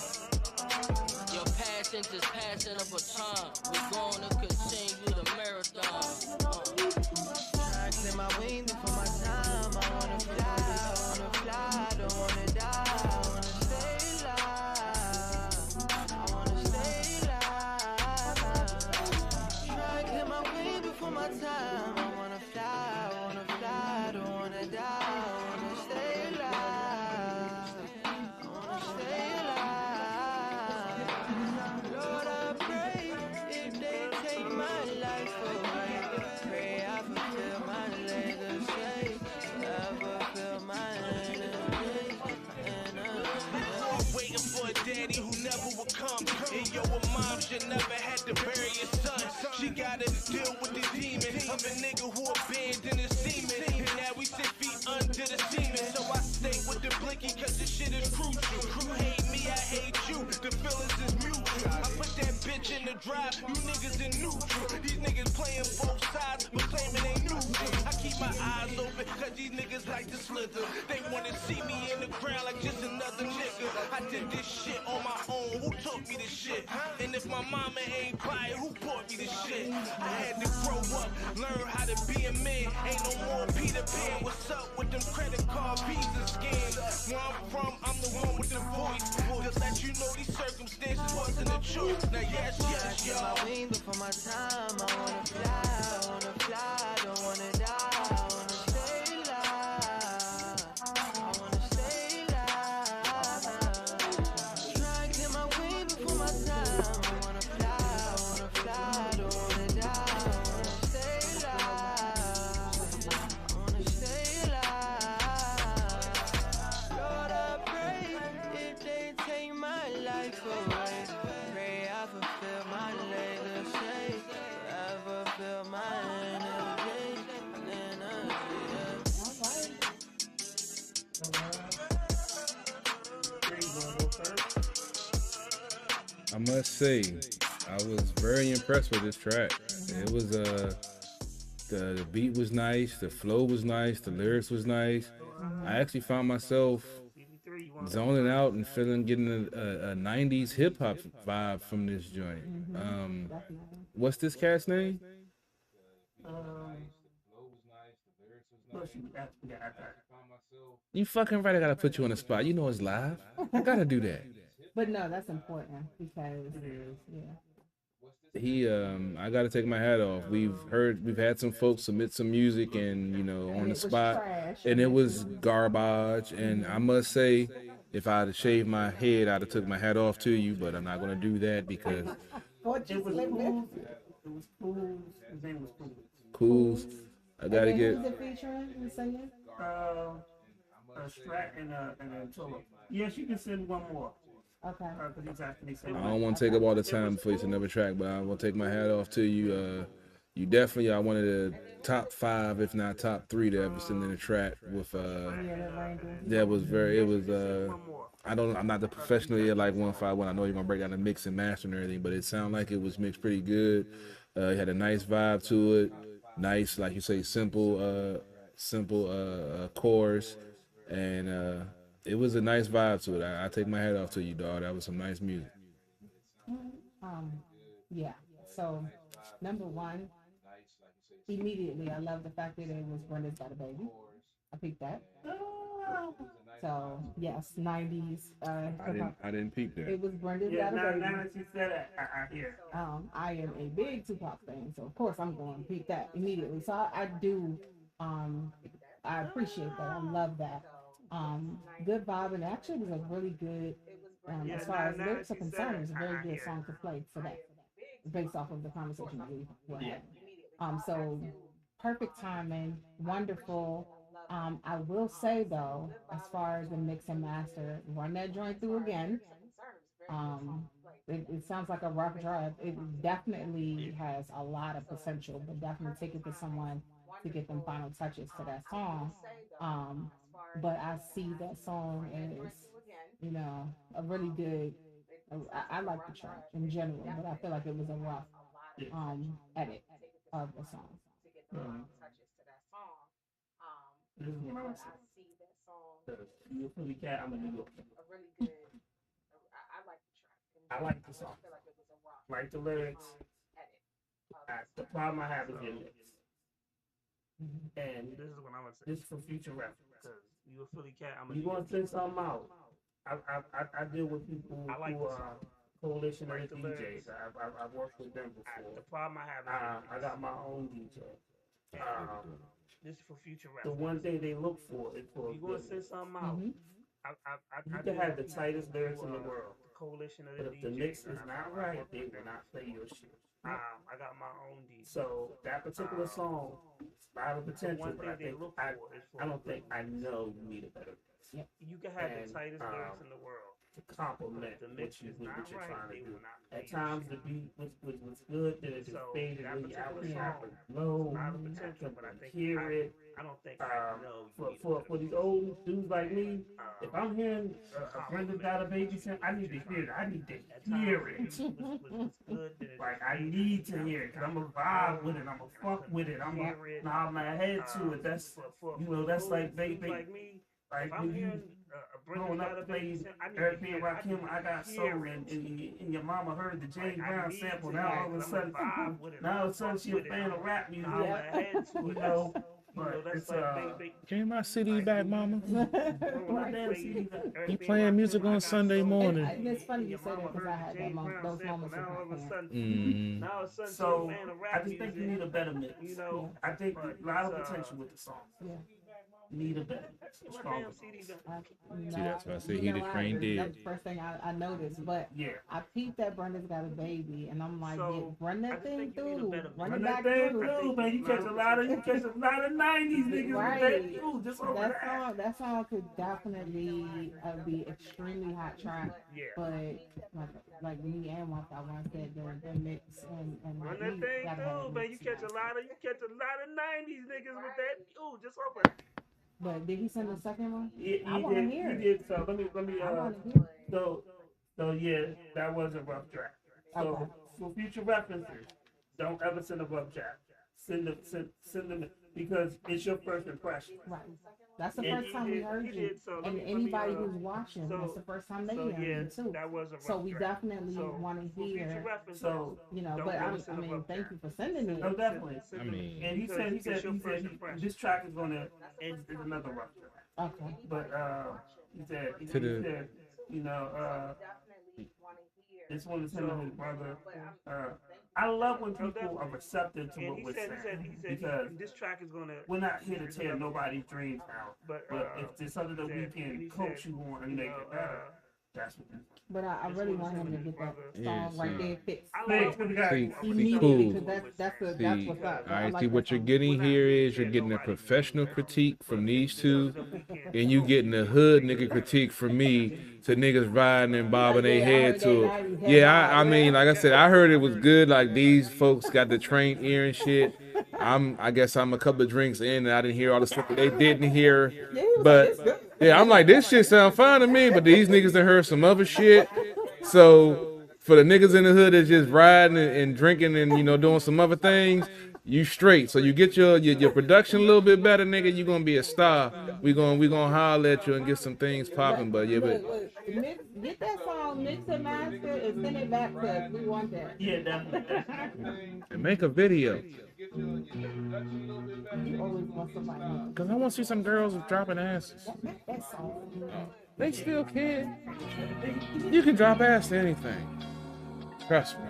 Your passion just passing a baton. We gonna continue the marathon. Trying to clear my wings for my time. I wanna fly, don't wanna die. I wanna stay alive. I wanna stay alive. Trying to clear my wings before my time. I wanna fly, don't wanna die. I wanna stay alive. I wanna stay alive. Lord, I pray if they take my life away, pray I fulfill my legacy. I fulfill my legacy. Waiting for a daddy who never would come. And yo, a mom should never had to bury his son. She gotta deal with the demon of a nigga who abandoned his semen. And now we 6 feet under the semen. So I stay with the blinky cause this shit is crucial. You hate me, I hate you. The feelings is mutual. I put that bitch in the drive, you niggas in neutral. These niggas playing both sides, but claiming they neutral. I keep my eyes open cause these niggas like to slither. They wanna see me in the ground like just another nigga. I did this shit on my own, who taught me this shit? And if my mama ain't buy it, who bought me this shit? I had to grow up, learn how to be a man. Ain't no more Peter Pan. What's up with them credit card visa scams? Where I'm from, I'm the one with the voice. Just let you know these circumstances wasn't a choice. Now yes, y'all. My wing before my time. I wanna fly, don't wanna die. I wanna stay alive. I wanna stay alive. Try and get my wing before my time. I wanna fly, don't wanna die. I wanna stay alive. I wanna stay alive. Lord, I pray if they take my life away. Pray I fulfill my legacy. Forever feel my energy. I must say, I was very impressed with this track. It was the beat was nice, the flow was nice, the lyrics was nice. I actually found myself zoning out and getting a 90s hip hop vibe from this joint. What's this cat's name? You fucking right, I gotta put you on the spot. You know it's live. I gotta do that. But no, that's important because I gotta take my hat off. We've had some folks submit some music and on the spot, and it was garbage. And I must say, if I'd have shaved my head, I'd have took my hat off to you. But I'm not gonna do that because it was cool. His name was Cool. I gotta get. Who's it featuring and singing? A Strat and a Tulip. Yes, you can send one more. Okay. I don't want to take up all the time before you send another track, but I want to take my hat off to you. You definitely are one of the top 5, if not top 3, that ever sent in a track with. That was very. It was. I'm not the professional here like 151. I know you're gonna break down the mix and master and everything, but it sounded like it was mixed pretty good. It had a nice vibe to it. Nice, like you say, simple chorus, and it was a nice vibe to it. I take my hat off to you, dog. That was some nice music. Yeah. So, number one, immediately, I love the fact that it was Brenda's Got a Baby. I picked that. So, yes, 90s. I didn't peep that. It was Brenda's Got a Baby. Now that you said it, I hear. I am a big Tupac fan, so of course I'm going to peep that immediately. So I do, I appreciate that. I love that. Good vibe, and actually it was a really good, as far as lyrics are concerned, it was a very good song to play for that, based off of the conversation that we were having. So perfect timing, wonderful. I will say though, as far as the mix and master, run that joint through again. It sounds like a rough drive. It definitely has a lot of potential, but definitely take it to someone to get them final touches to that song. But I see that song as, a really good. I like the track in general, but I feel like it was a rough edit of the song. This is what I was saying. You really cat, I'm a New York. I like the song. Like the lyrics. The problem I have is your lyrics. And this is what I'm gonna say. This is for future reference. You a Philly cat, I'm a You want to send something out? I deal with people who are coalition of DJs. I've worked with them before. The problem I have is I got my own DJ. This is for future The reference. one thing they look for is for You gonna send something out? you can have the tightest lyrics in the world. The coalition of But the if the DJs, mix is not right, they will not play your shit. I got my own DJ. So that particular song, a lot of potential, one but thing I they think look for is for I don't think I know you need a better mix. You can have And, the tightest lyrics in the world. to complement The what mix you're is not right, trying to they do. will not play At your times the shit. beat was good, then it just So, faded that really out particular sharp song, and low. a lot of I potential, but I couldn't think hear it. I don't think I know. For these old dudes like me, if I'm hearing a Brenda Got a Baby sing, I need to hear it. I need to hear it. Like I need to hear it, cause I'm gonna vibe with it. I'm gonna fuck with it. I'm gonna nod my head to it. That's that's like like when you growing up played Eric B. and Rakim, I Got Soul, and your mama heard the James Brown sample. Now all of a sudden, she a fan of rap music. But that's it's like Give me my CD back, mama. my damn CD. You playing music on Sunday morning. And it's funny you say that because I had that those moments with my parents. Mm. Now it's Sunday, So man, of I rap just think you music, need a better mix. you know. I think a lot of potential with the song. Yeah. Need a better mix. My Stronger. damn CD done. See, that's why I say You he know, the train dead. That's the first thing I noticed. But Yeah. I peeped that Brenda's got a baby, and I'm like, So, yeah, run I that just thing think you need a through. better Run Run it that back thing through. through, man. You catch a lot of 90s niggas with that Right. too. Just over That that. song, that song could definitely be extremely hot track. Yeah. But like me and my I said, the mix and Run like, that we thing gotta have through, a man. mix. You catch a lot of 90s niggas with that. Ooh, just over. But did he send the second one? He I want to did. hear He it. did. So let me. I want to hear it. So yeah, that was a rough draft. So Okay. for future references, don't ever send a rough draft. Send them because it's your first impression. Right. That's the And first time we heard he you. did, so let And me, anybody who's watching, so- it's the first time they so hear yeah, you too. that was a rough So we draft. definitely So, want to for future hear. references, So You know, don't but ever I send a mean, rough thank draft. you for sending it. no, definitely. I mean, And he said It's your first impression. this track is gonna is another rough draft. Okay. But he said you know this one is him and his brother. I love when people are receptive to And what he we're said saying because because this track is gonna. we're not here to tear nobody's dreams out. But If there's something that we can coach you on and make it better, that's what this But I really want him to get that Yeah, song right see. there fixed. See, Immediately, cool. because that's what's See, up. I like see that what you're song. getting here is you're getting a professional critique from these two, and you getting a hood nigga critique from me to niggas riding and bobbing their head to it. Yeah, I mean, like I said, I heard it was good. Like these folks got the train ear and shit. I guess I'm a couple of drinks in and I didn't hear all the stuff that they didn't hear. But yeah, I'm like, this shit sound fine to me, but these niggas done heard some other shit. So for the niggas in the hood that's just riding and drinking and, you know, doing some other things, you straight. So you get your production a little bit better, nigga, you gonna be a star. We gonna holler at you and get some things popping. But yeah, but Get that song, mix and master, and send it back to us. We want that. Yeah, definitely. and make a video. You always want somebody. Cause I want to see some girls dropping asses. That song. They still can. You can drop ass to anything. Trust me.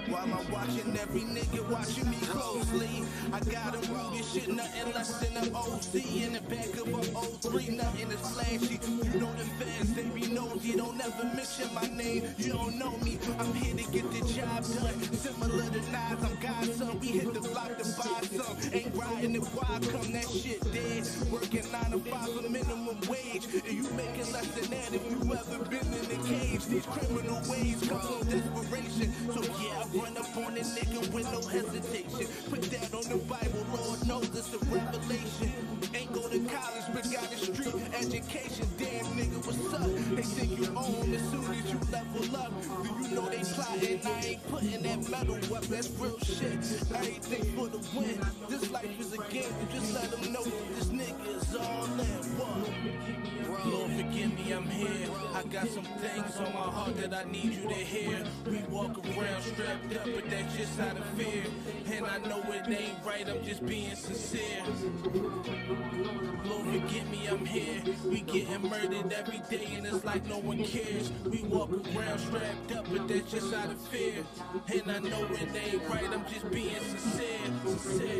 While I'm watching every nigga watching me closely, I got him rooted shit, nothing less than an OC in the back of a 03, nothing is flashy. You know the fans, they be nosy, don't ever mention my name. You don't know me, I'm here to get the job done. Similar to Nas, I'm Godson, we hit the block to buy some. Ain't riding the wild, come that shit dead. Working 9 to 5 for minimum wage. And you making less than that if you ever been in the cage. These criminal ways come from desperation. So yeah, I run up on a nigga with no hesitation. Put that on the Bible, Lord knows it's a revelation. Ain't go to college, but got a street education. Damn nigga, what's up? They think you own as soon as you level up. Do you know they plotting? I ain't putting that metal up, that's real shit. Everything for the win. This life is a game, you just let them know this nigga is all in. What? Lord, forgive me, I'm here. I got some things on my heart that I need you to hear. We walk around strapped up, but that's just out of fear. And I know it ain't right, I'm just being sincere. Lord, forgive me, I'm here. We getting murdered every day, and it's like no one cares. We walk around strapped up, but that's just out of fear. And I know it ain't right, I'm just being sincere.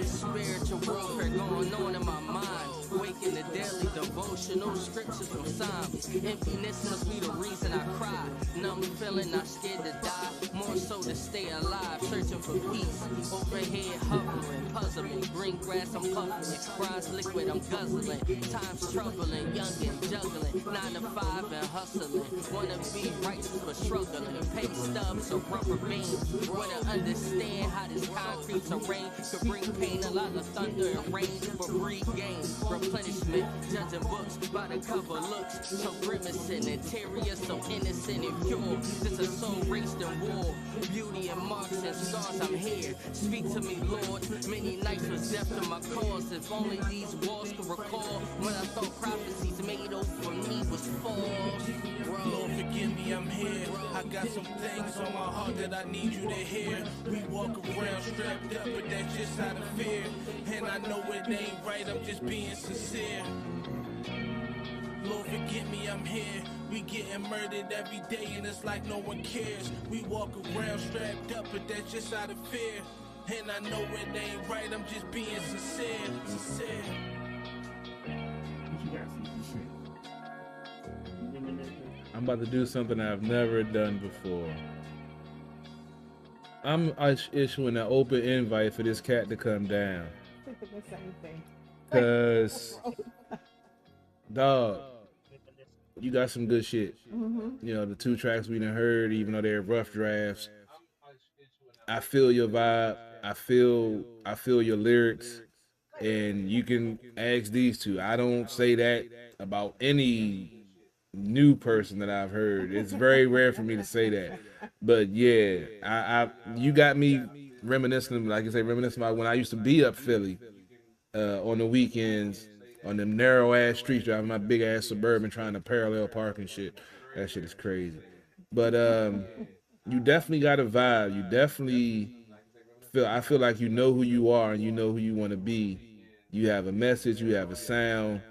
Spiritual warfare going on in my mind. Waking the daily devotional scriptures from Psalms. Emptiness must be the reason I cry. Numb feeling, not scared to die. More so to stay alive, searching for peace. Overhead hovering, puzzling. Green grass I'm puffing. Fries liquid I'm guzzling. Time's troubling, young and juggling. 9 to 5 and hustling. Wanna be righteous but struggling. Pay stubs or rubber beams. Wanna understand how this concrete terrain could bring pain. A lot of thunder and rain, but regain replenishment. Judging books by the cover looks so grimacing. Interior so innocent and pure. This a soul raced in war. Beauty seeing marks and scars, I'm here. Speak to me, Lord. Many nights was death to my cause. If only these walls could recall when I thought prophecies made over me was false. Lord, forgive me, I'm here. I got some things on my heart that I need you to hear. We walk around strapped up, but that's just out of fear. And I know it ain't right, I'm just being sincere. Lord, forgive me, I'm here. We getting murdered every day and it's like no one cares. We walk around strapped up, but that's just out of fear. And I know it ain't right, I'm just being sincere. I'm about to do something I've never done before. I'm issuing an open invite for this cat to come down. Cause, dog, you got some good shit. You know, the 2 tracks we done heard, even though they're rough drafts, I feel your vibe. I feel your lyrics, and you can ask these 2. I don't say that about any new person that I've heard. It's very rare for me to say that, but yeah, you got me reminiscing, like I say, reminiscing about when I used to be up Philly on the weekends on them narrow ass streets, driving my big ass Suburban, trying to parallel park and shit. That shit is crazy. But you definitely got a vibe. You definitely I feel like you know who you are and you know who you want to be. You have a message, you have a sound,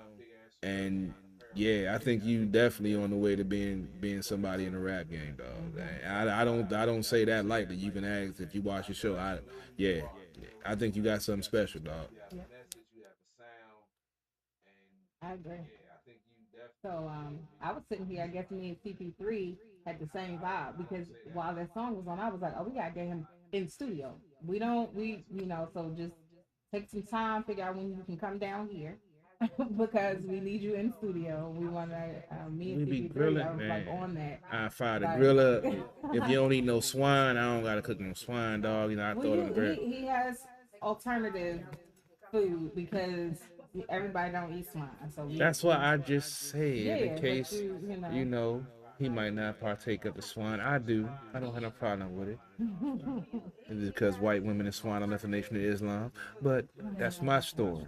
and yeah, I think you definitely on the way to being somebody in the rap game, dog. I don't say that lightly. You can ask if you watch your show. I think you got something special, dog. I agree. So I was sitting here. I guess me and CP3 had the same vibe because while that song was on, I was like, oh, we gotta get him in the studio. So just take some time, figure out when you can come down here. Because we need you in studio. We want to, me and be CP3 grilling, are man. like on that. I fire the Like- grill up. If you don't eat no swine, I don't gotta cook no swine, dog. You know, I throw it on the grill. He has alternative food because everybody don't eat swine. So That's what I just said. In but case you know. he might not partake of the swine. I do. I don't have no problem with it. It's because white women and swine are left the Nation of Islam. But that's my story.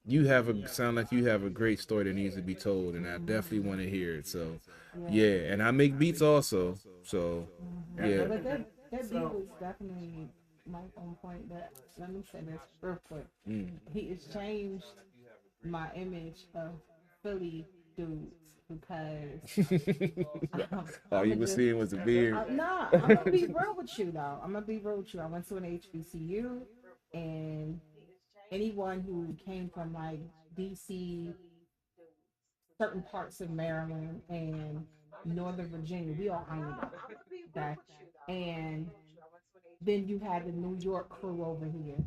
You sound like you have a great story that needs to be told, and I definitely want to hear it. So, yeah, and I make beats also. So, yeah. But that beat was definitely Mike on point. But let me say this real quick. He has changed my image of Philly dudes because all you were seeing was a beard. Nah, I'm gonna be real with you though. I went to an HBCU, and anyone who came from like DC, certain parts of Maryland and Northern Virginia, we all hung together. Okay? And then you had the New York crew over here,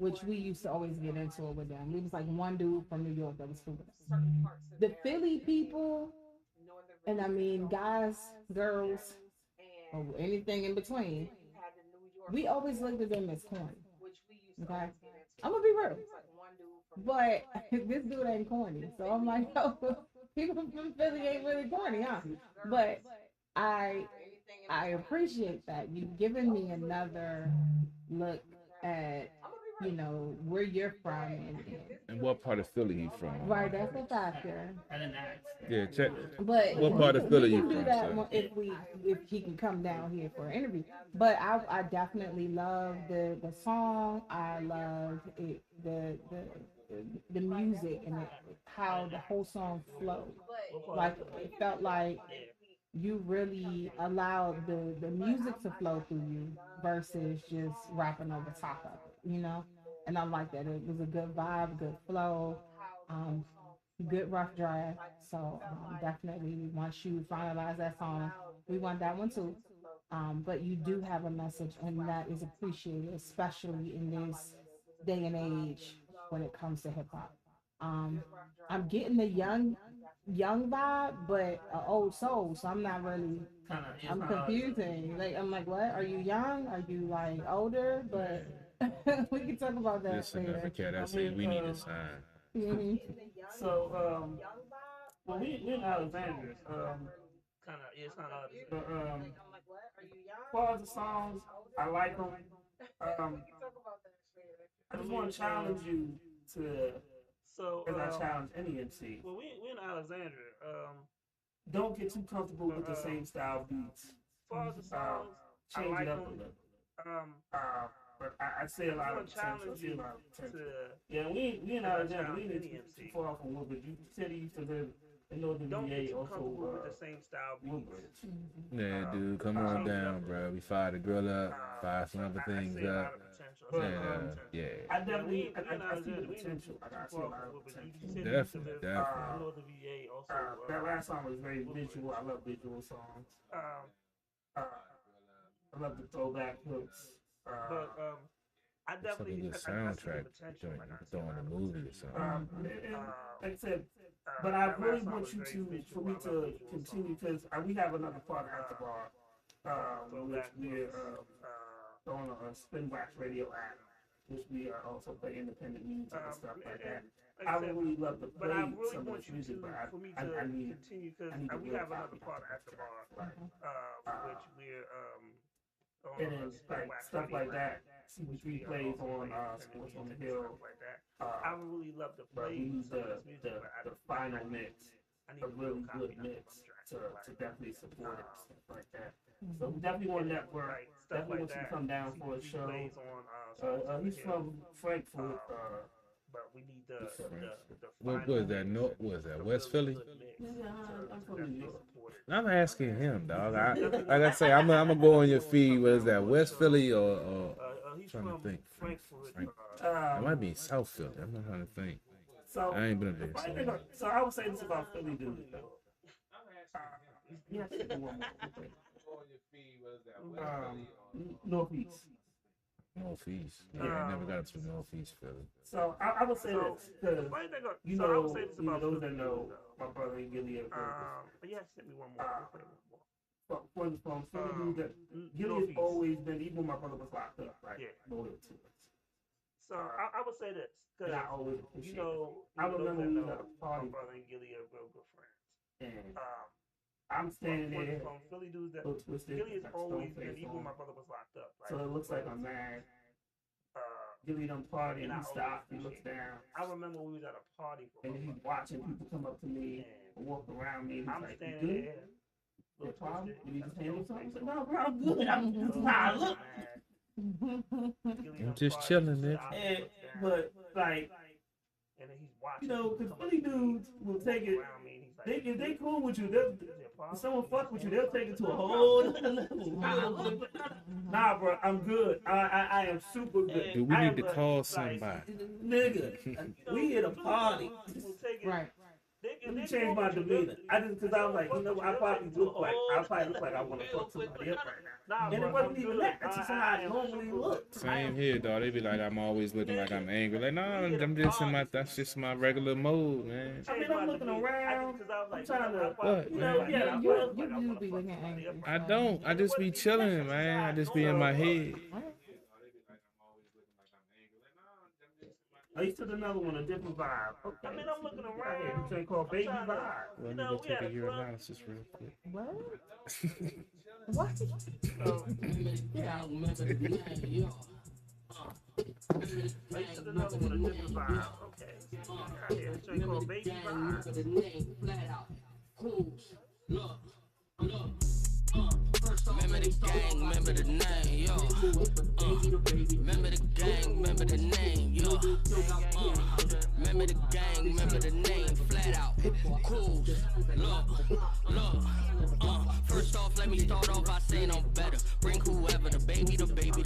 which we used to always get into it with them. It was like one dude from New York that was cool with us. The Philly people, and I mean guys, girls, or anything in between, we always looked at them as corny. Okay? I'm gonna be real. But this dude ain't corny. So I'm like, oh, people from Philly ain't really corny, huh? But I appreciate that. You've given me another look at, where you're from And what part of Philly you from? Right, that's a factor. Yeah, check. But what part of Philly we you can do from? that So? if he can come down here for an interview. But I definitely love the song. I love it, the music and how the whole song flowed. Like it felt like you really allowed the music to flow through you versus just rapping over top of it, And I like that. It was a good vibe, good flow, good rough draft. So definitely once you finalize that song, we want that one too. But you do have a message, and that is appreciated, especially in this day and age when it comes to hip hop. I'm getting the young vibe, but an old soul. So I'm not really. I'm confusing. I'm like, what? Are you young? Are you like older? But we can talk about that. Listen, another cat I say we need a sign. Mm-hmm. So, we in Alexandria. It's kind of obvious. But, far as the songs, I like them. I just want to challenge you to, So, as I challenge any MC. Well, we in Alexandria. Don't get too comfortable with the same style beats. As far as the songs, I Change like it up a them. little. But I say a lot of potential. I see a lot of potential. Yeah, we in Alexandria. We ain't too far from Woodbridge. You said you used to live in Northern Don't get VA, too also comfortable with the same style beats. Woodbridge. Yeah, dude, come on down, bro. We fired the grill up, fired some other things up. Yeah. I definitely, I see the potential. I see a lot of potential. Definitely. That last song was very visual. I love visual songs. I love the throwback hooks. But I It's like a definitely good I see the soundtrack potential. joint. You can throw in a movie or something. Like I said, but I really want you to, for me to continue, because we have another part at the bar, which we're on a Spin Wax Radio app, which we are also play independent music and stuff like that. I would really love to play some of this music, but I need continue because we have another part at the bar, which we're and then like stuff like that. CB3 plays on Sports on the Hill. I would really love to play we need some of this music, the final mix, a really good mix to definitely support it, stuff like that. So we definitely want to network. Definitely want you to come down for a show. He's from Frankfurt. But we need the What was that? No, was that West Philly? Yeah, I'm from New York. I'm asking him, dog. Like I say, I'm gonna go on your feed. What is that? West Philly or he's trying to from think. Frankfurt. It might be South Philly. I'm not trying to think. So I ain't been up there. So I would say this about Philly dudes. Yeah, Northeast. Northeast. Yeah, I never got to Northeast Philly. So I would say this because you know, those that know my brother and Gilead. Yeah, send me one more. From Philly dudes that Gilead's always been, even when my brother was locked up, like loyal to us. So I would say this because I always appreciate I remember we was at a party. my brother and Gilead are real good friends. And I'm standing there. From Philly dudes that twisted. Gilead's always been, even when my brother was locked up. Like, so it looks like I'm mad. Gilead on party and he stops, he looks down. I remember we was at a party and he's watching people come up to me and walk around me. And he's I'm like, standing "You good? there. No problem? You need to handle something?" I said, "No, bro, I'm good. This is how I look." I'm just chilling, Nick. But like, and then he's watching. you know, because Philly dudes will take it. If they cool with you, if someone fuck with you, they'll take it to a whole other level. Nah, bro, I'm good. I am super good. Dude, we need to call somebody. Nigga, we at a party. Right. Let me change my demeanor. Because I was like, you know what, I probably look like I want to fuck somebody up right now. And it wasn't even that. That's just how I normally look. Same here, dog. They be like, I'm always looking like I'm angry. Like, no, I'm just in that's just my regular mode, man. I mean, I'm looking around. I'm trying to, What, you know, man? You be looking angry. I don't. I just be chilling, man. I just be in my head. I used to another one, a different vibe. I mean, I'm looking around. It's called Baby Vibe. Let me go take a urinalysis real quick. What? What? Yeah. I used to another one, a different vibe. Okay. It's called Baby Vibe. Remember the gang, remember the name, yo. Remember the gang, remember the name, yo. Remember the gang, remember the name, flat out. Cool, look. First off, let me start off by saying I'm better. Bring whoever, the baby, the lady.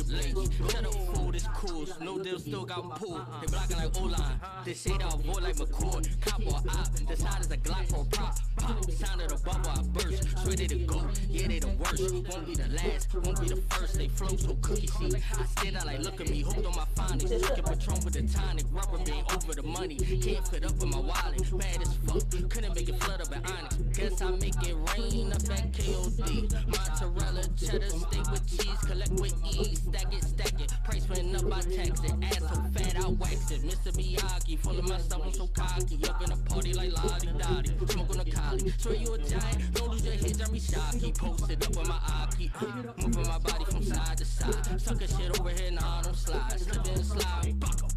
Shut up, fool, this cool. No deal, still got pulled. They blocking like O-line. This shade out, boy like McCord. Cop or op, the side is a Glock for a prop. Pop, sound of the bubble, I burst. Swear they the go, yeah, they the worst. Won't be the last, won't be the first. They flow so cookie sheet. I stand out like, look at me, hooked on my findings. Drinking Patron with the tonic, rubber band over the money. Can't fit up in my wallet, bad as fuck. Couldn't make it flood up at Onyx. Guess I make it rain up at KOD. Mozzarella, cheddar, steak with cheese, collect with ease. Stack it, price went up, I tax it. Ass so fat, I wax shit. Mr. Miyagi, full of myself, I'm so cocky. Up in a party like Lottie Dottie. Smoke on a collie. Swear you a giant, don't lose your head, Jeremy Shockey. Posted up on my Aki. Moving my body from side to side. Sucker shit over here, nah, I don't slide. Slip in and slide. Bucka.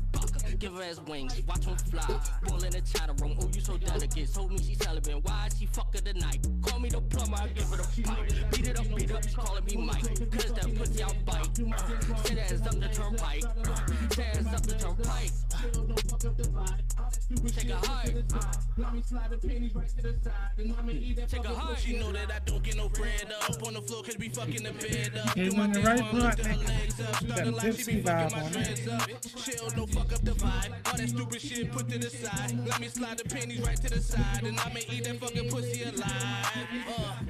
Give her ass wings, watch them fly. Pull in the China room, oh you so delicate. Told me she's Taliban, why she fuck her tonight? Call me the plumber, I give her the pipe. Beat it up, she calling me Mike. Cause that pussy I'll bite. Say that ass up the turnpike. Say that ass up the turnpike. Take a hike. Take a hike. She know that I don't get no bread up on the floor cause we fucking the bed up. Came Do my in the thing right while I'm lifting her spot. legs up. Started Got like she tipsy be fucking vibe my on dreads up. Chill, no fuck up the vibe. All that stupid shit put to the side. Let me slide the panties right to the side. And I'ma eat that fucking pussy alive.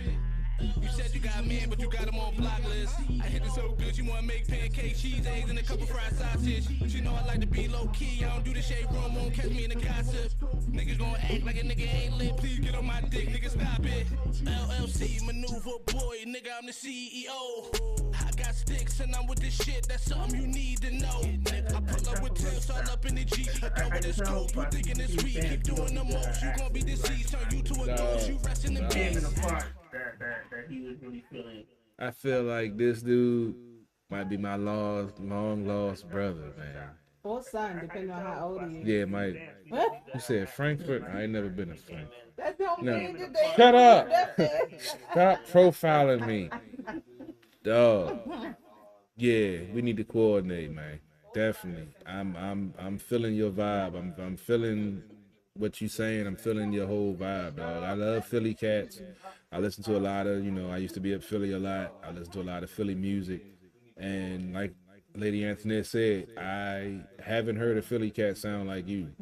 You said you got a man, but you got him on block list. I hit it so good, you wanna make pancakes, cheese, eggs, and a couple fried sausage. But you know I like to be low key. I don't do the shade room, won't catch me in the gossip. Niggas gonna act like a nigga ain't lit. Please get on my dick, nigga, stop it. LLC maneuver boy, nigga, I'm the CEO. I got sticks and I'm with this shit. That's something you need to know. I pull up with tips all up in the G. I throw with the scope, you thinking it's sweet. Keep doing the most, you gon' be deceased. Turn you to a ghost, you rest in the Being in peace. the part that he was really feeling. I feel like this dude might be my long lost brother, man. Or son, depending on how old he is. Yeah, Mike. You said Frankfurt? I ain't never been to Frankfurt. That don't No. mean that they Shut up! that Stop profiling me. Dog. Yeah, we need to coordinate, man. Definitely. I'm feeling your vibe. I'm feeling what you saying. I'm feeling your whole vibe, dog. I love Philly cats. I listen to a lot of, I used to be at Philly a lot. I listen to a lot of Philly music. And like Lady Antoinette said, I haven't heard a Philly cat sound like you.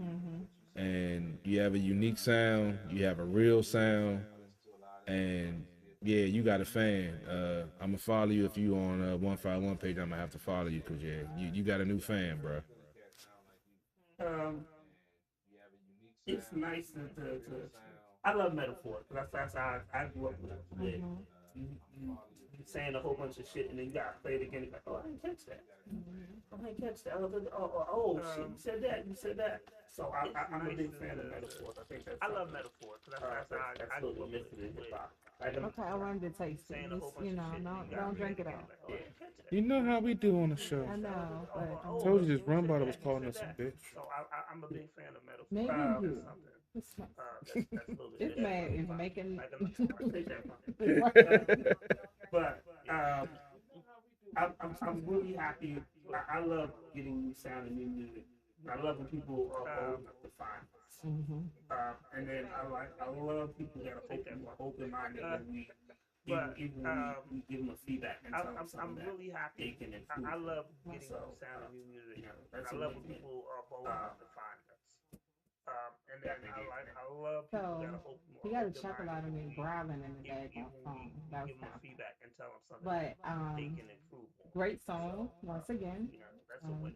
And you have a unique sound. You have a real sound. And yeah, you got a fan. I'm gonna follow you if you on 151 page. I'm gonna have to follow you because you got a new fan, bro. It's nice to I love metaphors. That's how I grew up with. You saying a whole bunch of shit and then you gotta play it again. It's like, oh, I didn't catch that. I didn't catch that. Shit, you said that. So I'm a big fan of metaphors. I think that's I love metaphors. That's how I grew up with. Okay, I wanted to taste it. Just, don't drink it all. You know how we do on the show. I know, but I told you this rum bottle was calling us a bitch. So I'm a big fan of metaphors. Maybe you. This man is making. But I'm really happy. I love getting new sound and new music. I love when people are old enough to find us. And then I love people that are open minded when we give them a feedback and tell them something that really happy. they can improve. I love getting new sound and new music. I love when people are bold enough to find us. And then I love people that are open. You gotta check a lot of me growling in the background song. That was Give them kind of feedback and tell them something But they can improve. great song once again.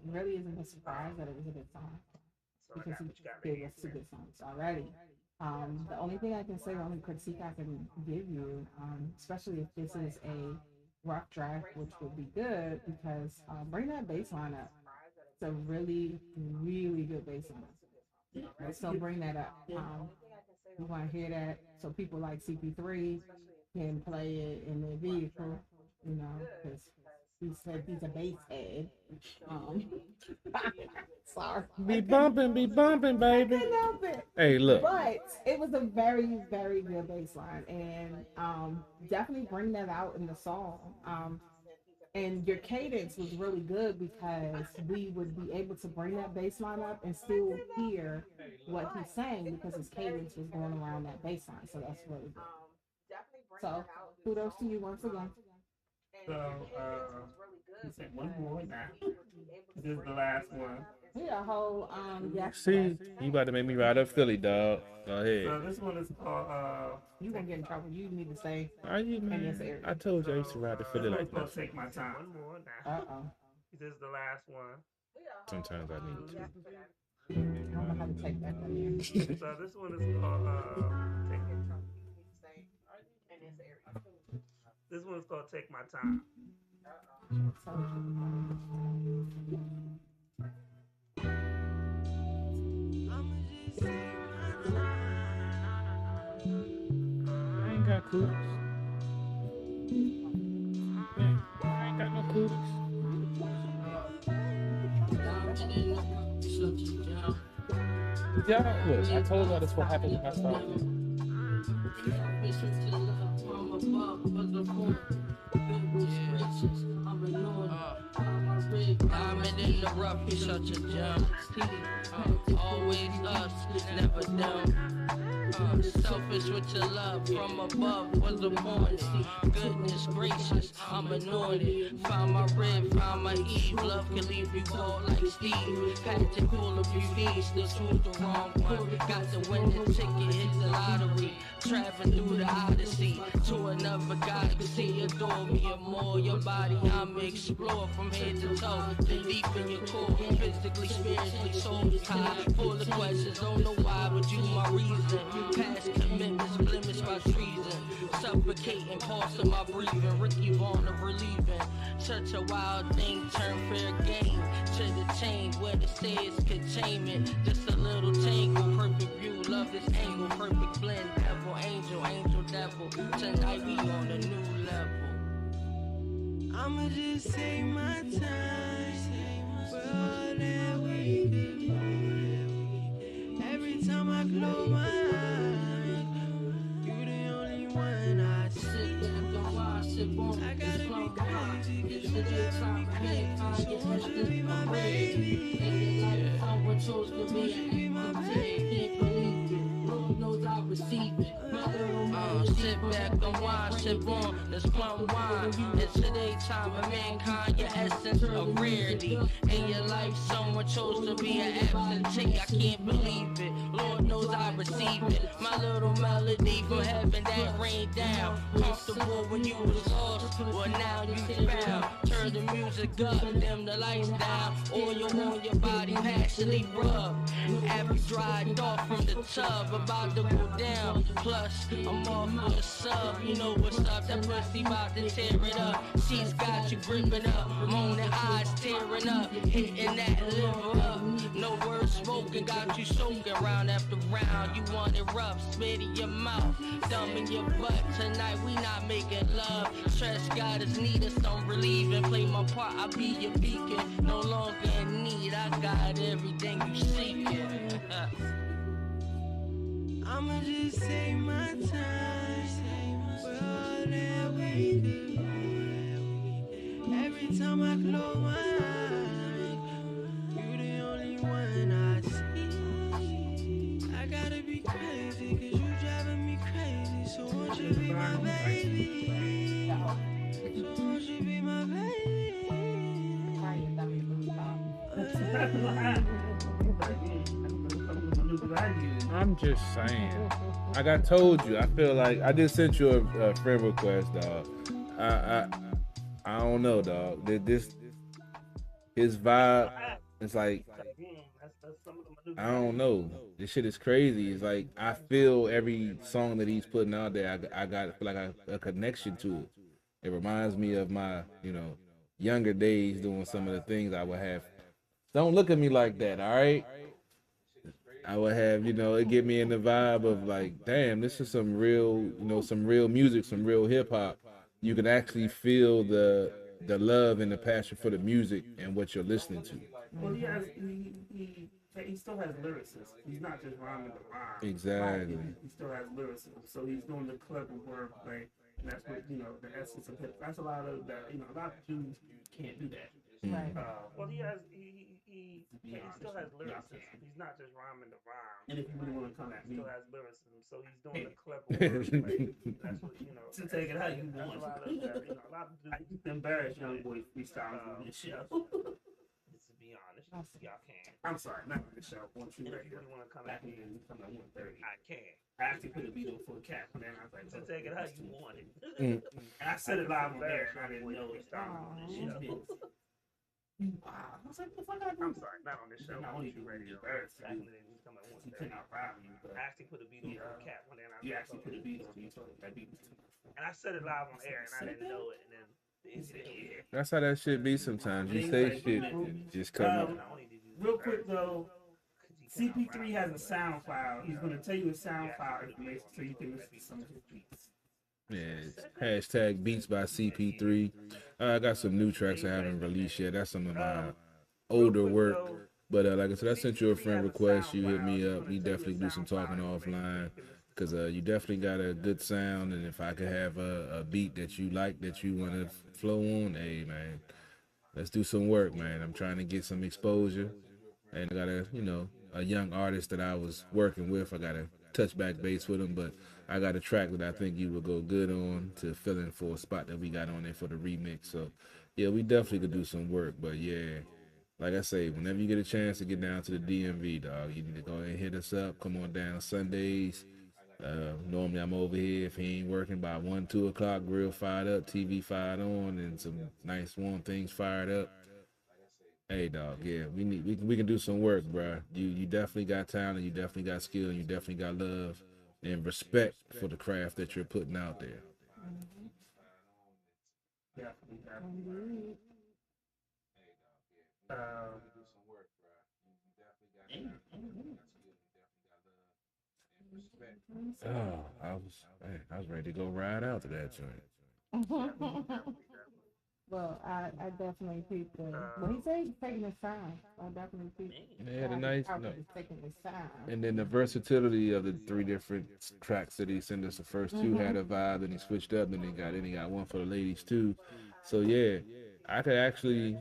Really isn't a surprise that it was a good song because he gave us two good songs already. The only thing I can say, the only critique I can give you, especially if this is a rough draft, which would be good because bring that bass line up. It's a really, really good bass line. So bring that up. We want to hear that so people like CP3 can play it in their vehicle, because he said he's a bass head. Sorry. Be bumping, baby. Hey, look. But it was a very, very good bass line, and definitely bring that out in the song. And your cadence was really good because we would be able to bring that bass line up and still hear what he's saying because his cadence was going around that bass line. So that's really good. So kudos to you once again. So, he said one more now. This is the last one. We a whole See, you about to make me ride up Philly, dog. Go ahead. So this one is called you gonna get in trouble. You need to say Are you, man? I told you I used to ride to Philly like that. Take my time. One more now. This is the last one. Sometimes I need to. I don't know how to take that from you. So this one is called This one's called Take My Time. cooties. I ain't got no cooties. Yeah, look, I told y'all this what happened when I started. Diamond in the rough, he's such a gem. Always us, never them. Selfish with your love from above was appointed. Goodness gracious, I'm anointed. Found my rib, found my Eve. Love can leave you cold like Steve. Pageant full of beauty, still choose the wrong one. Got the winning ticket, hit the lottery. Traveling through the Odyssey to another galaxy. Adore me and more. Your body I'ma explore from head to toe. Then deep in your core, physically, spiritually, soul tied. Full of questions, don't know why, but you my reason. Past commitments, blemished by treason. Suffocating, pulse of my breathing. Ricky Vaughn of relieving. Such a wild thing, turn fair game. To the chain where the says containment. Just a little tangle, perfect view. Love this angle, perfect blend. Devil, angel, angel, devil. Tonight we on a new level. I'ma just take my time for all that we could do. Every time I close my eyes, you the only one I see. I gotta be crazy, 'cause you driving me crazy. So won't you be my baby? Chose to be an can't believe it. Lord knows I receive it. Sit back and wine, sip on this plum wine. It's today's time of mankind, your essence of rarity. In your life, someone chose to be an absentee. I can't believe it. Lord knows I receive it. My little melody from heaven that rained down. Comfortable when you was lost, well now you found. Turn the music up, dim the lights down. Oil on your body, passionately rub. After dried off from the tub, about to go down. Plus, I'm off for a sub. You know what's up, that pussy about to tear it up. She's got you gripping up, moaning eyes tearing up, hitting that liver up. No words spoken, got you soaking round after round. You want it rough, spit in your mouth, thumb in your butt. Tonight we not making love. Stress got us needing some relieving. Play my part, I'll be your beacon. No longer in need, I got everything you seeking. I'ma just take my time for all that we could do. Every time I close my eyes, you the only one I see. I gotta be crazy, 'cause you driving me crazy. So won't you be my baby? So won't you be my baby? I'm just saying. Like I told you, I feel like I just sent you a friend request, dog. I don't know, dog. This his vibe. It's like I don't know. This shit is crazy. It's like I feel every song that he's putting out there. I got feel like a connection to it. It reminds me of my younger days doing some of the things I would have. Don't look at me like that, all right? I would have, it get me in the vibe of like, damn, this is some real, some real music, some real hip hop. You can actually feel the love and the passion for the music and what you're listening to. Well, he still has lyricism. He's not just rhyming the rhyme. Exactly. Right? He still has lyricism. So he's doing the clever wordplay. And that's what, the essence of hip. That's a lot of that. A lot of dudes can't do that. Right. Well, he still has lyricism. He's not just rhyming the rhyme. And if you really want to come at me, he still has lyricism. So he's doing the clever wordplay. That's what To take it how you want. A lot of dudes. I used to embarrass young boys freestyling on this show. To be honest, y'all can. I'm sorry, not on the show. Once you If you really want to come at me, come at 1:30. I can. I actually put a beat on for a cat, and then I was like, So take it how you want it. And I said it live on air, and I didn't know it. Wow. I was like, what the fuck I do? I'm sorry, not on this show. Not only do radio. embarrassed Back you, when you come at you couldn't outrhyme me, but I actually put a beat on for a cat one day, and you actually put a beat on me, so that beat was too much. And I said it live on air, and I didn't know it, and then it said, yeah. That's how that shit be sometimes. You say shit, just come up. Real quick though, CP3 has a sound file. He's gonna tell you a sound file information so you can listen to some of his beats. Yeah, it's hashtag Beats by CP3. I got some new tracks I haven't released yet. That's some of my older work. But like I said, I sent you a friend request. You hit me up. We definitely do some talking offline because you definitely got a good sound. And if I could have a beat that you like, that you want to flow on, hey, man, let's do some work, man. I'm trying to get some exposure. And I got a young artist that I was working with. I got to touch back base with him, but I got a track that I think you would go good on to fill in for a spot that we got on there for the remix. So, yeah, we definitely could do some work. But, yeah, like I say, whenever you get a chance to get down to the DMV, dog, you need to go ahead and hit us up. Come on down Sundays. Normally I'm over here if he ain't working by 1, 2 o'clock, grill fired up, TV fired on, and some nice warm things fired up. Hey, dog, yeah, we can do some work, bro. You definitely got talent, you definitely got skill, and you definitely got love and respect for the craft that you're putting out there. Oh, I was ready to go ride out to that joint. Well, I definitely peeped the. Well, he said he's taking his time. I definitely peeped. Yeah, the nice. No. Taking his time. And then the versatility of the 3 different tracks that he sent us. The first 2 had a vibe, and he switched up, and then he got one for the ladies too. So yeah, I could actually,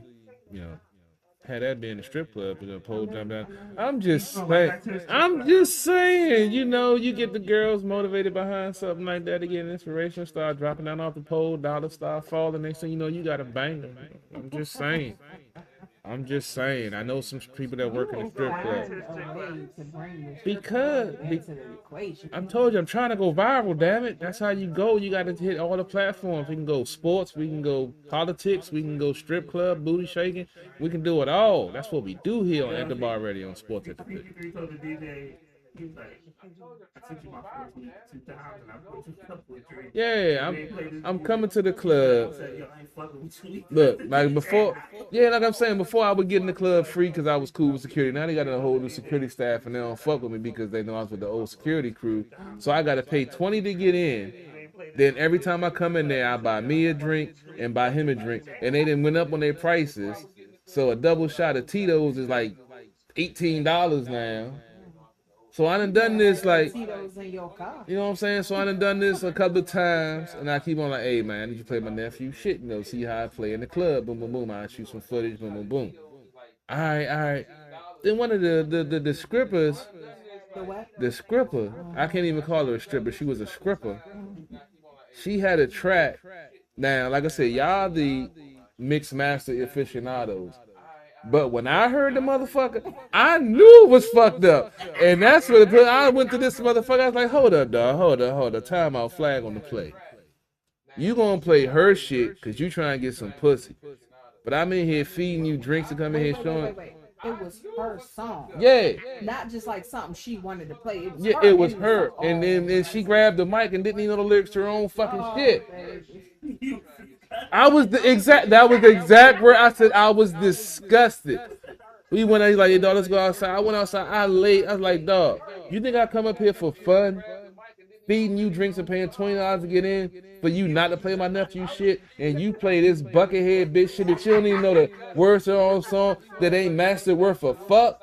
had that been a strip club, pole jump down. I'm just saying, you get the girls motivated behind something like that to get inspiration, start dropping down off the pole, dollars start falling. Next thing you know, you got a banger. I'm just saying. I know some people that work in a strip club. Because I'm told you, I'm trying to go viral, damn it. That's how you go. You got to hit all the platforms. We can go sports, we can go politics, we can go strip club, booty shaking. We can do it all. That's what we do here on At The Bar Radio on Sports at the Pit. Yeah, I'm coming to the club. Look, like before, like I'm saying, before I would get in the club free because I was cool with security. Now they got a whole new security staff and they don't fuck with me because they know I was with the old security crew. So I got to pay $20 to get in. Then every time I come in there, I buy me a drink and buy him a drink. And they done went up on their prices. So a double shot of Tito's is like $18 now. So I done this like, you know what I'm saying? So I done this a couple of times, and I keep on like, hey man, I need you to play my nephew shit, see how I play in the club, boom, boom, boom. I shoot some footage, boom, boom, boom. All right. Then one of the strippers, the stripper, I can't even call her a stripper, she was a stripper. She had a track. Now, like I said, y'all the mixed master aficionados. But when I heard the motherfucker, I knew it was fucked up. And that's what I went to this motherfucker. I was like, hold up, dog. Hold up. Timeout flag on the play. You gonna play her shit because you trying to get some pussy. But I'm in here feeding you drinks to come in here showing. Wait. It was her song. Yeah. Not just like something she wanted to play. It was her. And then she grabbed the mic and didn't even know the lyrics to her own fucking shit. That was the exact word. I said I was disgusted. We went out, he's like, hey, dog, let's go outside. I went outside, I was like, dog, you think I come up here for fun? Feeding you drinks and paying $20 to get in for you not to play my nephew shit, and you play this buckethead bitch shit that you don't even know the words to your own song that ain't mastered worth a fuck.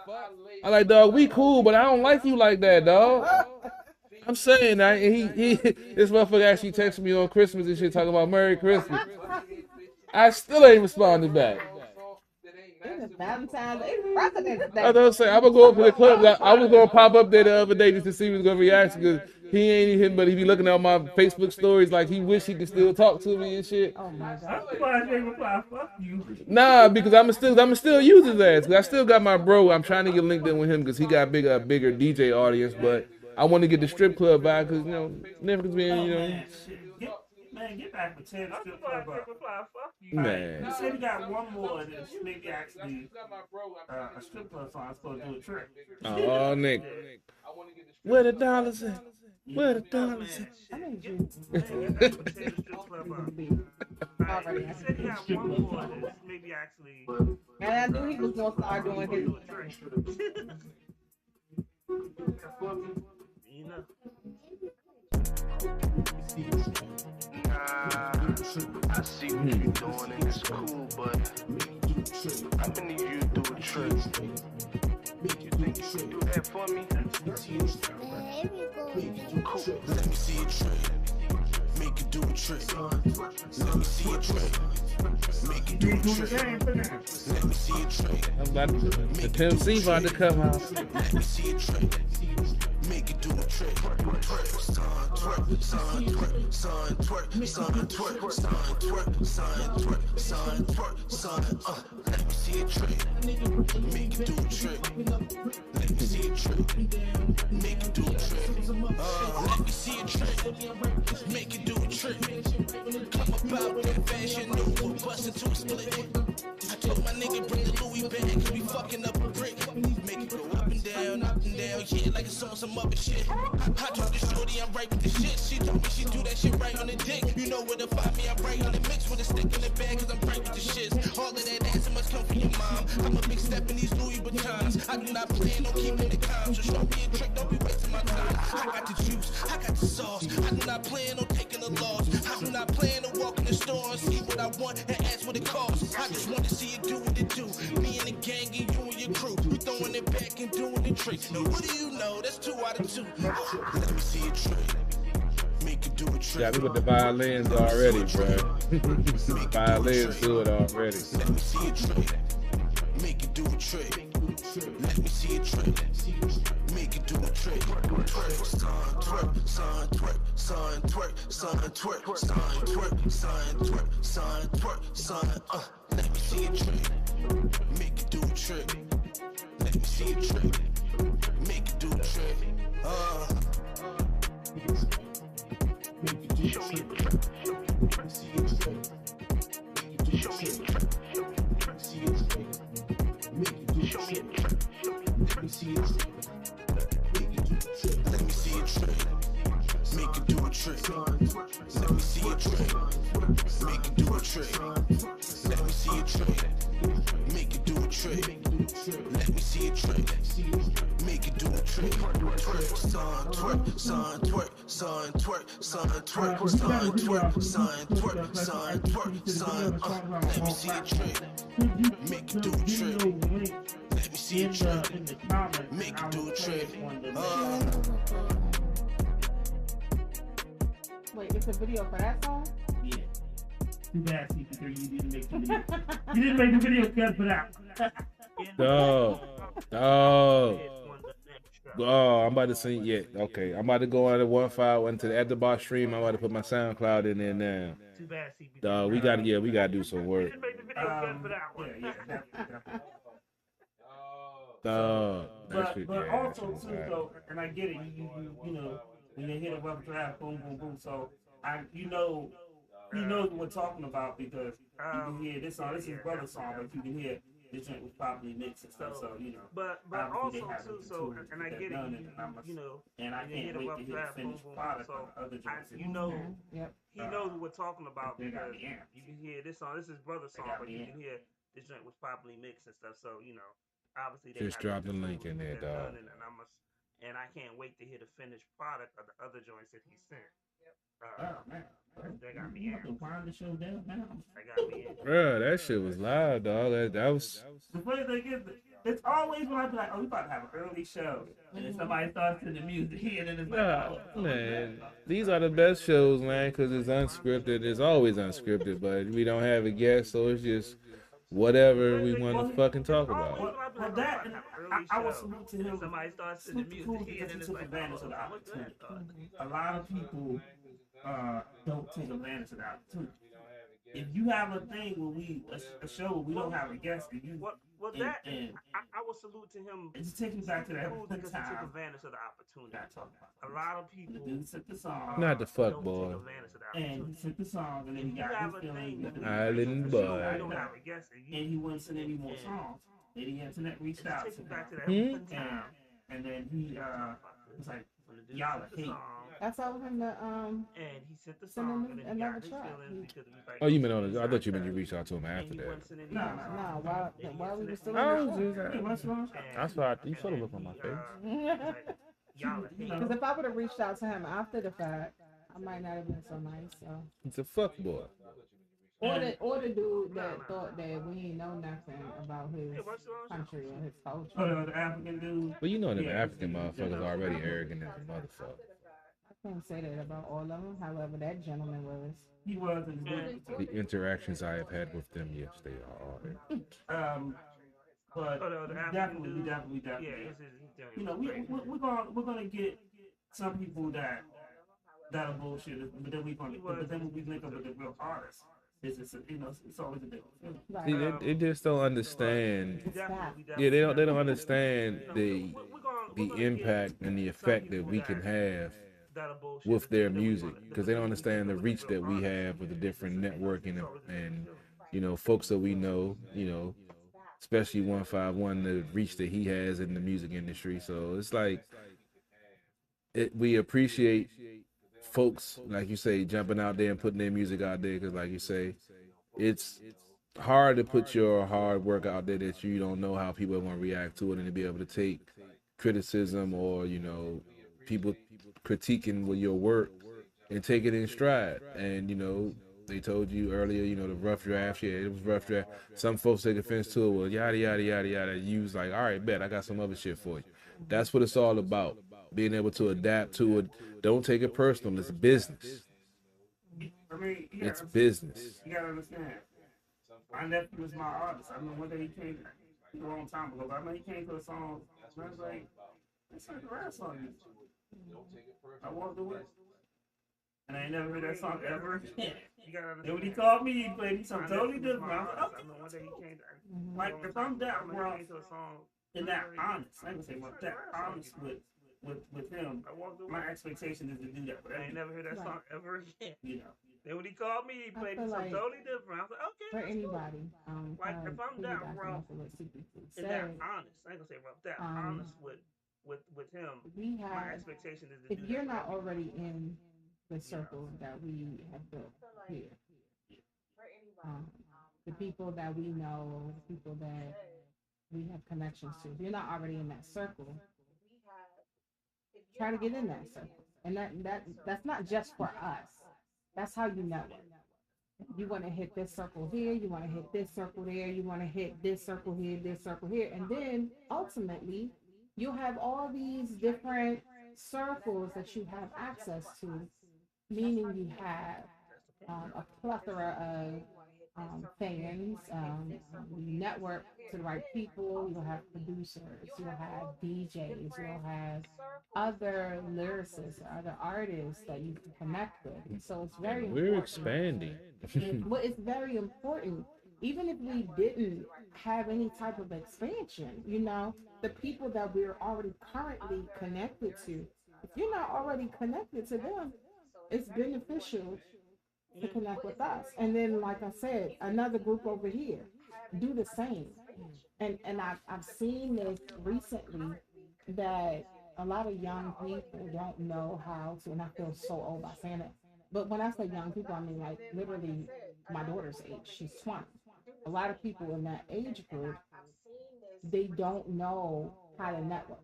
I'm like, dog, we cool, but I don't like you like that, dog. I'm saying that this motherfucker actually texted me on Christmas and shit talking about Merry Christmas. I still ain't responded back. It's Valentine's Day, President's Day. I was gonna say, I'm gonna go up to the club. I was gonna pop up there the other day just to see who's gonna react because he ain't him, but he be looking at my Facebook stories like he wish he could still talk to me and shit. Oh my God. Fuck you. Nah, because I'm still use his ass. Cause I still got my bro. I'm trying to get linked in with him because he got a bigger DJ audience, but I want to get the strip club vibe because niggas being Man, get back with Ted strip club up. Man. You said you got one more that's maybe actually a strip club song supposed to do a trick. Oh, nigga. Where the dollars at? Where the dollars at? I need you. Already. You said you got one more that's maybe actually. And I knew he was going to start doing his. You know. I see what you doing and it's cool, but I'm gonna need you to do a trick. You think you can do that for me? Cool. Let me see a trick. Make it do a trick. Let me see a trick. Make it do a trick. Let me see a trick. I'm about to, the Pimp C about to come out. Let me see a trick. Make it do a trick. Son, twerk, son, twerk, son, twerk, son, twerk, son, twerk, son, twerk, son, twerk, son. Let me see a trick. Make it do a trick. Let me see a trick. Make it do a trick. Let me see a trick. Make it do a trick. Come about with that fashion, no, we'll bust into a split. I told my nigga bring the Louis bag, cause we fucking up a brick. Make it go up and down, yeah, like it's on some other shit. I told the shorty I'm right with the shit. She told me she do that shit right on the dick. You know where to find me, I'm right on the mix with a stick in the bag, cause I'm right with the shits. All of that ass must come from your mom. I'm a big step in these Louis Vuittons. I do not plan on keeping the calm, so show me a trick, don't be wasting my time. I got the juice, I got the sauce. I do not plan on taking a loss. I do not plan on walking the store and see what I want and ask what it costs. I just want to see you do what it do. Me and the gang and you and your crew, we throwing it back and doing the tricks. Now what do you know? That's 2 out of 2. Let me see a trick. Make it do a trick. Got me with the violins already, bro. Violins do it already. Let me see a trick. Make it do a trick. Let me see a trick. Make it do a trick. Twerk, son, twerk, son, twerk, son, twerk, son, twerk, son, twerk, son, twerk, son, twerk, son. Let me see a trick. Make it do a trick. Let me see a trick. Make it do a trick. Show me a trick. See a trick. Show me a trick. See a trick. Show me a trick. Let me see a trick. Let me see a trick. Make it do a trick. Let me see a trick. Make it do a trick. Let me see a trick. Make it do a trick. Let me see a trick. Make it do a trick. Twerk, son, twerk, son, twerk, son, twerk, son, twerk, son, twerk, son, twerk, son, twerk, son. Let me see a trick. Make it do a trick. Let me see a trick. Make it do a trick. Wait, it's a video for that song? Yeah. Too bad, CP3, you didn't make the video. You didn't make the video cut for that. Dog. Dog. Oh, I'm about to sing. Yeah, okay. I'm about to go on the 151 to the At the Bar stream. I'm about to put my SoundCloud in there now. Too bad, CP3. Dog, we gotta do some work. Dog. But also too, though, and I get it. You know, when you hit a rough draft, boom, boom, boom. So you know what we're talking about because you can hear this song. This is brother song, but you can hear this joint was probably mixed and stuff. So you know, but also too. So and I get it. You know, and I can't wait to hear the finished product on the other joints. You know, he knows what we're talking about because you can hear this song. This is brother song, but you can hear this joint was properly mixed and stuff. So you know, obviously they just drop the link in there, dog. And I can't wait to hear the finished product of the other joints that he sent. Oh man, they got me in. Wind the show down now. They got me in. Bro, that shit was loud, dog. That was. The funny thing is, it's always when I be like, "Oh, we about to have an early show," and then somebody starts to the music here, and then it's like, "Oh, man, these are the best shows, man, because it's unscripted. It's always unscripted, but we don't have a guest, so it's just whatever we want to fucking talk about." Well, that I was salute to him. Somebody starts to the music here, and then it's took like, advantage of the opportunity. A lot of people don't take advantage of the opportunity. If you have a thing where a show where we don't have a guest, and you I will salute to him. It's taking back to that because time. he took advantage of the opportunity. A lot of people took the song. Not the fuck boy. And he took the song, and then he got his feeling. Island boy. And he wouldn't send any more songs. Then the internet reached out to Hmm? and then he was like, "Y'all are hate." I told him to and he sent the song and then he got his feelings because he was like, Oh, you meant on it? I thought you meant you reached out to him after that. No, while we were still I in was the just, that's why you should have looked on my face. Because if I would have reached out to him after the fact, I might not have been so nice. So. He's a fuck boy. Or the dude that thought that we ain't know nothing about his country or his culture. Oh, the African dude. Well, you know them African motherfuckers already arrogant as a motherfucker. I can't say that about all of them. However, that gentleman was. He was. The interactions I have had with them, yes, they are. But definitely. You know, we're gonna get some people that'll bullshit, but then when we link up with the real artists, it's always a different feeling. See, they just don't understand. Yeah, they don't understand the impact and the effect that we can have with their music, because they don't understand the reach that we have with the different networking and you know, folks that we know, you know, especially 151, the reach that he has in the music industry. So it's like we appreciate folks, like you say, jumping out there and putting their music out there, because like you say, it's hard to put your hard work out there that you don't know how people are going to react to it, and to be able to take criticism or, you know, people critiquing with your work and take it in stride. And, you know, they told you earlier, you know, the rough draft, yeah, it was rough draft. Some folks take offense to it, well, yada, yada, yada, yada. You was like, all right, bet, I got some other shit for you. That's what it's all about, being able to adapt to it. Don't take it personal. It's business. I mean, it's business. You gotta understand. My nephew was my artist. I remember one day he came a long time ago, but I remember he came to a song, and I was like, it's like a rap song. I walked away. And I ain't never heard that song ever again. And when he called me, he played me something totally different. I was like, okay. Like, if I'm that rough and that honest, I ain't gonna say rough, that honest with him, my expectation is to do that. But I ain't never heard that song ever again. You know. Then when he called me, he played me something totally different. I was like, okay. For anybody, like, if I'm that rough and that honest, I ain't gonna say rough, that honest with him, my expectation is to do that. If you're not already in the circle that we have built here, the people that we know, the people that we have connections to, if you're not already in that circle, try to get in that circle. And that's not just for us. That's how you network. You want to hit this circle here, you want to hit this circle there, you want to hit this circle here, and then ultimately you'll have all these different circles that you have access to, meaning you have a plethora of fans, you network to the right people, you'll have producers, you'll have DJs, you'll have other lyricists, other artists that you can connect with. So it's very important. We're expanding. Well, it's very important. Even if we didn't have any type of expansion, you know, the people that we're already currently connected to, if you're not already connected to them, it's beneficial to connect with us. And then, like I said, another group over here, do the same. And I've seen this recently, that a lot of young people don't know how to, and I feel so old by saying it, but when I say young people, I mean like literally my daughter's age, she's 20. A lot of people in that age group, they don't know how to network.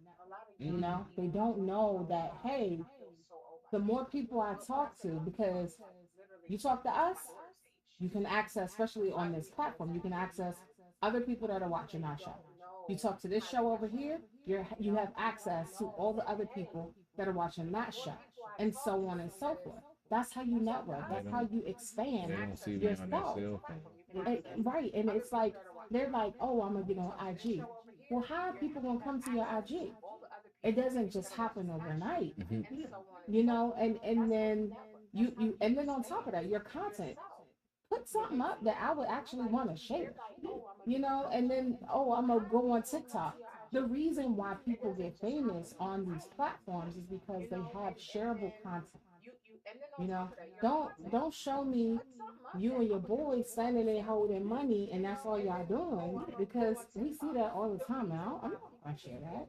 You know, they don't know that, hey, the more people I talk to, because you talk to us, you can access, especially on this platform, you can access other people that are watching our show. You talk to this show over here, you have access to all the other people that are watching that show, and so on and so forth. That's how you network. That's how you expand yourself. Right, and it's like, they're like, oh, I'm gonna get on IG. Well, how are people gonna come to your IG? It doesn't just happen overnight, you know. And then and then on top of that, your content, put something up that I would actually want to share, you know. And then, oh, I'm gonna go on TikTok. The reason why people get famous on these platforms is because they have shareable content. You know, don't show me you and your boys standing there holding money and that's all y'all doing, because we see that all the time now. I'm not gonna share that.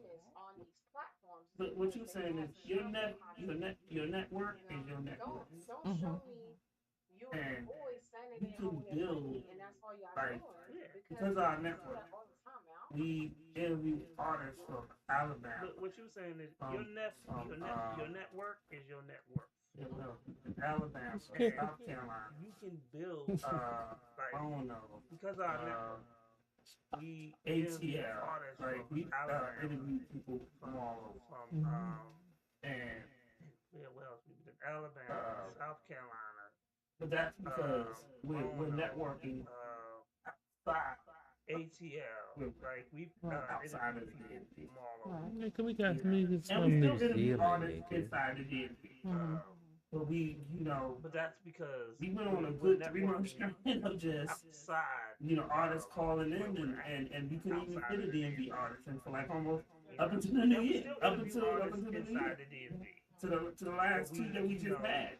But what you're saying is your network is your network. And we can build, like, because of our network, we interview artists from Alabama. But what you're saying is your network is your network. Alabama, South Carolina. You can build I don't know. because our network. We ATL, artists like from we Alabama, interview people from all over, and what else? We did Alabama, South Carolina. but that's because we're networking outside ATL, like we outside of the interviewed DMV. from all over. Man, can we got music And from we New still interview Zealand? artists nigga? inside the DMV. But we, But that's because we went on a good 3-month string of just, outside. artists calling in and we couldn't even get a DMV artist. And for like almost up until the new year, up until the new year. inside the DMV. To the last two that we just had,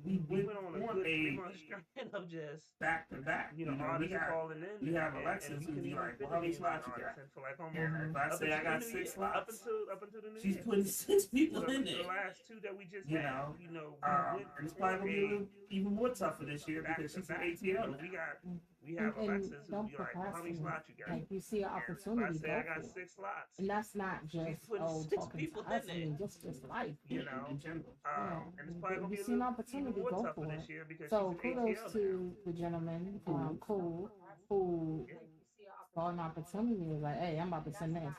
we went on a 3-month string of just back to back. artists calling in. We have and Alexis we who's couldn't like, even well, how many fit slots you the got? artists for like almost. And if I say I got 6 slots, up until the new she's year. putting 6 people in The there. last two that we just You had, know, we And it's probably gonna be a little, even more tougher this year because she's an ATL. We have And Alexis who don't be like, how many procrastinate. slots you got? Like you see an If I opportunity, say go I got for it. 6 slots. And that's not just putting 6 talking people to us. in I there. mean, just life. You know, in general. and it's probably gonna If be you a see an little opportunity, even more go tougher for this it. year because So she's an kudos ATL to the gentleman, Cool, who saw an opportunity. Was like, hey, I'm about to send this.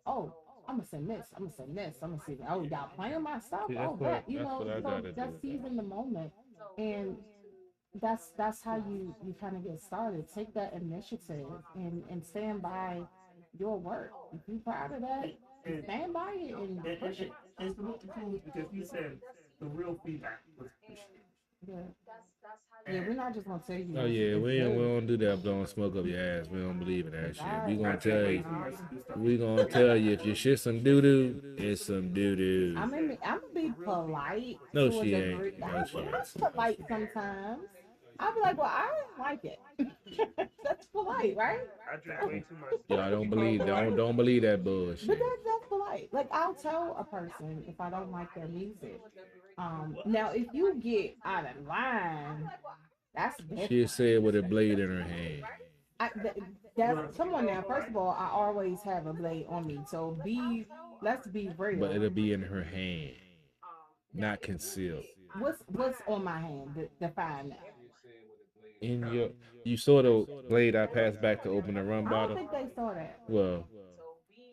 Oh, I'm gonna send this. I'm gonna send this. I'm gonna see. Oh, y'all playing my stuff. See, Oh, that's that. You what I know, gotta so do. just seizing the moment, and that's how you kind of get started. Take that initiative and stand by your work. If you're proud of that, stand by it and push it. It's really cool because he said the real feedback was pushing. Yeah. Yeah, we're not just gonna tell you. Oh yeah, we don't do that. Don't smoke up your ass. We don't believe in that shit. We gonna tell you. We gonna tell you if your shit some doo doo, it's some doo doo. I'm gonna be polite. No, to a she ain't. degree. No, she ain't. I'm polite sometimes. I'll be like, well, I didn't like it. That's polite, right? I drink way too much. Y'all don't believe. Don't believe that bullshit. But that's polite. Like I'll tell a person if I don't like their music. Now if you get out of line, that's different. She said with a blade in her hand. That's come on now. First of all, I always have a blade on me, so let's be real. But it'll be in her hand, not concealed. What's on my hand? Define that. You saw the blade I passed back to open the rum I bottle. don't think they saw that. Well,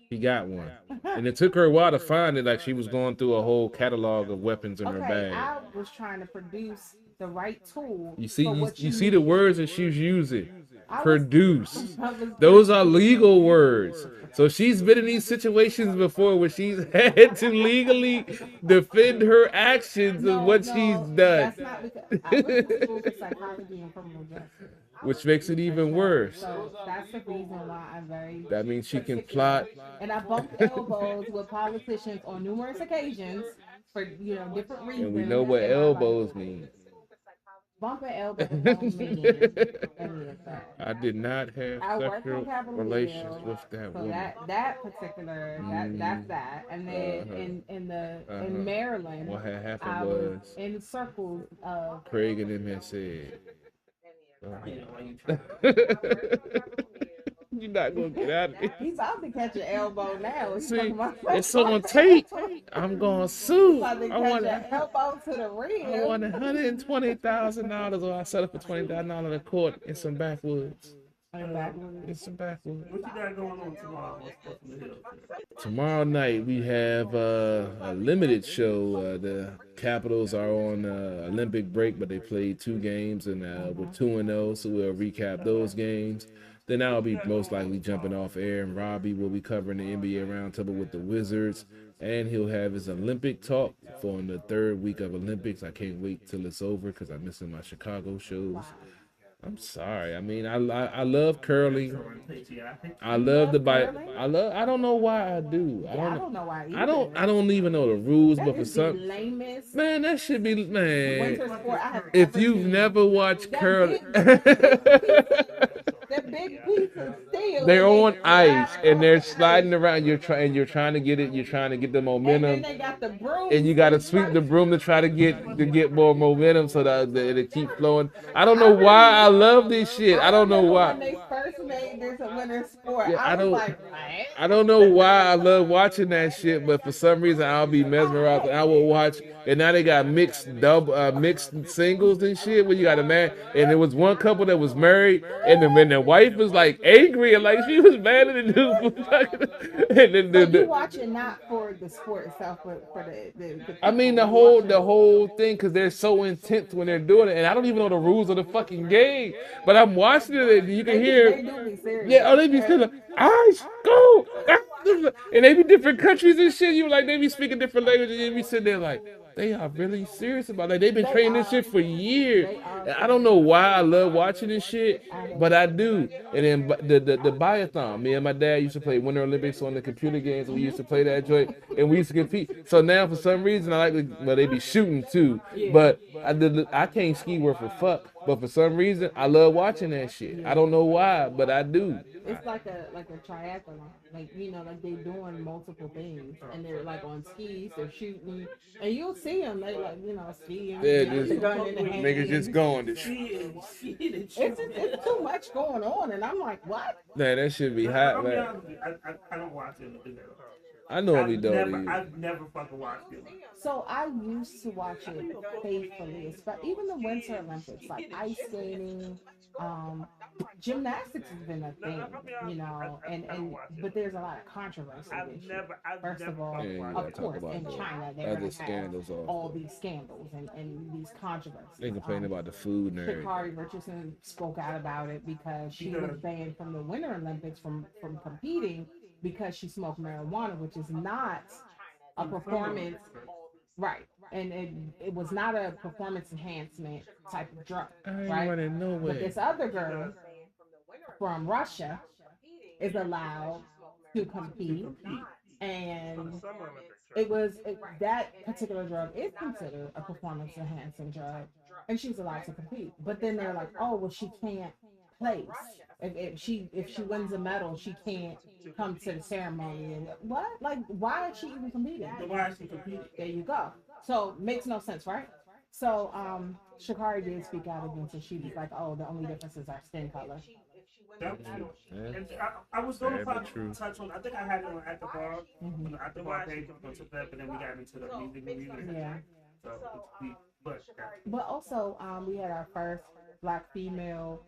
he got one, and it took her a while to find it. Like she was going through a whole catalog of weapons in her Okay, bag. I was trying to produce the right tool. You see, for you what see the need. words that she's using. I was- Produce. I was- Those are legal words. So she's been in these situations before where she's had to legally defend her actions of what she's done, That's not because I went to school for psychology and criminal justice. which makes it even worse. So that's the reason why I'm very. That means she can plot. And I bumped elbows with politicians on numerous occasions for different reasons. And we know what in my life. elbows mean. Bumping elbows don't mean any of that. I did not have I worked sexual on Capitol relations Hill, with that so woman. that particular that's that. And then in Maryland, What had happened I was was in circles of Craig and them had said, "You're not gonna get out of it." He's about to catch an elbow now. He's See, talking about- it's on tape. I'm gonna sue. He's about to I catch want an elbow to the I rear. want $120,000, or I set up for $20,000 in court in some backwoods. In some backwoods. What you got going on tomorrow? On the Hill? Tomorrow night we have a limited show. The Capitals are on Olympic break, but they played 2 games and we're 2-0, so we'll recap those games. Then I'll be most likely jumping off air, and Robbie will be covering the NBA Roundtable with the Wizards, and he'll have his Olympic talk for the 3rd week of Olympics. I can't wait till it's over because I'm missing my Chicago shows. I'm sorry. I mean, I love curling. I love the bike. I don't know why I do. I don't know why I don't even know the rules, but for some lamest. Man, that should be Winter sport I have If ever you've seen. never watched curling, That big piece of steel. they're and on they ice slide and they're sliding around. You're trying to get it. You're trying to get the And momentum, then they got the broom. and you got to sweep the broom to try to get more momentum so that it keep flowing. I don't know why I love this shit. I don't know When why. they first first made this a winter sport, Yeah, I was don't. like, what? I don't know why I love watching that shit, but for some reason I'll be mesmerized. And I will watch, and now they got mixed singles and shit. Where you got a man, and there was one couple that was married, and the wife was like angry and like she was mad at the dude for fucking. And then So you watch it not for the sport itself, but for the I mean the people whole thing, because they're so intense when they're doing it, and I don't even know the rules of the fucking game. But I'm watching it, and you can They hear, do be serious. yeah, they be saying, "Ice go," and they be different countries and shit. You like they be speaking different languages, and you be sitting there like they are really serious about it. Like they've been training this shit for years. And I don't know why I love watching this shit, but I do. And then the biathlon, me and my dad used to play Winter Olympics on the computer games. We used to play that joint, and we used to compete. So now for some reason I like, well, they be shooting too, but I can't ski worth a fuck. But for some reason I love watching that shit. I don't know why, but I do. It's like a triathlon, like like they're doing multiple things, and they're like on skis, they're shooting, and you'll see them. They like skiing, Yeah, with just the gun in the hand. niggas just going. It's too much going on, and I'm like, what? Man, that should be hot, man. I don't watch it. I normally don't. I've never fucking watched it. So I used to watch it faithfully, even the Winter Olympics, like ice skating, gymnastics has been a thing, and but there's a lot of controversy. First of all, of course, in China, they're other gonna scandals have all these scandals and these controversies. They complain about the food and everything. Sha'Carri Richardson spoke out about it because she was banned from the Winter Olympics from competing because she smoked marijuana, which is not a performance, right? And it was not a performance enhancement type of drug, right? But this other girl from Russia is allowed to compete, and that particular drug is considered a performance enhancing drug, and she's allowed to compete. But then they're like, oh well, she can't place. If she wins a medal, she can't come to the ceremony. And what? Like, why is she even competing? Why is she competing? There you go. So makes no sense, right? So Sha'Carri did speak out against it. She was like, oh, the only difference is our skin color. And I was going to touch on. I think I had it on At the Bar. At the Bar page, took that, but then we got into the music. Yeah. But also, we had our first Black female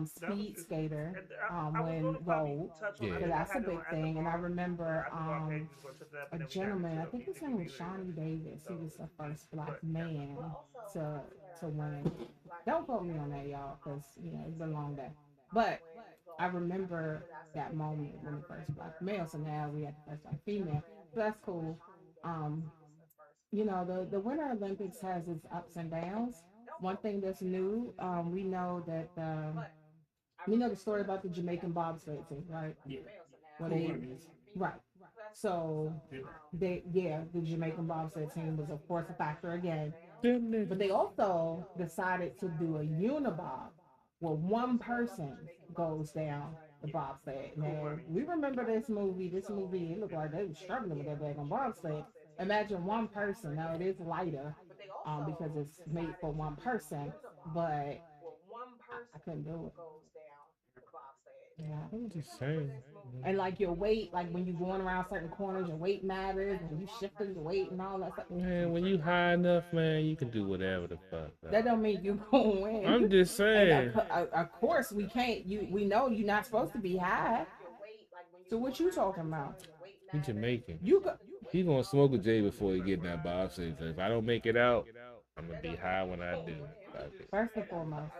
speed skater win gold. So that's a big thing. And I remember a gentleman, I think his name was Shawnee Davis. He was the first Black man to win. Don't quote me on that, y'all, because it's been a long day. But I remember that moment when the first Black male. So now we have the first Black female. So that's cool. The Winter Olympics has its ups and downs. One thing that's new, we know that the story about the Jamaican bobsled team, right? Yeah. Right. So the Jamaican bobsled team was of course a factor again. But they also decided to do a unibob where one person goes down the bobsled. Now we remember this movie. It looked like they were struggling with that daggone bobsled. Imagine one person. Now it is lighter, because it's made for one person, but I couldn't do it. Yeah. What was he saying? And like your weight, like when you're going around certain corners, your weight matters, and you shifting your weight and all that stuff. Man, when you high enough, man, you can do whatever the fuck. That don't mean you gonna win. I'm just saying. Of course, we can't. We know you're not supposed to be high. So what you talking about? He Jamaican. You He gonna smoke a J before he get in that bobsled. If I don't make it out, I'm gonna be high when I do. First and foremost,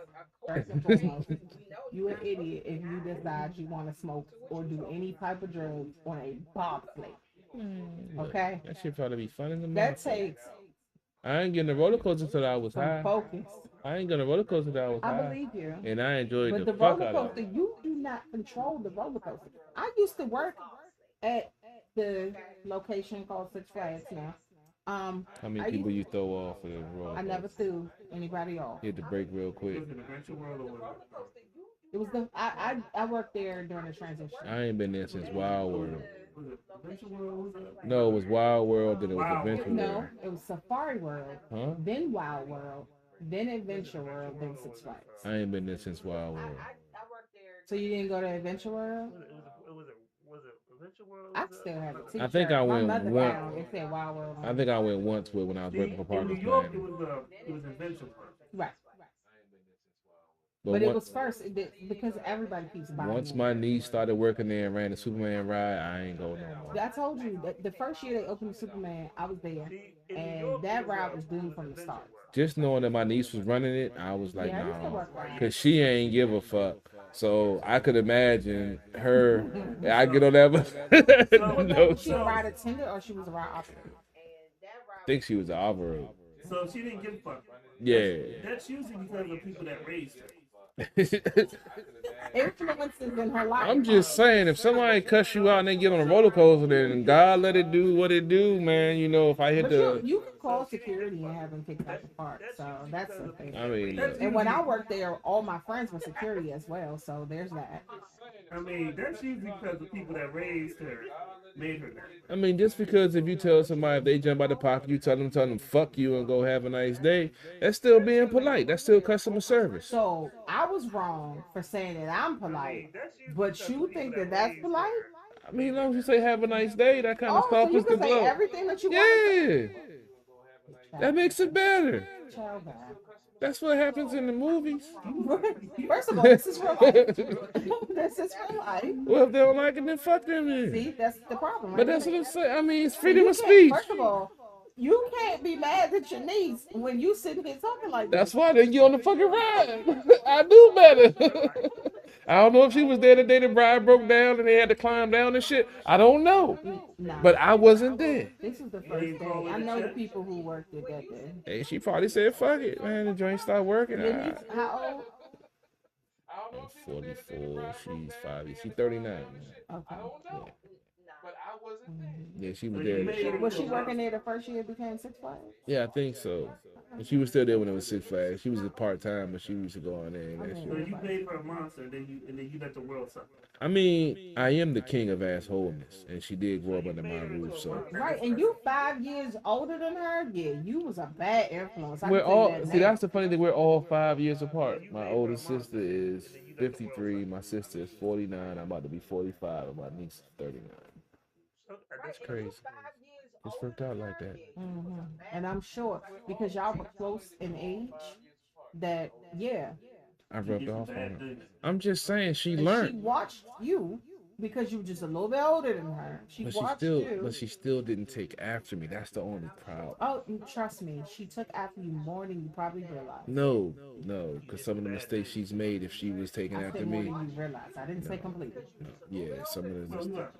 you an idiot if you decide you want to smoke or do any type of drugs on a bobsled. Okay? That shit probably be fun in the That takes. I ain't getting a roller coaster until I was high. Focus. I ain't gonna roller coaster until I was high. I believe you. And I enjoyed but the the fuck roller out of coaster, it. you do not control the roller coaster. I used to work at the location called Six Flags now. How many people you throw off of the roller? I never threw anybody off. Hit the break real quick. It was I worked there during the transition. I ain't been there since Wild World. No, it was Wild World, then it was Adventure World. No, it was Safari World, Huh? then Wild World, then Adventure World, then Six Flags. I ain't been there since Wild World. So you didn't go to Adventure World? Was it Adventure World? I still have a t-shirt. I think I went My mother one. found it said Wild World. on I it. think I went once when I was working for In Partners New York, Miami. it was Adventure World. Right. But But it one- was first because everybody keeps buying once it. my niece started working there and ran the Superman ride, I ain't go no more. I told you that the first year they opened the Superman, I was there, and that ride was doomed from the start. Just knowing that my niece was running it, I was like, Yeah, I used to no, work around. because she ain't give a fuck. So I could imagine her. I get on that. No, Was she a ride attendant or she was a ride operator? I think she was an operator. So she didn't give a fuck. Yeah. That's usually because of people that raised her. Influences in her life. I'm just saying, if somebody cuss you out and they get on a roller coaster, then God let it do what it do, man. You know, if I hit But the, you can call security and have them kicked out the park, so that's the thing. I mean, And when I worked there, all my friends were security as well, so there's that. I mean, that's usually because the people that raised her made her that. I mean, just because if you tell somebody if they jump out the pocket, you tell them fuck you and go have a nice day, that's still being polite. That's still customer service. So I was wrong for saying that I'm polite, but you think that that's polite? I mean, as long as you say have a nice day, that kind of Oh, stuff so you is the can say blow. everything that you want. Yeah, that makes it better. Child bad. That's what happens in the movies. First of all, this is real life. This is real life. Well, if they don't like it, then fuck them then. See, that's the problem. But right that's there. what I'm saying. I mean, it's freedom You of can't- speech. First of all, you can't be mad at your niece when you sitting here talking like That's this. why they get on the fucking ride. I knew better. I don't know if she was there the day the bride broke down and they had to climb down and shit. I don't know. No. But I wasn't there. This is the first day. I know the people who worked it that day. Hey, she probably said, fuck it, man. The joint started working. Your niece, how old? I'm 44. She's 5. She's 39. Man. Okay. Yeah, she was there. Was she working there the first year it became Six Flags? Yeah, I think so. And she was still there when it was Six Flags. She was a part-time, but she used to go on there and that So shit. you paid for a monster, and then you let the world suffer. I mean, I am the king of assholeness, and she did grow up under my roof, so. Right, and you 5 years older than her? Yeah, you was a bad influence. I We're can tell you all, that see, now. that's the funny thing, we're all 5 years apart. My oldest sister is 53, my sister is 49, I'm about to be 45, and my niece is 39. That's crazy. It's worked out like that. Mhm. And I'm sure because y'all were close in age that I rubbed off on her. I'm just saying, she and she learned. watched you because you were just a little bit older than her. She watched you. But she still didn't take after me. That's the only problem. Oh, trust me, she took after you more than you probably realized. No, because some of the mistakes she's made, if she was taking I after said more me, than you realized. I didn't say completely. yeah, some of the So mistakes. look.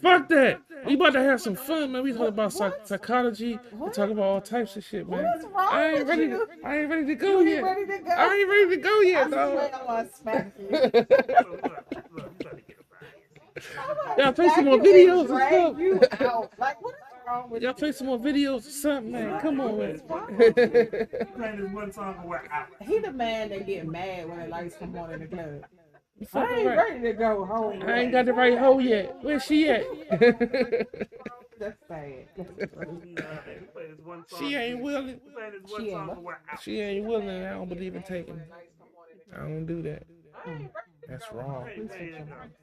Fuck that! We about to have some fun, man. We talk about psychology. We talk about all types of shit, man. What's wrong I ain't with ready. you? I ain't ready to go You yet. ain't ready to go? I ain't ready to go yet, I dog. swear I'm gonna smack you. Y'all play some more Smack you videos and and drag stuff. you out. Like, what is wrong with Y'all you? play some more videos or something, man. Come on, man. Playing this one song and we're out. He the man that get mad when the lights come on in the club. I fucking ain't right. ready to go home. I ain't got the right hoe yet. Where's she at? That's sad. She ain't willing. She ain't what? She ain't willing. I don't believe in taking. I don't do that. That's wrong.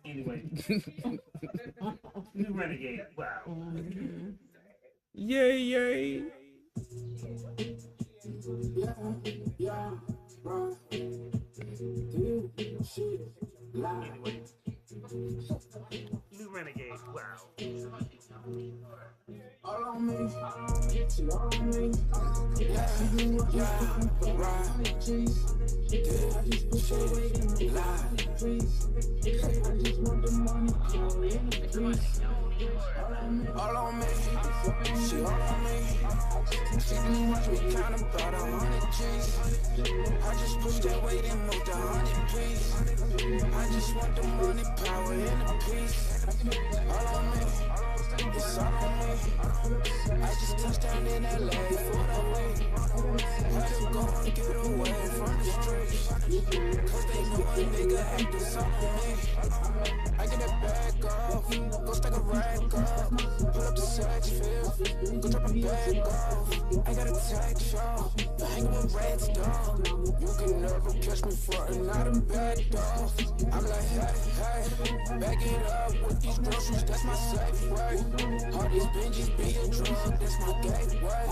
Anyway, new renegade. Wow. Yay, yay. Anyway, new renegade. Wow. All on me, she all on me. Yeah, right. Cheese. I just put your weight in the lie. Please. I just want the money, power, and the peace. All on me, she all on me. She can watch me count about 100 G's. I just push that weight and moved 100 please. I just want the money, power, and the peace. All on me, it's all on me. I just touched down in LA for the week. Had to go and get away from the streets. Cause they know a nigga had this on me. I get that bag off, go stack a rag off. Pull up the sex field, go drop a bag off. I got a tag show, hanging with rats, dog. You can never catch me frontin' out a bad dog. I'm like, hey, back it up with these groceries, that's my safe way. All these binges be a drug, that's my gateway.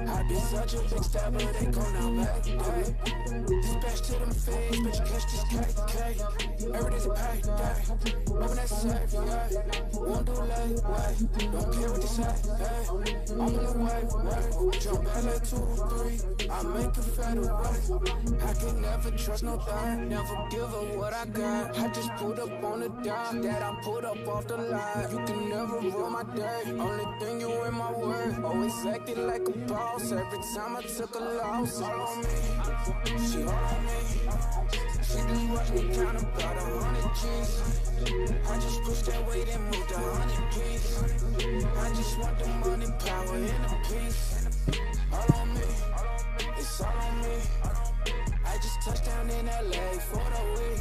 I been such a big stabber, they go now back day. Dispatch to them fiends, bitch, catch this KK. Every day's a payday. Open that safe, yeah. Won't do late, wait. Don't care what they say, hey. I'm on the way. Jump back like 2 or 3. I make a fat away. I can never trust no thing. Never give up what I got. I just put up on the dime that I put up off the line. You can never rule my day. Only thing you in my way. Always acted like a boss. Every time I took a loss. All on me. She all on me. She just watch me count about 100 G's. I just push that weight and move the 100 piece. I just want the money, power, and a piece. All on me, it's all on me. I just touched down in LA for the week.